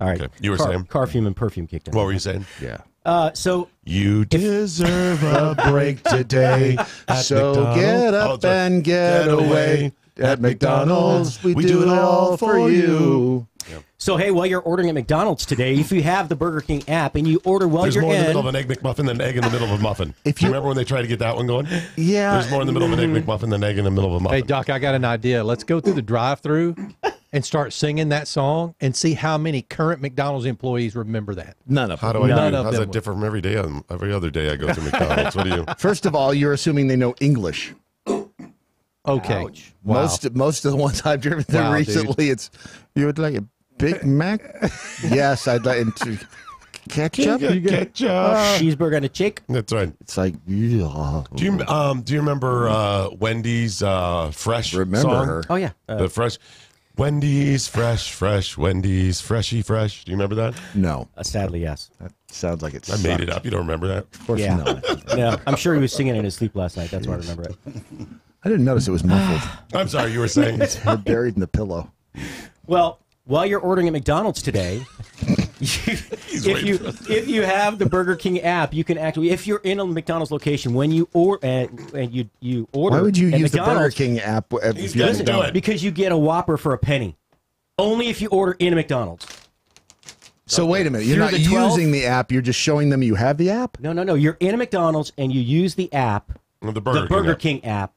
right. Okay. You were saying? Car fume and perfume kicked in. What were you saying? Yeah. So you deserve a break today. So get up and get away. At McDonald's, we do it all for you. So, hey, while you're ordering at McDonald's today, if you have the Burger King app and you order while There's you're more in the middle of an Egg McMuffin than egg in the middle of a muffin. Do you remember when they tried to get that one going? Yeah. There's more in the middle of an Egg McMuffin than egg in the middle of a muffin. Hey, Doc, I got an idea. Let's go through the drive-thru and start singing that song and see how many current McDonald's employees remember that. None of them. How do I know? How's that different from every day? Every other day I go to McDonald's. What do you? First of all, you're assuming they know English. Okay. Wow. Most of the ones I've driven through recently, dude. You would like a Big Mac? Yes, I'd like ketchup. Cheeseburger and a chick. That's right. It's like, yeah. Do you remember Wendy's Fresh song? Her? Oh yeah, the Fresh. Wendy's fresh, Wendy's freshy fresh. Do you remember that? No. Sadly, yes. That sounds like it. I made it up. You don't remember that? Of course, Yeah. no. No, I'm sure he was singing in his sleep last night. That's why I remember it. I didn't notice it was muffled. I'm sorry, you were saying His head buried in the pillow. Well, while you're ordering at McDonald's today, if you have the Burger King app, you can actually, if you're in a McDonald's location, when you order and you order, Why would you at use the Burger McDonald's, King app if you're Listen, McDonald's? because you get a Whopper for a penny. Only if you order in a McDonald's. So wait a minute. You're not using the app. You're just showing them you have the app? No. You're in a McDonald's and you use the app, the Burger King app.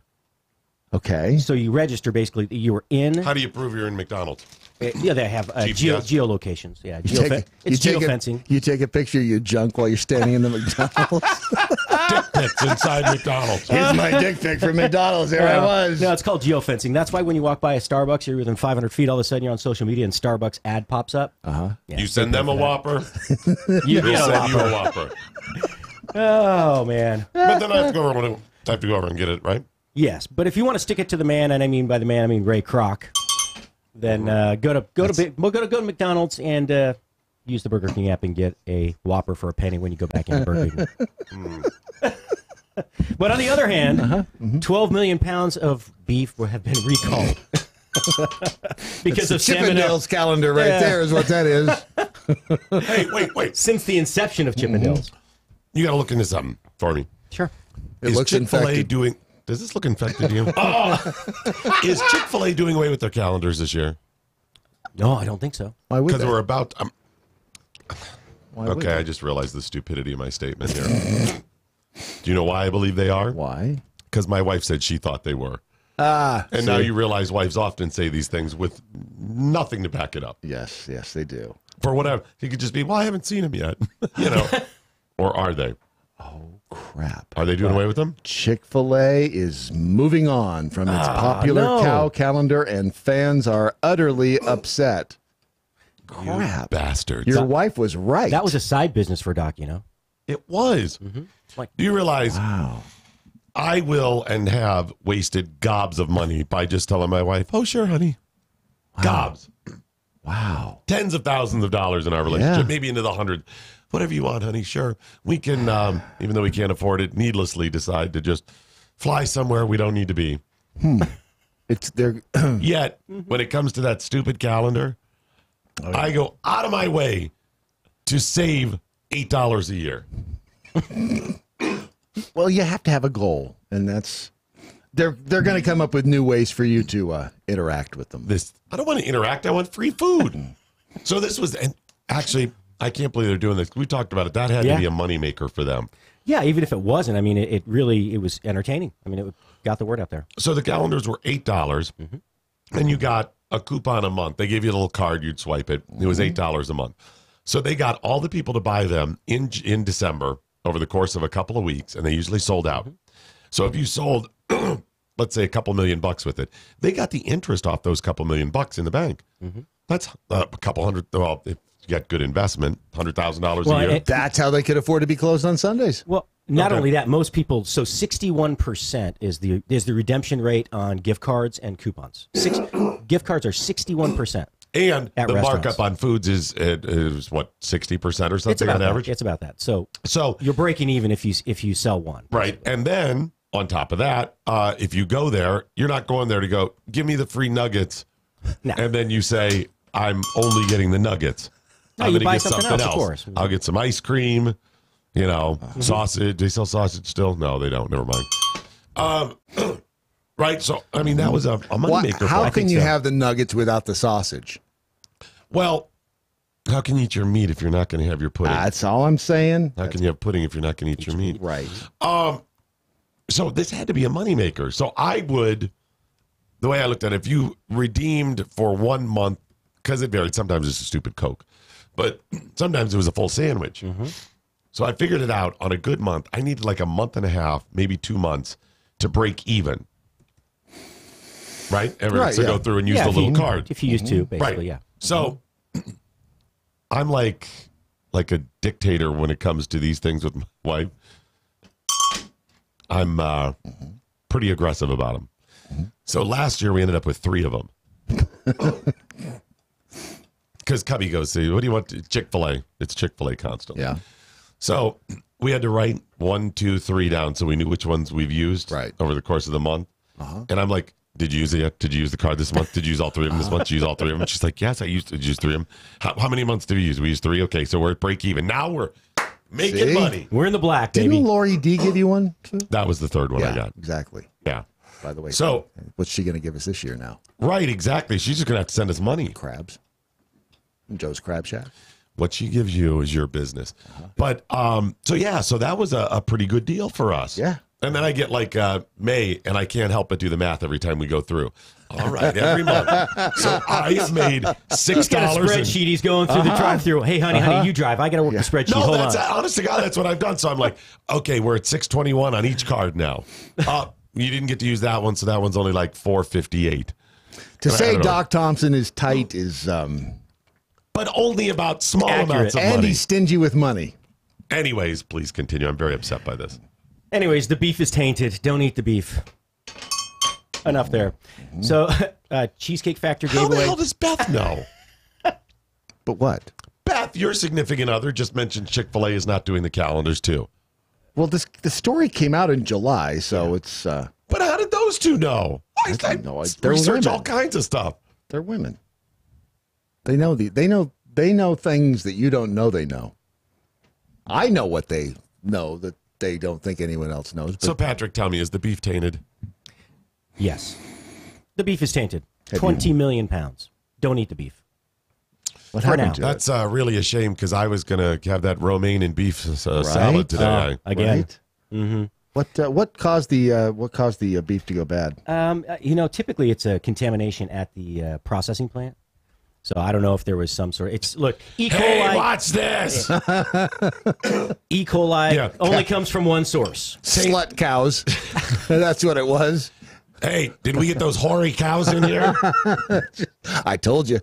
Okay. So you register basically. You were in. How do you prove you're in McDonald's? Yeah, they have geolocations. Yeah, it's geofencing. You take a picture of your junk while you're standing in the McDonald's. Dick pics inside McDonald's. Here's my dick pic from McDonald's. There I was. No, it's called geofencing. That's why when you walk by a Starbucks, you're within 500 feet. All of a sudden, you're on social media, and Starbucks ad pops up. Yeah, you send them a Whopper. You They'll send you a Whopper. Oh man! But then I have to go over and get it, right? Yes, but if you want to stick it to the man, and I mean by the man, I mean Ray Kroc, then go to McDonald's and use the Burger King app and get a Whopper for a penny when you go back into Burger King. But on the other hand, 12 million pounds of beef have been recalled because of Chippendales calendar right there is what that is. Hey, wait. Since the inception of Chippendales. You got to look into something for me. Sure. It looks infected. Does this look infected to you? Is Chick-fil-A doing away with their calendars this year? No, I don't think so. Why would Because they? we're about... Why would okay, they? I just realized the stupidity of my statement here. Do you know why I believe they are? Why? Because my wife said she thought they were. And now you realize wives often say these things with nothing to back it up. Yes, they do. For whatever. It could just be, well, I haven't seen them yet. Or are they? Oh, crap. Are they doing away with them? Chick-fil-A is moving on from its popular cow calendar, and fans are utterly upset. Crap. You bastards. Your wife was right. That was a side business for Doc, you know? It was. Do you realize I will and have wasted gobs of money by just telling my wife, oh, sure, honey. Wow. Gobs. Wow. Tens of thousands of dollars in our relationship, maybe into the hundreds. Whatever you want, honey, sure. We can, even though we can't afford it, needlessly decide to just fly somewhere we don't need to be. It's there. Yet, when it comes to that stupid calendar, I go out of my way to save $8 a year. Well, you have to have a goal, and that's they're going to come up with new ways for you to interact with them. I don't want to interact. I want free food. So this was, and actually, I can't believe they're doing this. We talked about it. That had to be a moneymaker for them. Yeah, even if it wasn't, I mean, it was entertaining. I mean, it got the word out there. So the calendars were $8, and you got a coupon a month. They gave you a little card. You'd swipe it. It was $8 a month. So they got all the people to buy them in December over the course of a couple of weeks, and they usually sold out. So if you sold, let's say, a couple $1 million with it, they got the interest off those couple $1 million in the bank. That's a couple hundred. Well, if you got good investment, $100,000 a year. That's how they could afford to be closed on Sundays. Well, not only that, most people. So 61% is the redemption rate on gift cards and coupons. Gift cards are 61%. And at the restaurants. markup on foods is what, 60% or something on average? It's about that. So you're breaking even if you sell one. Right. And then on top of that, if you go there, you're not going there to go, give me the free nuggets. No. And then you say, I'm only getting the nuggets. No, I'm you going to buy get something something else, else. of course. I'll get some ice cream, sausage. They sell sausage still? No, they don't. Never mind. Right. So, I mean, that was a moneymaker. How can you have the nuggets without the sausage? Well, how can you eat your meat if you're not going to have your pudding? That's all I'm saying. How can you have pudding if you're not going to eat your meat? Right. So this had to be a moneymaker. So the way I looked at it, if you redeemed for 1 month, because it varied, sometimes it's a stupid Coke, but sometimes it was a full sandwich. So I figured it out on a good month. I needed like a month and a half, maybe 2 months to break even. Right? Go through and use the little card. If you use two, basically, yeah. So I'm like a dictator when it comes to these things with my wife. I'm pretty aggressive about them. So last year we ended up with 3 of them. Because Cubby goes, see, what do you want? Chick-fil-A. It's Chick-fil-A constantly. Yeah. So we had to write 1, 2, 3 down so we knew which ones we've used over the course of the month. And I'm like, did you use it yet? Did you use the card this month? Did you use all 3 of them this month? Did you use all 3 of them? And she's like, yes, I used 3 of them. How many months did we use? We used 3. Okay, so we're at break even. Now we're making money. We're in the black, baby. Didn't Lori D give you one? That was the 3rd one I got. Exactly. Yeah. By the way, so what's she going to give us this year now? Right, exactly. She's just going to have to send us money. Crabs. Joe's Crab Shack. What she gives you is your business. But so that was a pretty good deal for us. Yeah. And then I get like May, and I can't help but do the math every time we go through. All right, every month. So I have made $6. He's got a spreadsheet. He's going through the drive-through. Hey, honey, you drive. I got to work the spreadsheet. No, Hold on. honest to God, that's what I've done. So I'm like, okay, we're at $6.21 on each card now. You didn't get to use that one, so that one's only like $4.58. To say Doc Thompson is tight is... but only about small amounts of money. And he's stingy with money. Anyways, please continue. I'm very upset by this. Anyways, the beef is tainted. Don't eat the beef. Enough there. So, Cheesecake Factory gave away... How the hell does Beth know? But what? Beth, your significant other, just mentioned Chick-fil-A is not doing the calendars, too. Well, the story came out in July, so it's... But how did those two know? I research all kinds of stuff. They're women. They know they know things that you don't know they know. I know what they know that they don't think anyone else knows. But... So, Patrick, tell me, is the beef tainted? Yes. The beef is tainted. 20 million pounds. Don't eat the beef. What happened to That's really a shame because I was going to have that romaine and beef salad today. Again. Right? Mm-hmm. What caused the beef to go bad? Typically it's a contamination at the processing plant. So I don't know if there was some sort of... Look, E. coli... Hey, watch this! E. coli only comes from one source. Slut cows. That's what it was. Hey, did we get those hoary cows in here? I told you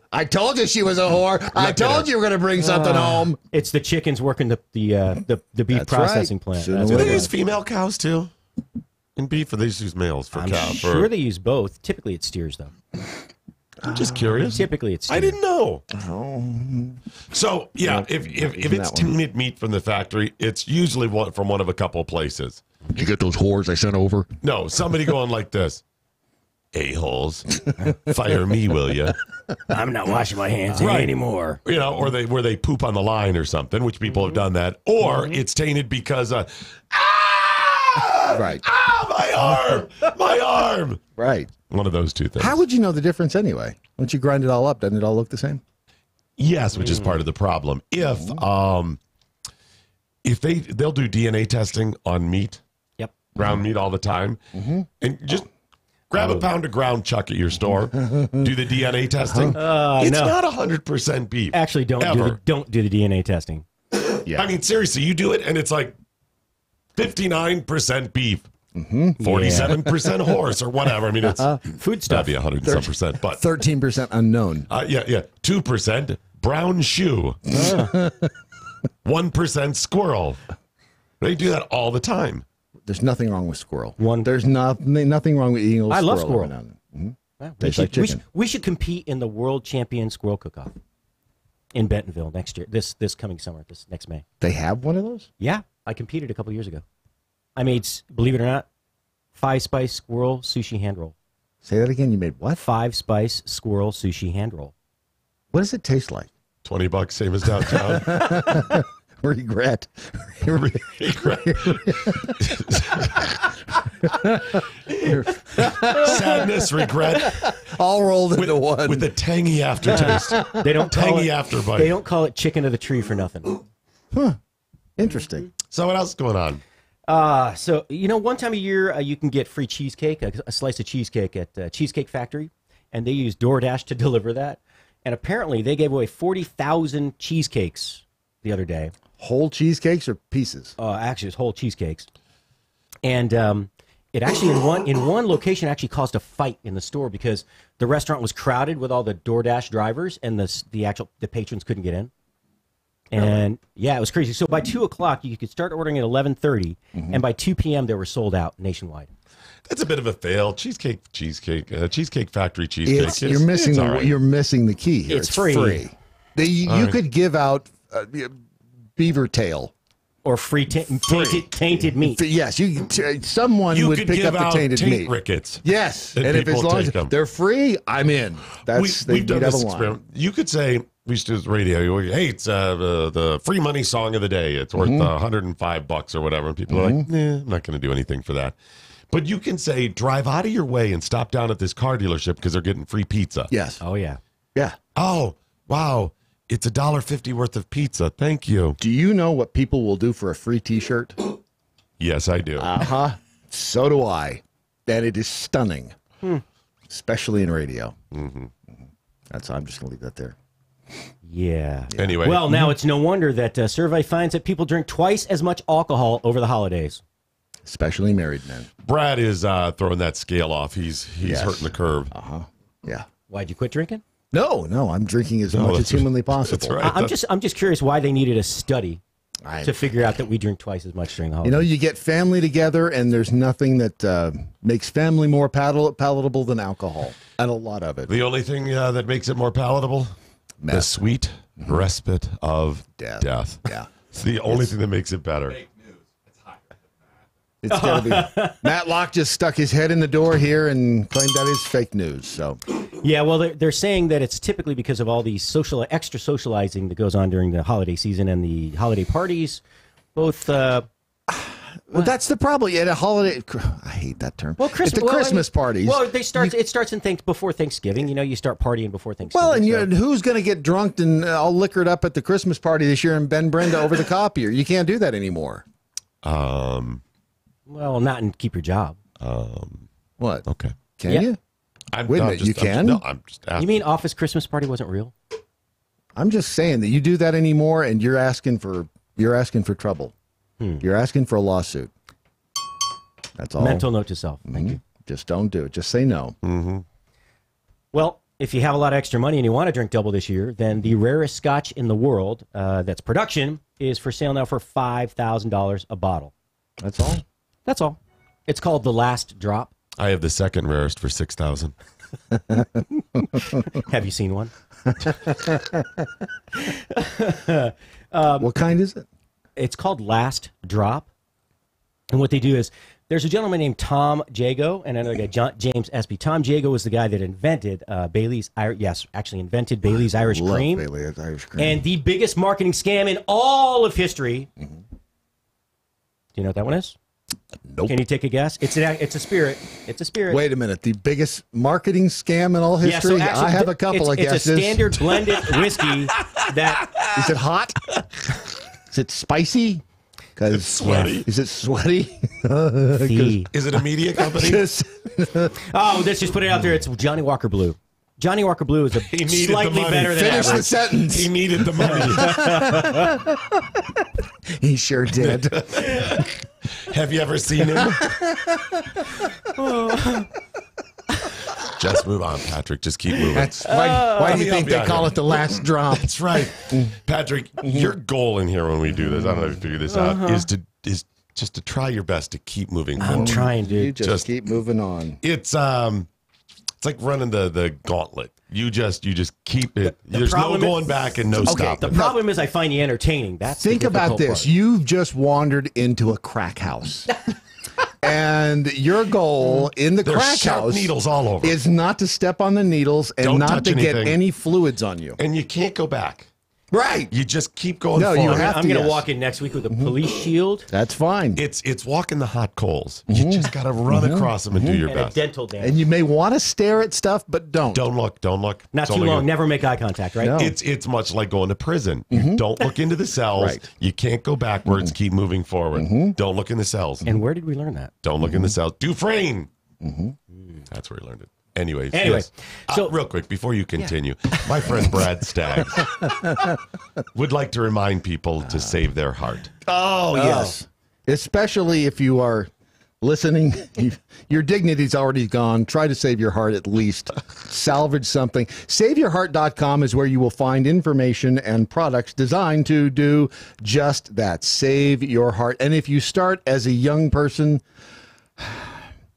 she was a whore. I told you we're going to bring something home. It's the chickens working the beef processing plant. Do they use female cows too in beef, or they just use males for cows? I'm sure they use both. Typically, it's steers though. I'm just curious. Typically, it's steers. I didn't know. Oh. So yeah, if it's tainted meat from the factory, it's usually from one of a couple of places. Did you get those whores I sent over? No, somebody going like this. A-holes, fire me, will you? I'm not washing my hands anymore. Or where they poop on the line or something, which people have done that. Or it's tainted because, right. My arm. Right. One of those two things. How would you know the difference anyway? Once you grind it all up, doesn't it all look the same? Yes, which is part of the problem. If they'll do DNA testing on meat, ground meat all the time, and just grab a pound of ground chuck at your store, do the DNA testing. It's not 100% beef. Actually, don't do the DNA testing. I mean, seriously, you do it, and it's like 59% beef, 47% horse, or whatever. I mean, it's food stuff. That'd be 100%, but 13% unknown. 2% brown shoe, 1% squirrel. They do that all the time. There's nothing wrong with squirrel. There's nothing wrong with eating a little squirrel. I love squirrel. Tastes like chicken. We should compete in the World Champion Squirrel Cook-Off in Bentonville next year. This coming summer, this next May. They have one of those? Yeah, I competed a couple years ago. I made, believe it or not, 5-spice squirrel sushi hand roll. Say that again. You made what? 5-spice squirrel sushi hand roll. What does it taste like? $20, same as downtown. Regret. Sadness, regret, all rolled into one with a tangy aftertaste. They don't tangy afterbite. They don't call it chicken of the tree for nothing. Huh. Interesting. So what else is going on? So one time a year you can get free cheesecake, a slice of cheesecake at Cheesecake Factory, and they use DoorDash to deliver that. And apparently they gave away 40,000 cheesecakes the other day. Whole cheesecakes or pieces? Actually, it's whole cheesecakes. And it actually in one location actually caused a fight in the store because the restaurant was crowded with all the DoorDash drivers and the patrons couldn't get in. And it was crazy. So by 2:00 you could start ordering at 11:30, and by 2 p.m. they were sold out nationwide. That's a bit of a fail. Cheesecake Factory cheesecake. You're missing the key here. It's free. You could give out beaver tail or free tainted meat. Yes, someone would pick up the tainted meat. Rickets. Yes, and if as long as they're free, I'm in. We've done this experiment. You could say, we used to do this radio. Hey, it's the free money song of the day. It's worth $105 or whatever. And people are like, I'm not going to do anything for that. But you can say, drive out of your way and stop down at this car dealership because they're getting free pizza. Yes. Oh, yeah. Yeah. Oh, wow. It's $1.50 worth of pizza. Thank you. Do you know what people will do for a free T-shirt? Yes, I do. So do I. And it is stunning, especially in radio. Mm-hmm. I'm just going to leave that there. Yeah. Anyway. Well, now it's no wonder that survey finds that people drink twice as much alcohol over the holidays. Especially married men. Brad is throwing that scale off. He's hurting the curve. Yeah. Why'd you quit drinking? No, I'm drinking as much as humanly possible. That's right. I'm just curious why they needed a study to figure out that we drink twice as much during the holidays. You know, you get family together, and there's nothing that makes family more palatable than alcohol, and a lot of it. The only thing that makes it more palatable? The sweet respite of death. Yeah. It's the only thing that makes it better. It's gotta be. Matt Locke just stuck his head in the door here and claimed that is fake news. So, yeah, well, they're saying that it's typically because of all the extra socializing that goes on during the holiday season and the holiday parties. Both. Well, that's the problem. At a holiday, I hate that term. Well, Christmas parties. Well, it starts before Thanksgiving. You know, you start partying before Thanksgiving. Well, and who's going to get drunk and all liquored up at the Christmas party this year and bend Brenda over the copier? You can't do that anymore. Well, not and keep your job. What? Okay. Can you? Wait a minute, you can? I'm just asking. You mean office Christmas party wasn't real? I'm just saying that you do that anymore, and you're asking for trouble. You're asking for a lawsuit. That's all. Mental note to self. Thank you. Just don't do it. Just say no. Mm-hmm. Well, if you have a lot of extra money and you want to drink double this year, then the rarest scotch in the world, that's production, is for sale now for $5,000 a bottle. That's all? That's all. It's called The Last Drop. I have the second rarest for $6,000. Have you seen one? What kind is it? It's called Last Drop. And what they do is, there's a gentleman named Tom Jago and another guy, James Espy. Tom Jago was the guy that invented Bailey's Irish Cream. Bailey's Irish Cream. And the biggest marketing scam in all of history. Do you know what that one is? Nope. Can you take a guess? It's a spirit. It's a spirit. Wait a minute. The biggest marketing scam in all history? Yeah, so actually, I have a couple of guesses. It's a standard blended whiskey that... Is it hot? Is it spicy? It's sweaty. Is it sweaty? Is it a media company? Let's just put it out there. It's Johnny Walker Blue. Johnny Walker Blue is slightly better than Finish average. the sentence. He needed the money. He sure did. Have you ever seen him? Just move on, Patrick. Just keep moving. Why do you think they call it the last drop? That's right. Patrick, your goal in here when we do this, I don't know if you figure this out, is just to try your best to keep moving forward. I'm trying, dude. You just keep moving on. It's like running the gauntlet. You just keep it. There's no going back and no stopping. The problem is I find you entertaining. Think about this. You've just wandered into a crack house. And your goal in the crack house needles all over. Is not to step on the needles and not to get any fluids on you. And you can't go back. Right. You just keep going No, forward. I'm going to walk in next week with a police shield. That's fine. It's walking the hot coals. You just got to run across them and do your And best. a dental dam. And you may want to stare at stuff, but don't. Don't look. Not too long. Never make eye contact, right? No. It's much like going to prison. You don't look into the cells. Right. You can't go backwards. Keep moving forward. Don't look in the cells. And where did we learn that? Don't look in the cells. Dufresne. That's where he learned it. Anyway, so real quick before you continue, my friend Brad Staggs would like to remind people to save their heart. Oh, yes. Especially if you are listening, your dignity's already gone. Try to save your heart at least. Salvage something. SaveYourHeart.com is where you will find information and products designed to do just that. Save your heart. And if you start as a young person...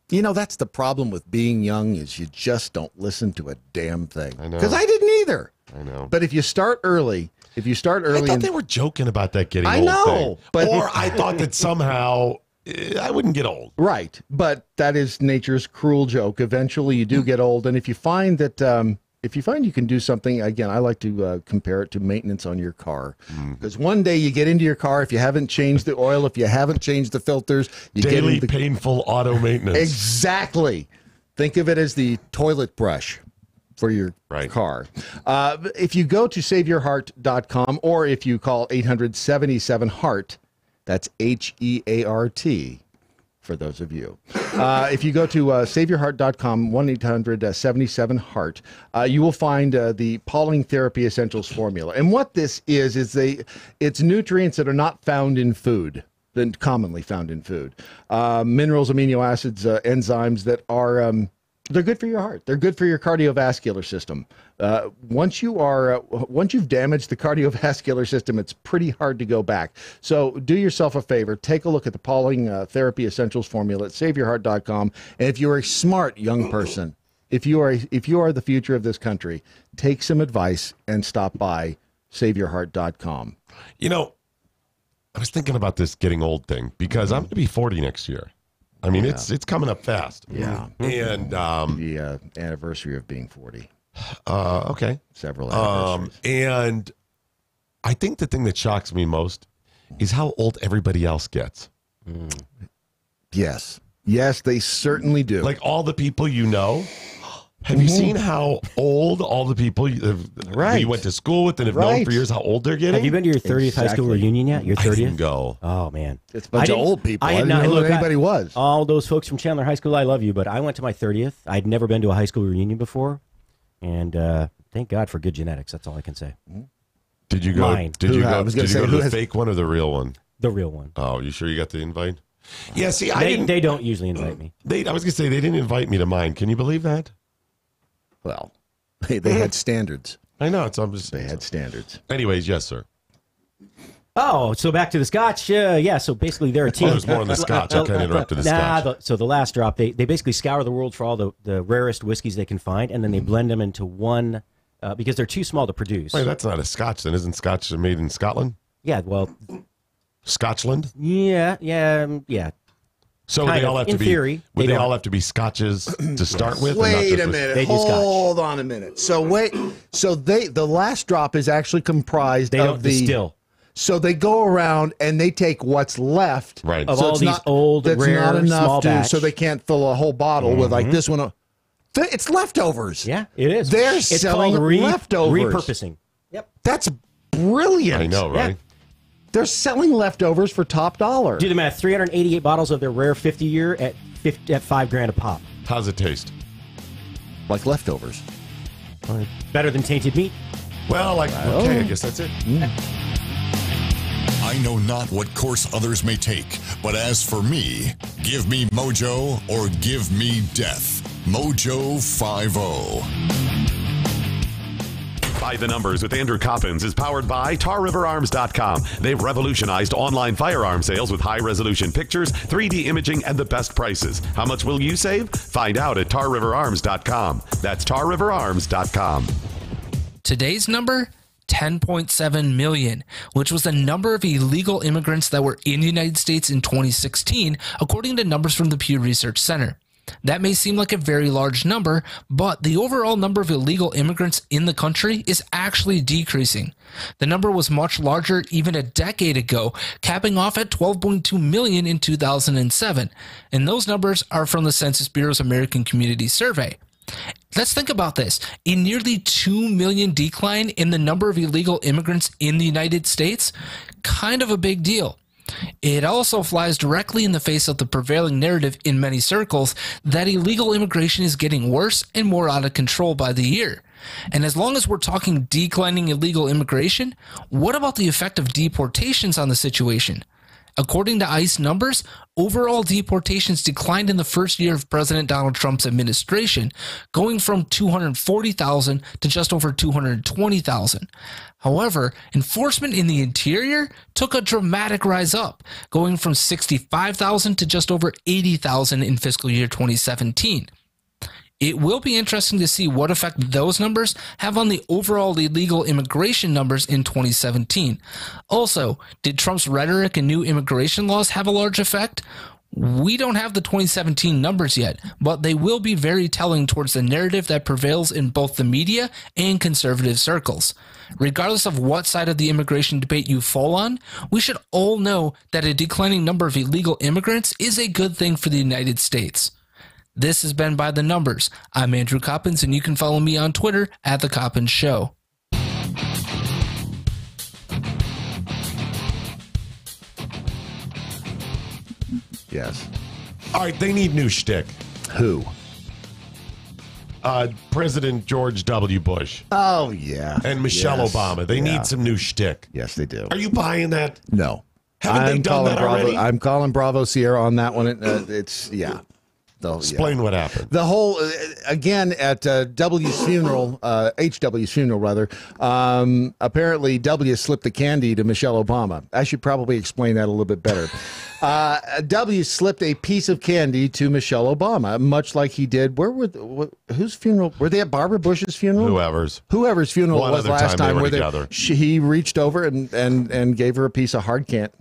You know, that's the problem with being young is you just don't listen to a damn thing. I know. Because I didn't either. I know. But if you start early... I thought they were joking about that getting old. I know. Thing. But or I thought that somehow I wouldn't get old. Right. But that is nature's cruel joke. Eventually you do get old. And if you find that... If you find you can do something, again, I like to compare it to maintenance on your car. Because one day you get into your car, if you haven't changed the oil, if you haven't changed the filters, you Daily get painful auto maintenance. Exactly. Think of it as the toilet brush. for your car. If you go to SaveYourHeart.com or if you call 877-HEART, that's HEART for those of you. If you go to SaveYourHeart.com, 1-800-77-HEART, you will find the Pauling Therapy Essentials formula. And what this is it's nutrients that are not found in food, than commonly found in food. Minerals, amino acids, enzymes that are... they're good for your heart. They're good for your cardiovascular system. Once you've damaged the cardiovascular system, it's pretty hard to go back. So do yourself a favor. Take a look at the Pauling Therapy Essentials formula at SaveYourHeart.com. And if you're a smart young person, if you are the future of this country, take some advice and stop by SaveYourHeart.com. You know, I was thinking about this getting old thing because I'm going to be 40 next year. I mean, it's coming up fast. Yeah. And the anniversary of being 40. Okay. Several anniversaries. And I think the thing that shocks me most is how old everybody else gets. Yes. Yes, they certainly do. Like all the people you know. Have you seen how old all the people you went to school with and have known for years, how old they're getting? Have you been to your 30th high school reunion yet? Your 30th? I didn't go. Oh, man. It's a bunch of old people. I didn't know who anybody was. All those folks from Chandler High School, I love you, but I went to my 30th. I'd never been to a high school reunion before, and thank God for good genetics. That's all I can say. Did you go? Mine. Did you go to the fake one or the real one? The real one. Oh, you sure you got the invite? Yeah, see, They don't usually invite me. I was going to say, they didn't invite me to mine. Can you believe that? Well, they had standards. I know. They had standards. Anyways, yes, sir. Oh, so back to the Scotch. So basically they're a team. There's more on the Scotch. I can't interrupt to the Scotch. So the last drop, they basically scour the world for all the rarest whiskeys they can find, and then they blend them into one because they're too small to produce. Wait, that's not a Scotch then. Isn't Scotch made in Scotland? Yeah, well. Scotchland? Yeah. So they all have to be. Theory, would they all have to be Scotches to start with? Wait a minute. Hold on a minute. So the last drop is actually comprised of the distill. So they go around and they take what's left of all it's these old, rare, not enough small batch. so they can't fill a whole bottle with like this one. It's leftovers. Yeah, it is. They're it's selling called leftovers. Repurposing. Yep. That's brilliant. I know, right? Yeah. They're selling leftovers for top dollar. Do the math. 388 bottles of their rare 50 year at $5,000 a pop. How's it taste? Like leftovers. Better than tainted meat. Well, okay, I guess that's it. I know not what course others may take, but as for me, give me MoJo or give me death. MoJo 50. By the Numbers with Andrew Coppins is powered by TarRiverArms.com. They've revolutionized online firearm sales with high-resolution pictures, 3D imaging, and the best prices. How much will you save? Find out at TarRiverArms.com. That's TarRiverArms.com. Today's number? 10.7 million, which was the number of illegal immigrants that were in the United States in 2016, according to numbers from the Pew Research Center. That may seem like a very large number, but the overall number of illegal immigrants in the country is actually decreasing. The number was much larger even a decade ago, capping off at 12.2 million in 2007, and those numbers are from the Census Bureau's American Community Survey. Let's think about this. A nearly 2 million decline in the number of illegal immigrants in the United States? Kind of a big deal. It also flies directly in the face of the prevailing narrative in many circles that illegal immigration is getting worse and more out of control by the year. And as long as we're talking declining illegal immigration, what about the effect of deportations on the situation? According to ICE numbers, overall deportations declined in the first year of President Donald Trump's administration, going from 240,000 to just over 220,000. However, enforcement in the interior took a dramatic rise up, going from 65,000 to just over 80,000 in fiscal year 2017. It will be interesting to see what effect those numbers have on the overall illegal immigration numbers in 2017. Also, did Trump's rhetoric and new immigration laws have a large effect? We don't have the 2017 numbers yet, but they will be very telling towards the narrative that prevails in both the media and conservative circles. Regardless of what side of the immigration debate you fall on, we should all know that a declining number of illegal immigrants is a good thing for the United States. This has been By the Numbers. I'm Andrew Coppins, and you can follow me on Twitter at The Coppins Show. Yes. All right, they need new shtick. Who? President George W. Bush. Oh, yeah. And Michelle Yes. Obama. They need some new shtick. Yes, they do. Are you buying that? No. Haven't they done that already? I'm calling Bravo Sierra on that one. It's, yeah. Explain what happened. The whole, again, at W's funeral, HW's funeral, rather, apparently W slipped the candy to Michelle Obama. I should probably explain that a little bit better. W slipped a piece of candy to Michelle Obama, much like he did. Whose funeral? Were they at Barbara Bush's funeral? Whoever's funeral One it was other last time time. they were Where together. he reached over and gave her a piece of hard candy.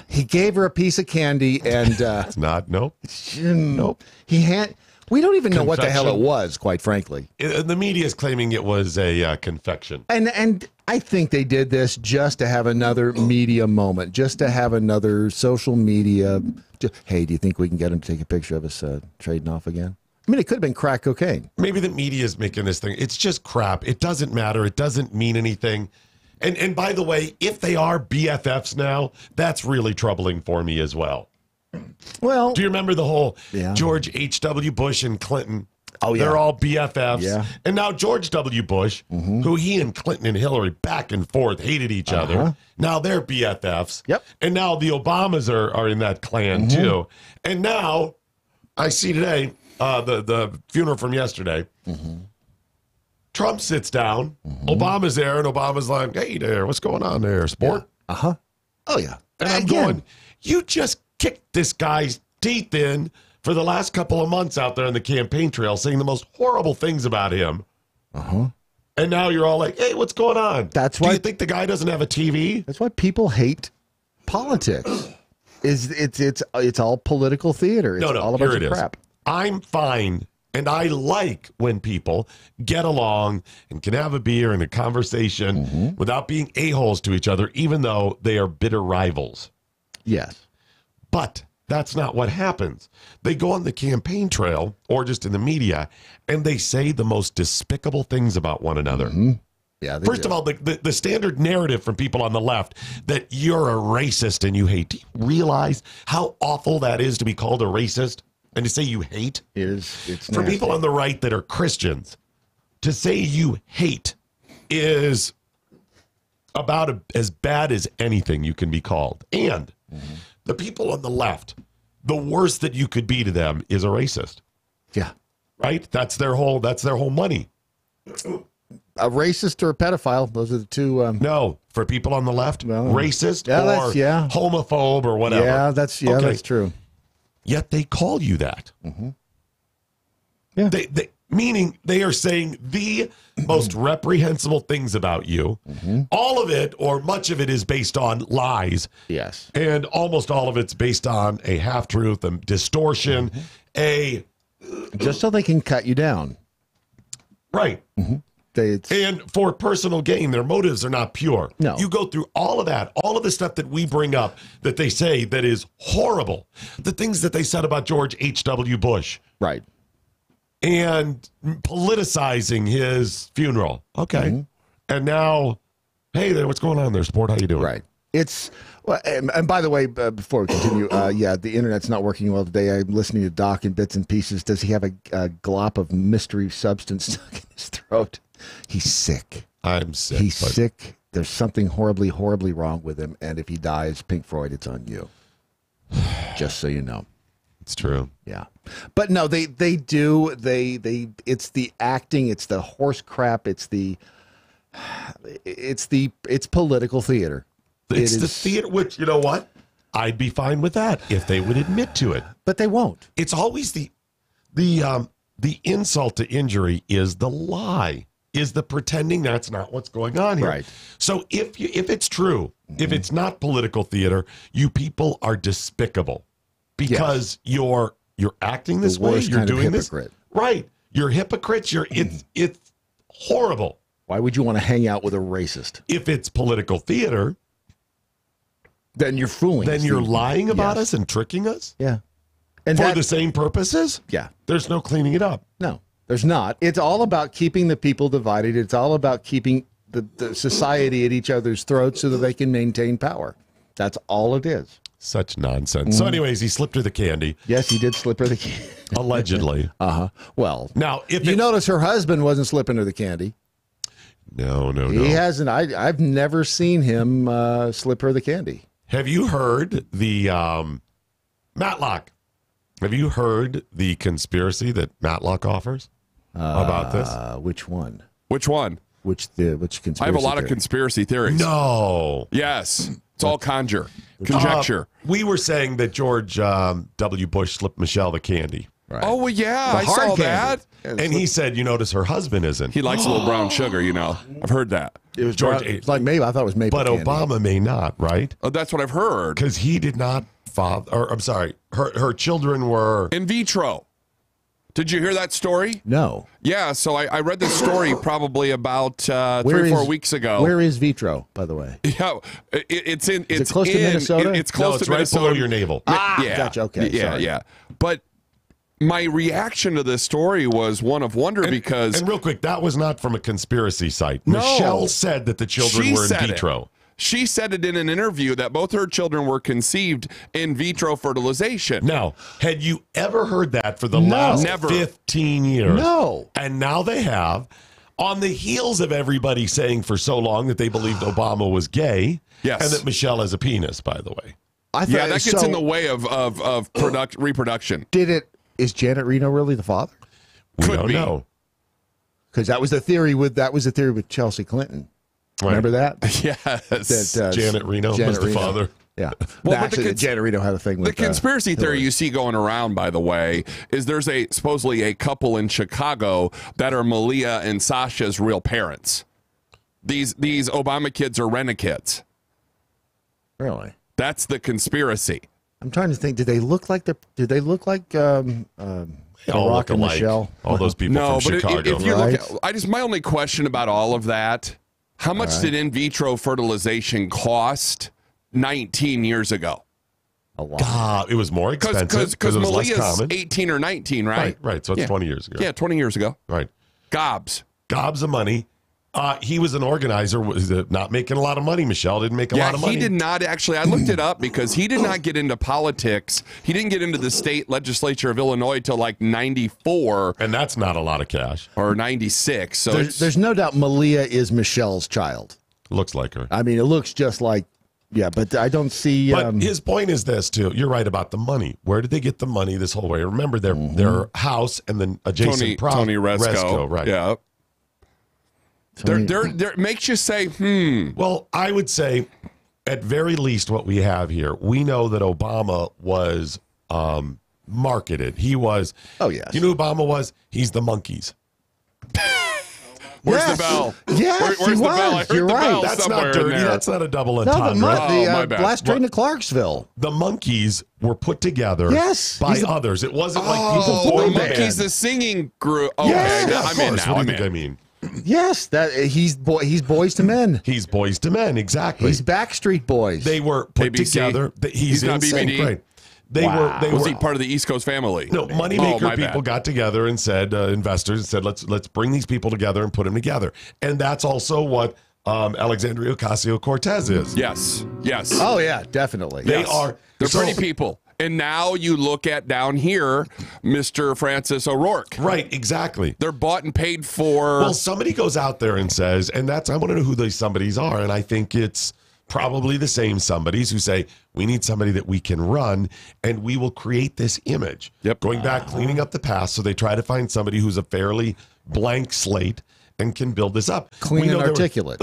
He gave her a piece of candy and it's not nope. We don't even know what the hell it Confection. was, quite frankly. The media is claiming it was a confection. And I think they did this just to have another media moment, just to have another social media. Hey, do you think we can get him to take a picture of us trading off again? I mean, it could have been crack cocaine. Maybe the media is making this thing. It's just crap. It doesn't matter. It doesn't mean anything. And by the way, if they are BFFs now, that's really troubling for me as well. Well, do you remember the whole George H.W. Bush and Clinton? Oh, yeah. They're all BFFs. Yeah. And now George W. Bush, who he and Clinton and Hillary back and forth hated each other. Now they're BFFs. Yep. And now the Obamas are in that clan too. And now I see today, the funeral from yesterday, Trump sits down, Obama's there, and Obama's like, hey there, what's going on there, sport? Oh, yeah. And I'm going, you just kicked this guy's teeth in for the last couple of months out there on the campaign trail, saying the most horrible things about him. And now you're all like, hey, what's going on? That's why. Do you think the guy doesn't have a TV? That's why people hate politics. It's all political theater. It's all a bunch of crap. I'm fine. And I like when people get along and can have a beer and a conversation without being a-holes to each other, even though they are bitter rivals. Yes. But that's not what happens. They go on the campaign trail or just in the media, and they say the most despicable things about one another. Yeah. First of all, the standard narrative from people on the left that you're a racist and you hate. Do you realize how awful that is to be called a racist? And to say you hate? It's for people on the right that are Christians, to say you hate is about as bad as anything you can be called. And the people on the left, the worst that you could be to them is a racist. Yeah. Right? That's their whole money. A racist or a pedophile, those are the two. No, for people on the left, racist or homophobe or whatever. Yeah, that's true. Yet they call you that. Yeah. They meaning they are saying the most reprehensible things about you. All of it or much of it is based on lies. Yes. And almost all of it's based on a half-truth, a distortion, just so they can cut you down. Right. And for personal gain, their motives are not pure. No. You go through all of that, all of the stuff that we bring up that they say that is horrible. The things that they said about George H.W. Bush. Right. And politicizing his funeral. Okay. And now, hey there, what's going on there, sport? How you doing? Right. It's, well, and by the way, before we continue, the internet's not working well today. I'm listening to Doc in bits and pieces. Does he have a glop of mystery substance stuck in his throat? He's sick. I'm sick. He's sick. There's something horribly, horribly wrong with him. And if he dies, Pink Floyd, it's on you. Just so you know. It's true. Yeah. But no, they do. It's the acting. It's the horse crap. It's political theater. It's the theater, which, you know what? I'd be fine with that if they would admit to it. But they won't. It's always the insult to injury is the lie, is the pretending that's not what's going on here. Right. So if it's true, if it's not political theater, you people are despicable because you're acting this way. You're doing this. Right. You're hypocrites. It's horrible. Why would you want to hang out with a racist? If it's political theater, then you're fooling us. Then you're lying about us and tricking us? Yeah. For the same purposes? Yeah. There's no cleaning it up. No, there's not. It's all about keeping the people divided. It's all about keeping the society at each other's throats so that they can maintain power. That's all it is. Such nonsense. So anyways, he slipped her the candy. Yes, he did slip her the candy. Allegedly. Well, now, if you notice her husband wasn't slipping her the candy. No. He hasn't. I've never seen him slip her the candy. Have you heard the Matlock? Have you heard the conspiracy that Matlock offers about this? Which one? Which one? Which conspiracy? I have a lot of theory? conspiracy theories. No. Yes. It's all conjecture. We were saying that George W. Bush slipped Michelle the candy. Right. Oh, well, yeah. I saw that. And he said, you notice her husband isn't. He likes a little brown sugar, I've heard that. It was George. It's like maybe I thought it was maple But candy. Obama may not, right? Oh, that's what I've heard. Because he did not her children were in vitro. Did you hear that story? No. Yeah, so I read this story probably about 3 or 4 weeks ago. Where is vitro, by the way? Yeah, it's in. Is it close to Minnesota? It's close to right Minnesota. below your navel. Yeah. Gotcha. Okay. Sorry. Yeah. But my reaction to this story was one of wonder because. And real quick, that was not from a conspiracy site. No. Michelle said that the children were in vitro. She said it in an interview that both her children were conceived in vitro fertilization. Now, had you ever heard that for the last 15 years? No. And now they have, on the heels of everybody saying for so long that they believed Obama was gay, yes, and that Michelle has a penis, by the way. Yeah, that gets in the way of reproduction. Is Janet Reno really the father? We don't know. Because that was the theory with Chelsea Clinton. Right. Remember that? Yes. Janet Reno was the father. Yeah. Well, actually, Janet Reno had a thing with the conspiracy theory Hillary. you see going around, by the way, is there's supposedly a couple in Chicago that are Malia and Sasha's real parents. These Obama kids are rent-a-kids. Really? That's the conspiracy. I'm trying to think. Did they look like all Barack and Michelle? All those people from Chicago. If you look at, my only question about all of that, how much did in vitro fertilization cost 19 years ago? A lot. It was more expensive because it was less Malia's common. 18 or 19, right? Right. So it's 20 years ago. Yeah, 20 years ago. Right. Gobs of money. He was an organizer, was not making a lot of money. Michelle didn't make a lot of money. He did not actually. I looked it up because he did not get into politics. He didn't get into the state legislature of Illinois till like 94. And that's not a lot of cash. Or 96. So there's no doubt Malia is Michelle's child. Looks like her. I mean, it looks just like, yeah, but I don't see. But his point is this, too. You're right about the money. Where did they get the money this whole way? Remember, their house and then adjacent Tony Resco. Right. Yeah. There makes you say, Well, I would say, at very least, what we have here, we know that Obama was marketed. He was. Oh, yes. You know who Obama was? He's the monkeys. Where's the bell? Yes, Where's he the bell? I was. heard You're the bell right. That's somewhere not in dirty. there. That's not a double No, entendre. my bad. last train to Clarksville. The monkeys were put together by others. It wasn't like people the formed a monkeys, band. the singing group. Okay, Yes, now Of I'm in course. now. What I'm do you think in. I mean? Yes, he's Boys to Men. He's Boys to Men, exactly. He's Backstreet Boys. They were put ABC. together. He's not in sync, BBD? right? They Was were he part of the East Coast family? No, moneymaker people got together and said, investors said, let's bring these people together and put them together. And that's also what Alexandria Ocasio-Cortez is. Yes. Oh yeah, definitely. They're pretty people. And now you look at down here, Mr. Francis O'Rourke. Right, exactly. They're bought and paid for. Well, somebody goes out there and says, I want to know who these somebodies are, and I think it's probably the same somebodies who say, we need somebody that we can run, and we will create this image. Yep. Going back, cleaning up the past, so they try to find somebody who's a fairly blank slate and can build this up. Clean and articulate.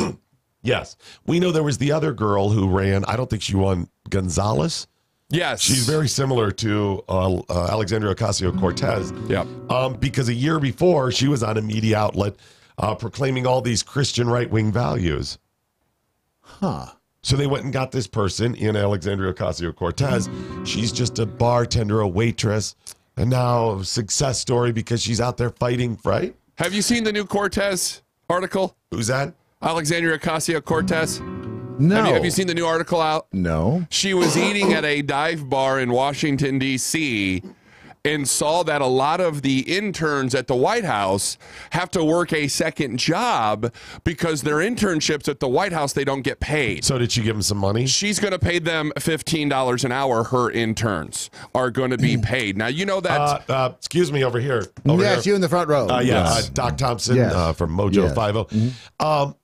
Yes. We know there was the other girl who ran, I don't think she won, Gonzalez. Yes. She's very similar to Alexandria Ocasio-Cortez. Yep. Because a year before, she was on a media outlet proclaiming all these Christian right-wing values. Huh. So they went and got this person in Alexandria Ocasio-Cortez. She's just a bartender, a waitress, and now a success story because she's out there fighting, right? Have you seen the new Cortez article? Who's that? Alexandria Ocasio-Cortez. No. Have you seen the new article out? No. She was eating at a dive bar in Washington, D.C., and saw that a lot of the interns at the White House have to work a second job because their internships at the White House, they don't get paid. So did she give them some money? She's going to pay them $15 an hour. Her interns are going to be paid. Now, you know that. Excuse me, over here. Yes, you in the front row. Doc Thompson from MoJo 50.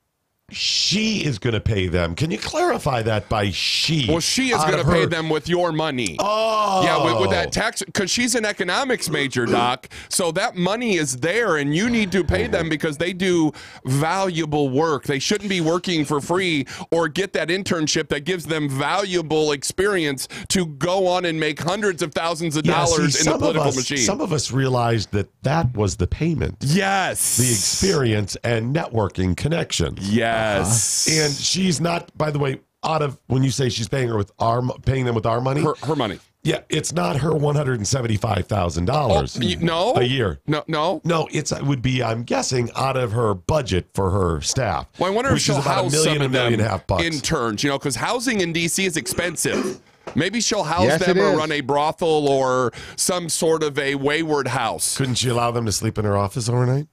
She is going to pay them. Can you clarify that by she? Well, she is going to pay them with your money. Oh. Yeah, with that tax, because she's an economics major, Doc. So that money is there, and you need to pay them because they do valuable work. They shouldn't be working for free or get that internship that gives them valuable experience to go on and make hundreds of thousands of dollars in the political machine. Some of us realized that was the payment. Yes. The experience and networking connection. Yes. And she's not, by the way, when you say she's paying them with our money, her money. Yeah, it's not her $175,000. No, a year. No. It would be, I'm guessing, out of her budget for her staff. Well, I wonder if she'll house some of them $1.5 interns. Because housing in D.C. is expensive. Maybe she'll house Yes, them it or is. run a brothel or some sort of a wayward house. Couldn't she allow them to sleep in her office overnight?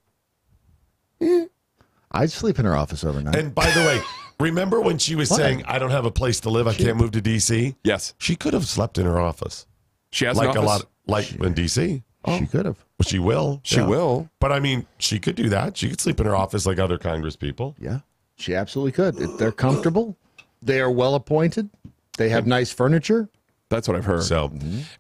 I'd sleep in her office overnight. And by the way, remember when she was saying, I don't have a place to live, I can't move to D.C.? Yes. She could have slept in her office. She has like an office? in D.C. She could have. Well, she will. She will. But I mean, she could do that. She could sleep in her office like other Congress people. Yeah, she absolutely could. If they're comfortable, they are well appointed, they have nice furniture. That's what I've heard. So,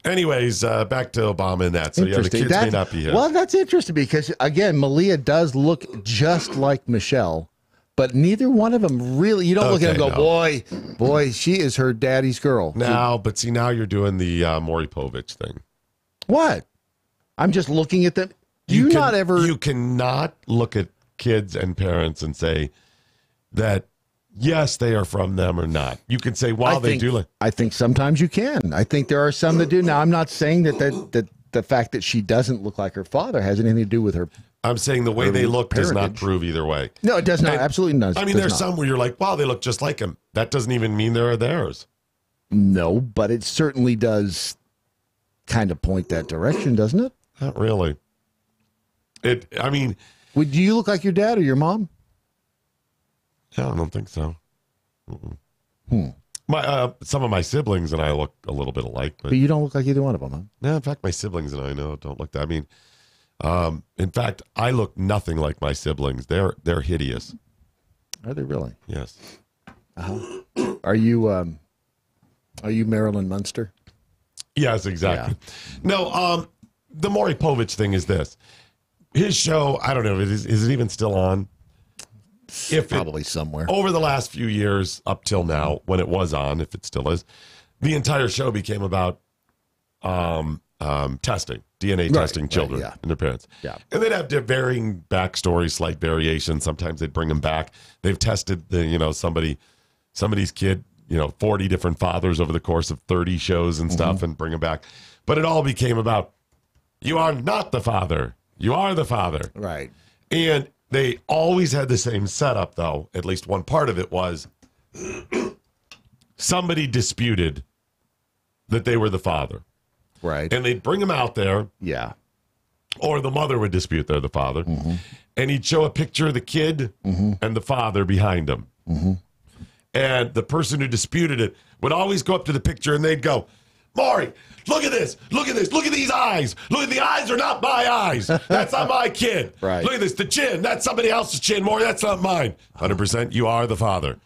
anyways, back to Obama and that. So, yeah, the kids may not be here. Well, that's interesting because, again, Malia does look just like Michelle, but neither one of them really, you don't look at them and go, boy, she is her daddy's girl. Now you're doing the Maury Povich thing. What? I'm just looking at them. You cannot look at kids and parents and say that, yes, they are from them or not. You can say, I think sometimes you can. I think there are some that do. Now, I'm not saying that the fact that she doesn't look like her father has anything to do with her. I'm saying the way they look does not prove either way. No, it does not. Absolutely not. I mean, there's some where you're like, wow, they look just like him. That doesn't even mean they're theirs. No, but it certainly does kind of point that direction, doesn't it? Not really. Do you look like your dad or your mom? Yeah, I don't think so. Some of my siblings and I look a little bit alike, but you don't look like either one of them, huh? No, in fact, my siblings and I don't look that. I mean, in fact, I look nothing like my siblings. They're hideous. Are they really? Yes. Are you Marilyn Munster? Yes, exactly. Yeah. No, the Maury Povich thing is this. His show, I don't know, is it even still on? Probably somewhere. Over the last few years, up till now, when it was on, if it still is, the entire show became about testing, DNA testing children and their parents. Yeah. And they'd have varying backstories, slight variations. Sometimes they'd bring them back. They've tested somebody's kid, 40 different fathers over the course of 30 shows and stuff and bring them back. But it all became about, you are not the father. You are the father. Right. And they always had the same setup, though. At least one part of it was somebody disputed that they were the father. Right. And they'd bring him out there. Yeah. Or the mother would dispute they're the father. Mm-hmm. And he'd show a picture of the kid and the father behind him. Mm-hmm. And the person who disputed it would always go up to the picture and they'd go, Maury, look at this. Look at this. Look at these eyes. Look at the eyes are not my eyes. That's not my kid. Right. Look at this. The chin. That's somebody else's chin. Maury, that's not mine. 100% you are the father.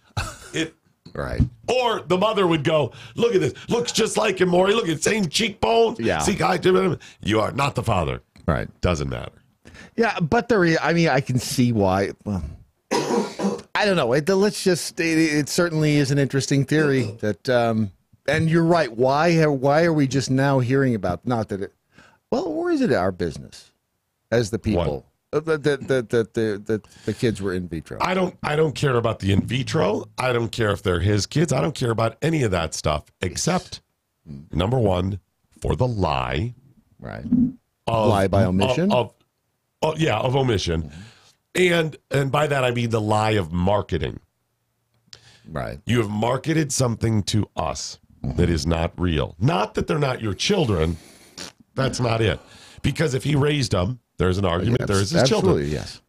Right. Or the mother would go, look at this. Looks just like him, Maury. Look at the same cheekbones. Yeah. See, you are not the father. Right. Doesn't matter. Yeah, but I can see why. Well, I don't know. It certainly is an interesting theory that, and you're right. Why are we just now hearing about, or is it our business as the people? The kids were in vitro. I don't care about the in vitro. I don't care if they're his kids. I don't care about any of that stuff except number one, for the lie. Right. Lie by omission. Of omission. And by that I mean the lie of marketing. Right. You have marketed something to us that is not real. Not that they're not your children, That's not it. Because if he raised them, there's an argument. There's his children. Yes.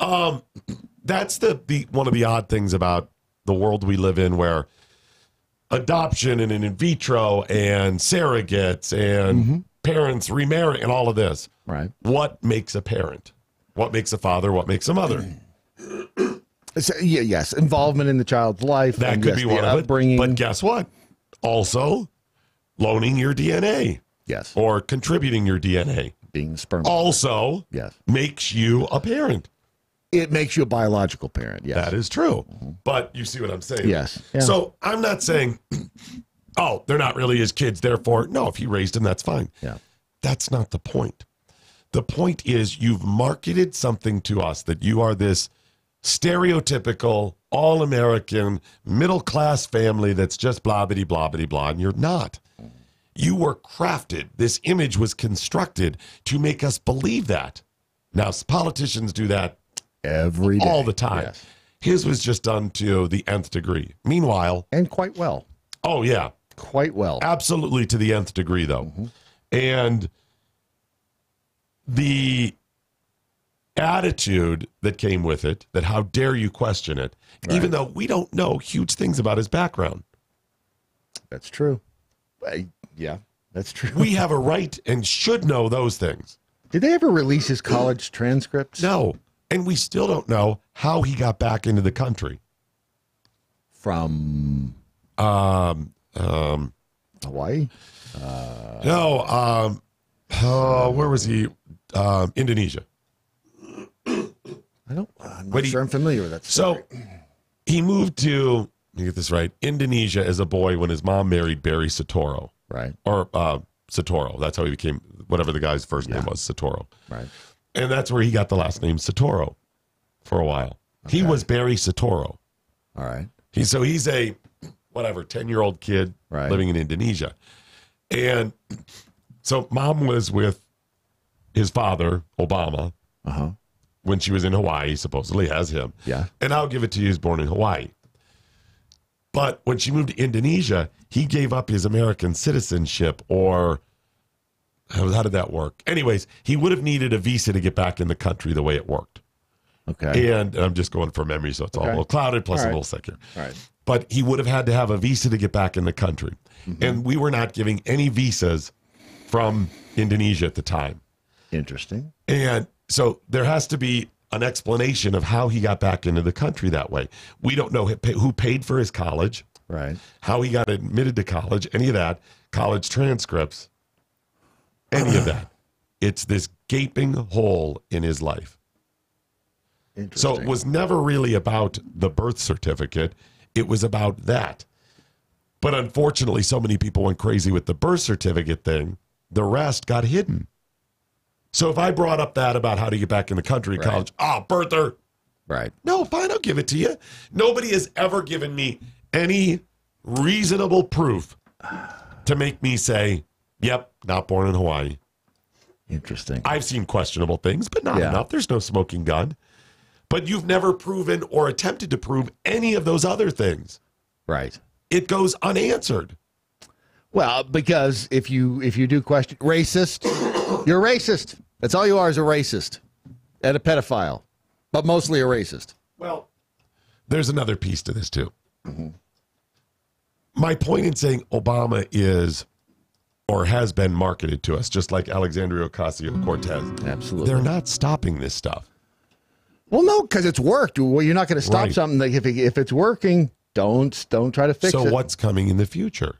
That's the one of the odd things about the world we live in, where adoption and in vitro and surrogates and parents remarry and all of this. Right. What makes a parent? What makes a father? What makes a mother? Yes, involvement in the child's life. That could be one of it. But guess what? Also, loaning your DNA. Yes. Or contributing your DNA. Being sperm. Also, makes you a parent. It makes you a biological parent, yes. That is true. But you see what I'm saying? Yes. Yeah. So I'm not saying, oh, they're not really his kids, therefore, no, if he raised them, that's fine. Yeah. That's not the point. The point is you've marketed something to us that you are this stereotypical, all-American, middle-class family that's just blah-bitty-blah-bitty-blah, and you're not. You were crafted. This image was constructed to make us believe that. Now, politicians do that every day, all the time. Yes. His was just done to the nth degree. Meanwhile, and quite well. Oh yeah, quite well. Absolutely to the nth degree, though, and the attitude that came with it. That how dare you question it, even though we don't know huge things about his background. That's true. Yeah, that's true. We have a right and should know those things. Did they ever release his college transcripts? No. And we still don't know how he got back into the country. From Hawaii? No. Where was he? Indonesia. I'm not sure I'm familiar with that story. So he moved to, let me get this right, Indonesia as a boy when his mom married Barry Soetoro. Right. Or Soetoro. That's how he became, whatever the guy's first name was, Soetoro. Right. And that's where he got the last name Soetoro for a while. Okay. He was Barry Soetoro. All right. He's a, 10-year-old kid living in Indonesia. And so mom was with his father, Obama, when she was in Hawaii, supposedly has him. Yeah. And I'll give it to you, he was born in Hawaii. But when she moved to Indonesia, he gave up his American citizenship, or how did that work? Anyways, he would have needed a visa to get back in the country the way it worked. Okay. And I'm just going from memory, so it's all a little clouded, plus a little sick here. All right. But he would have had to have a visa to get back in the country. And we were not giving any visas from Indonesia at the time. Interesting. And so there has to be an explanation of how he got back into the country that way. We don't know who paid for his college, right? How he got admitted to college, any of that, college transcripts, any of that. It's this gaping hole in his life. So it was never really about the birth certificate. It was about that. But unfortunately, so many people went crazy with the birth certificate thing. The rest got hidden. So if I brought up that about how to get back in the country, college, birther. Right. No, fine, I'll give it to you. Nobody has ever given me any reasonable proof to make me say, yep, not born in Hawaii. Interesting. I've seen questionable things, but not enough. There's no smoking gun. But you've never proven or attempted to prove any of those other things. Right. It goes unanswered. Well, because if you do question racist, you're racist. That's all you are, is a racist and a pedophile, but mostly a racist. Well, there's another piece to this too. My point in saying Obama is or has been marketed to us, just like Alexandria Ocasio-Cortez. Absolutely. They're not stopping this stuff. Well, no, because it's worked. Well, you're not going to stop something that if it's working, don't try to fix it. So what's coming in the future?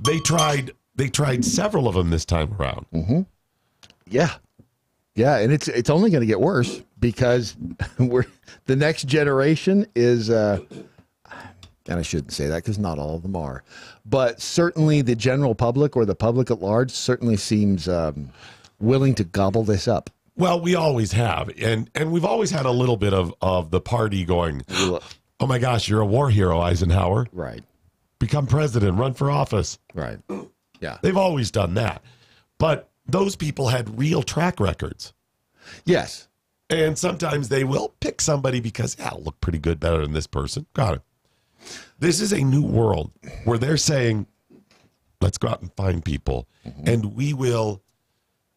They tried several of them this time around. Yeah, and it's only going to get worse because the next generation is, and I shouldn't say that because not all of them are, but certainly the general public or the public at large certainly seems willing to gobble this up. Well, we always have, and we've always had a little bit of the party going, oh my gosh, you're a war hero, Eisenhower. Right. Become president, run for office. Right. Yeah. They've always done that. But those people had real track records. Yes. And sometimes they will pick somebody because, I'll look pretty good, better than this person. Got it. This is a new world where they're saying, let's go out and find people, and we will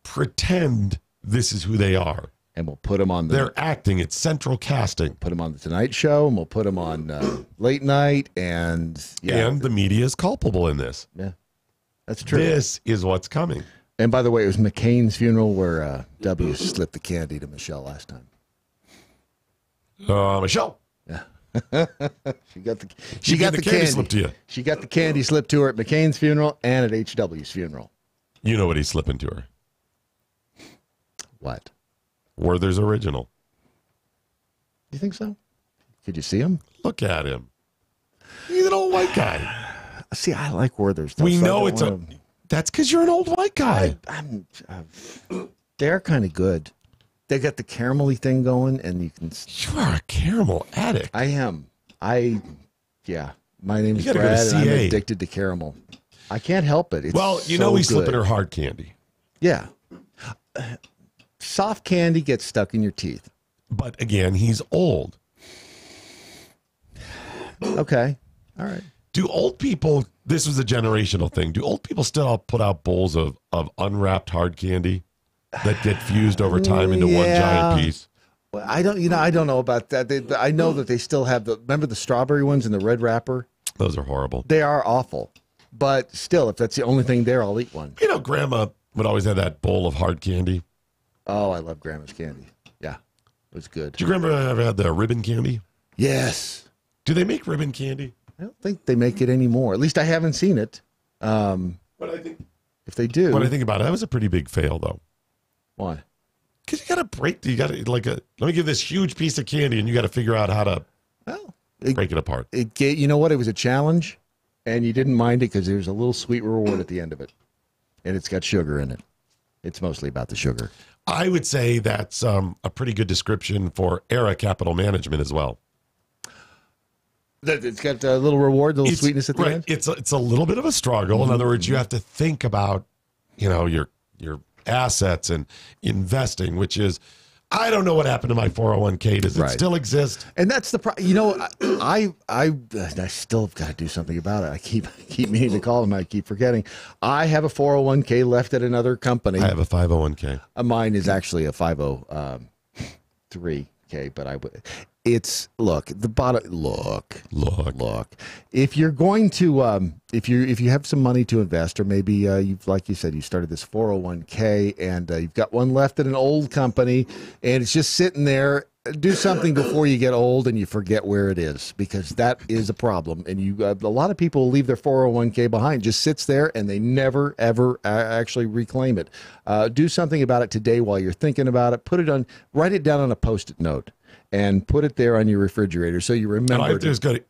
pretend this is who they are. And we'll put them on They're acting. It's central casting. Put them on the Tonight Show, and we'll put them on Late Night, and the media is culpable in this. Yeah, that's true. This is what's coming. And by the way, it was McCain's funeral where W slipped the candy to Michelle last time. Michelle. Yeah. she got the candy slipped to you. She got the candy slipped to her at McCain's funeral and at HW's funeral. You know what he's slipping to her. What? Werther's Original. You think so? Could you see him? Look at him. He's an old white guy. See, I like Werther's. We know it's that's because you're an old white guy. They're kind of good. They got the caramelly thing going, and you can. You are a caramel addict. I am. Yeah. My name is You gotta go to Brad, and I'm CA. addicted to caramel. I can't help it. It's Well, you know he's slipping her hard candy. Yeah. Soft candy gets stuck in your teeth. But again, he's old. Okay. All right. Do old people, this was a generational thing, do old people still put out bowls of unwrapped hard candy that get fused over time into one giant piece? Well, I don't know about that. I know that they still have remember the strawberry ones in the red wrapper? Those are horrible. They are awful. But still, if that's the only thing there, I'll eat one. You know, Grandma would always have that bowl of hard candy. Oh, I love Grandma's candy. Yeah, it was good. Did you remember ever had the ribbon candy? Yes. Do they make ribbon candy? I don't think they make it anymore. At least I haven't seen it. But I think if they do, when I think about it, that was a pretty big fail, though. Why? Because you got to break. You got to let me give this huge piece of candy, and you got to figure out how to break it apart. You know what? It was a challenge, and you didn't mind it because there's a little sweet reward at the end of it, and it's got sugar in it. It's mostly about the sugar. I would say that's a pretty good description for Era Capital Management as well. It's got a little reward, a little sweetness at the end. It's a little bit of a struggle. Mm-hmm. In other words, you have to think about, your assets and investing, which is, I don't know what happened to my 401k. Does it still exist? And that's the problem. I still have got to do something about it. I keep meaning to call them. I keep forgetting. I have a 401k left at another company. I have a 501k. Mine is actually a 503k, but look. If you're going to, if you have some money to invest, or maybe like you said, you started this 401k and you've got one left at an old company, and it's just sitting there. Do something before you get old and you forget where it is, because that is a problem. And a lot of people leave their 401k behind, just sits there, and they never ever actually reclaim it. Do something about it today while you're thinking about it. Write it down on a Post-it note and put it there on your refrigerator so you remember. All I do is go to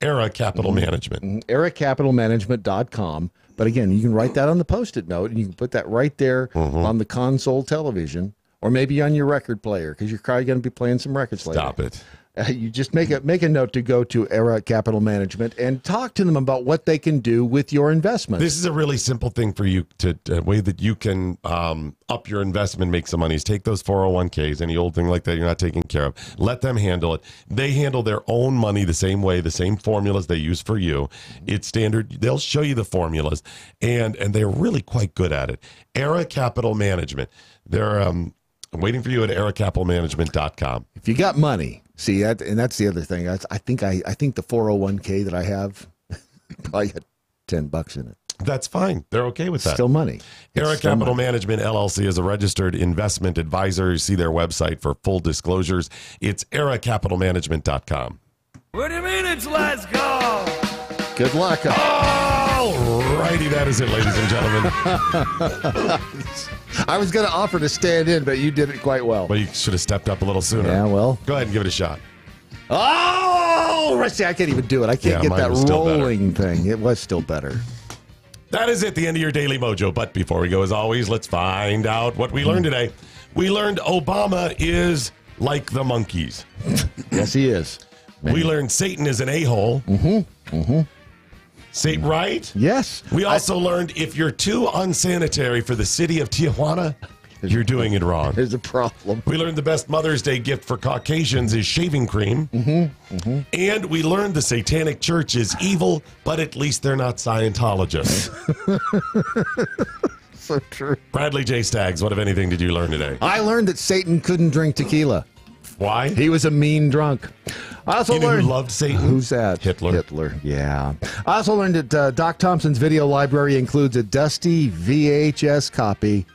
Era Capital Management. EraCapitalManagement.com. But again, you can write that on the Post-it note, and you can put that right there on the console television, or maybe on your record player, because you're probably going to be playing some records later. Stop it. You just make a note to go to Era Capital Management and talk to them about what they can do with your investment. This is a really simple thing for you a way that you can up your investment, make some money, is take those 401ks, any old thing like that you're not taking care of, let them handle it. They handle their own money the same way, the same formulas they use for you. It's standard. They'll show you the formulas, and they're really quite good at it. Era Capital Management. They're I'm waiting for you at eracapitalmanagement.com. If you got money, see that, and that's the other thing. I think the 401k that I have probably got $10 in it. That's fine. They're okay with that. Still money. Era Capital Management LLC is a registered investment advisor. You see their website for full disclosures. It's eracapitalmanagement.com. What do you mean it's last call? Good luck. All righty, that is it, ladies and gentlemen. I was going to offer to stand in, but you did it quite well. Well, you should have stepped up a little sooner. Yeah, well. Go ahead and give it a shot. Oh, Rusty, I can't even do it. I can't get that rolling thing. It was still better. That is it, the end of your Daily Mojo. But before we go, as always, let's find out what we learned today. We learned Obama is like the monkeys. Yes, he is. We learned Satan is an a-hole. Say right? Yes. We also learned if you're too unsanitary for the city of Tijuana, you're doing it wrong. There's a problem. We learned the best Mother's Day gift for Caucasians is shaving cream. And we learned the Satanic Church is evil, but at least they're not Scientologists. So true. Bradley J. Staggs, what, if anything, did you learn today? I learned that Satan couldn't drink tequila. Why? He was a mean drunk. I also learned who loved Satan? Who's that? Hitler, yeah. I also learned that Doc Thompson's video library includes a dusty VHS copy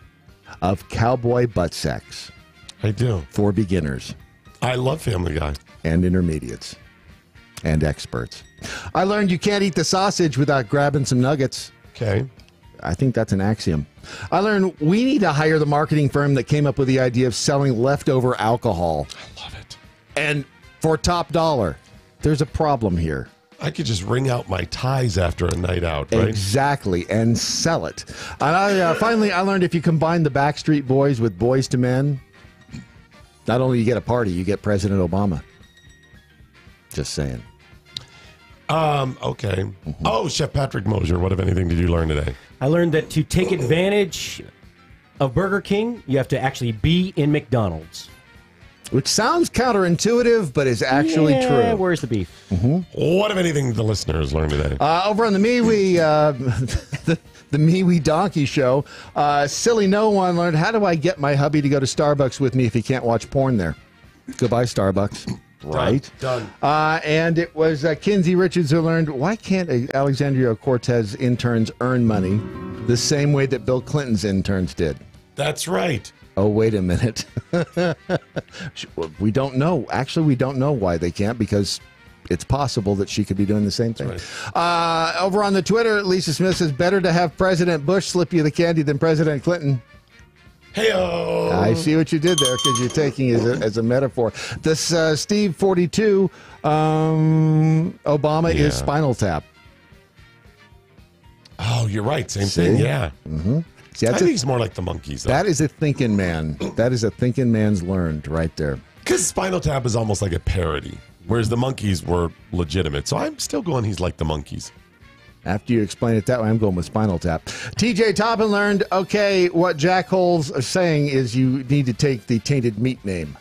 of Cowboy Butt Sex. I do. For beginners. I love Family Guy. And intermediates. And experts. I learned you can't eat the sausage without grabbing some nuggets. Okay. I think that's an axiom. I learned we need to hire the marketing firm that came up with the idea of selling leftover alcohol. I love it. And for top dollar. There's a problem here. I could just wring out my ties after a night out, right? Exactly, and sell it. And finally, I learned if you combine the Backstreet Boys with Boys to Men, not only you get a party, you get President Obama. Just saying. Okay. Oh, Chef Patrick Mosher, what, if anything, did you learn today? I learned that to take advantage of Burger King, you have to actually be in McDonald's. Which sounds counterintuitive, but is actually true. Where's the beef? What, if anything, the listeners learned today? Over on the MeWe, the MeWe Donkey Show, Silly No One learned, how do I get my hubby to go to Starbucks with me if he can't watch porn there? Goodbye, Starbucks. Right. Done. And it was Kinsey Richards who learned, why can't Alexandria Cortez interns earn money the same way that Bill Clinton's interns did? That's right. Oh, wait a minute. We don't know. Actually, we don't know why they can't, because it's possible that she could be doing the same thing. Right. Over on the Twitter, Lisa Smith says, better to have President Bush slip you the candy than President Clinton. Hey-o. I see what you did there, because you're taking it as a metaphor. This Steve 42, Obama is Spinal Tap. Oh, you're right. Same thing, yeah. Mm-hmm. See, I think he's more like the monkeys, though. That is a thinking man. That is a thinking man's learned right there. Because Spinal Tap is almost like a parody, whereas the monkeys were legitimate. So I'm still going, he's like the monkeys. After you explain it that way, I'm going with Spinal Tap. TJ Toppin learned, okay, what jackholes are saying is you need to take the tainted meat name.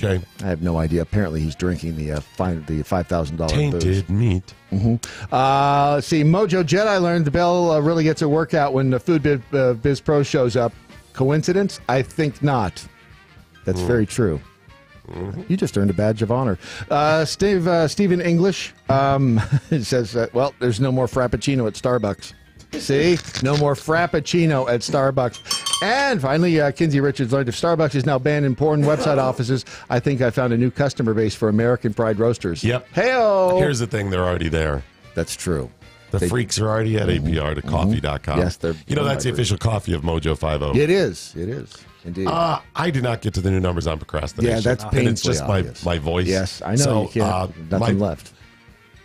Okay. I have no idea. Apparently, he's drinking the $5,000 tainted booze. Meat. Let's see. Mojo Jedi learned the bell really gets a workout when the Food Biz Pro shows up. Coincidence? I think not. That's very true. You just earned a badge of honor. Stephen English says, well, there's no more Frappuccino at Starbucks. See? No more Frappuccino at Starbucks. And finally, Kinsey Richards learned if Starbucks is now banned in porn website offices, I think I found a new customer base for American Fried Roasters. Yep. Hey-o! Here's the thing, they're already there. That's true. The freaks are already at APR to coffee.com. Yes, they're that's the official coffee of MoJo 50. It is. It is. Indeed. I did not get to the new numbers on procrastination. Yeah, that's painfully and it's just obvious. my voice. Yes, I know. So, you can't. Nothing left.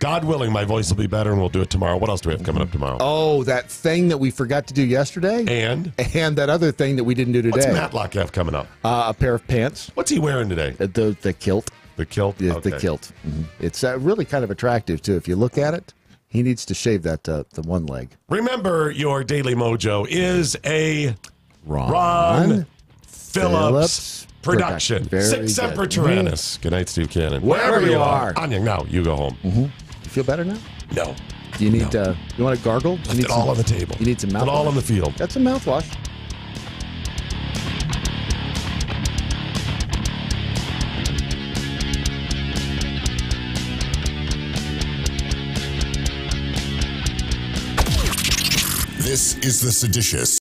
God willing, my voice will be better, and we'll do it tomorrow. What else do we have coming up tomorrow? Oh, that thing that we forgot to do yesterday? And that other thing that we didn't do today. What's Matlock have coming up? A pair of pants. What's he wearing today? The kilt. The kilt? Yeah, Okay. the kilt. It's really kind of attractive, too. If you look at it, he needs to shave that the one leg. Remember, your Daily Mojo is a Ron Phillips production. Sic Semper Tyrannis. Good night, Steve Cannon. Wherever you are. Anya, now you go home. You feel better now? No. Do you need you want a gargle? Left it all on the table. You need some mouthwash? Put it all on the field. That's some mouthwash. This is The Seditious.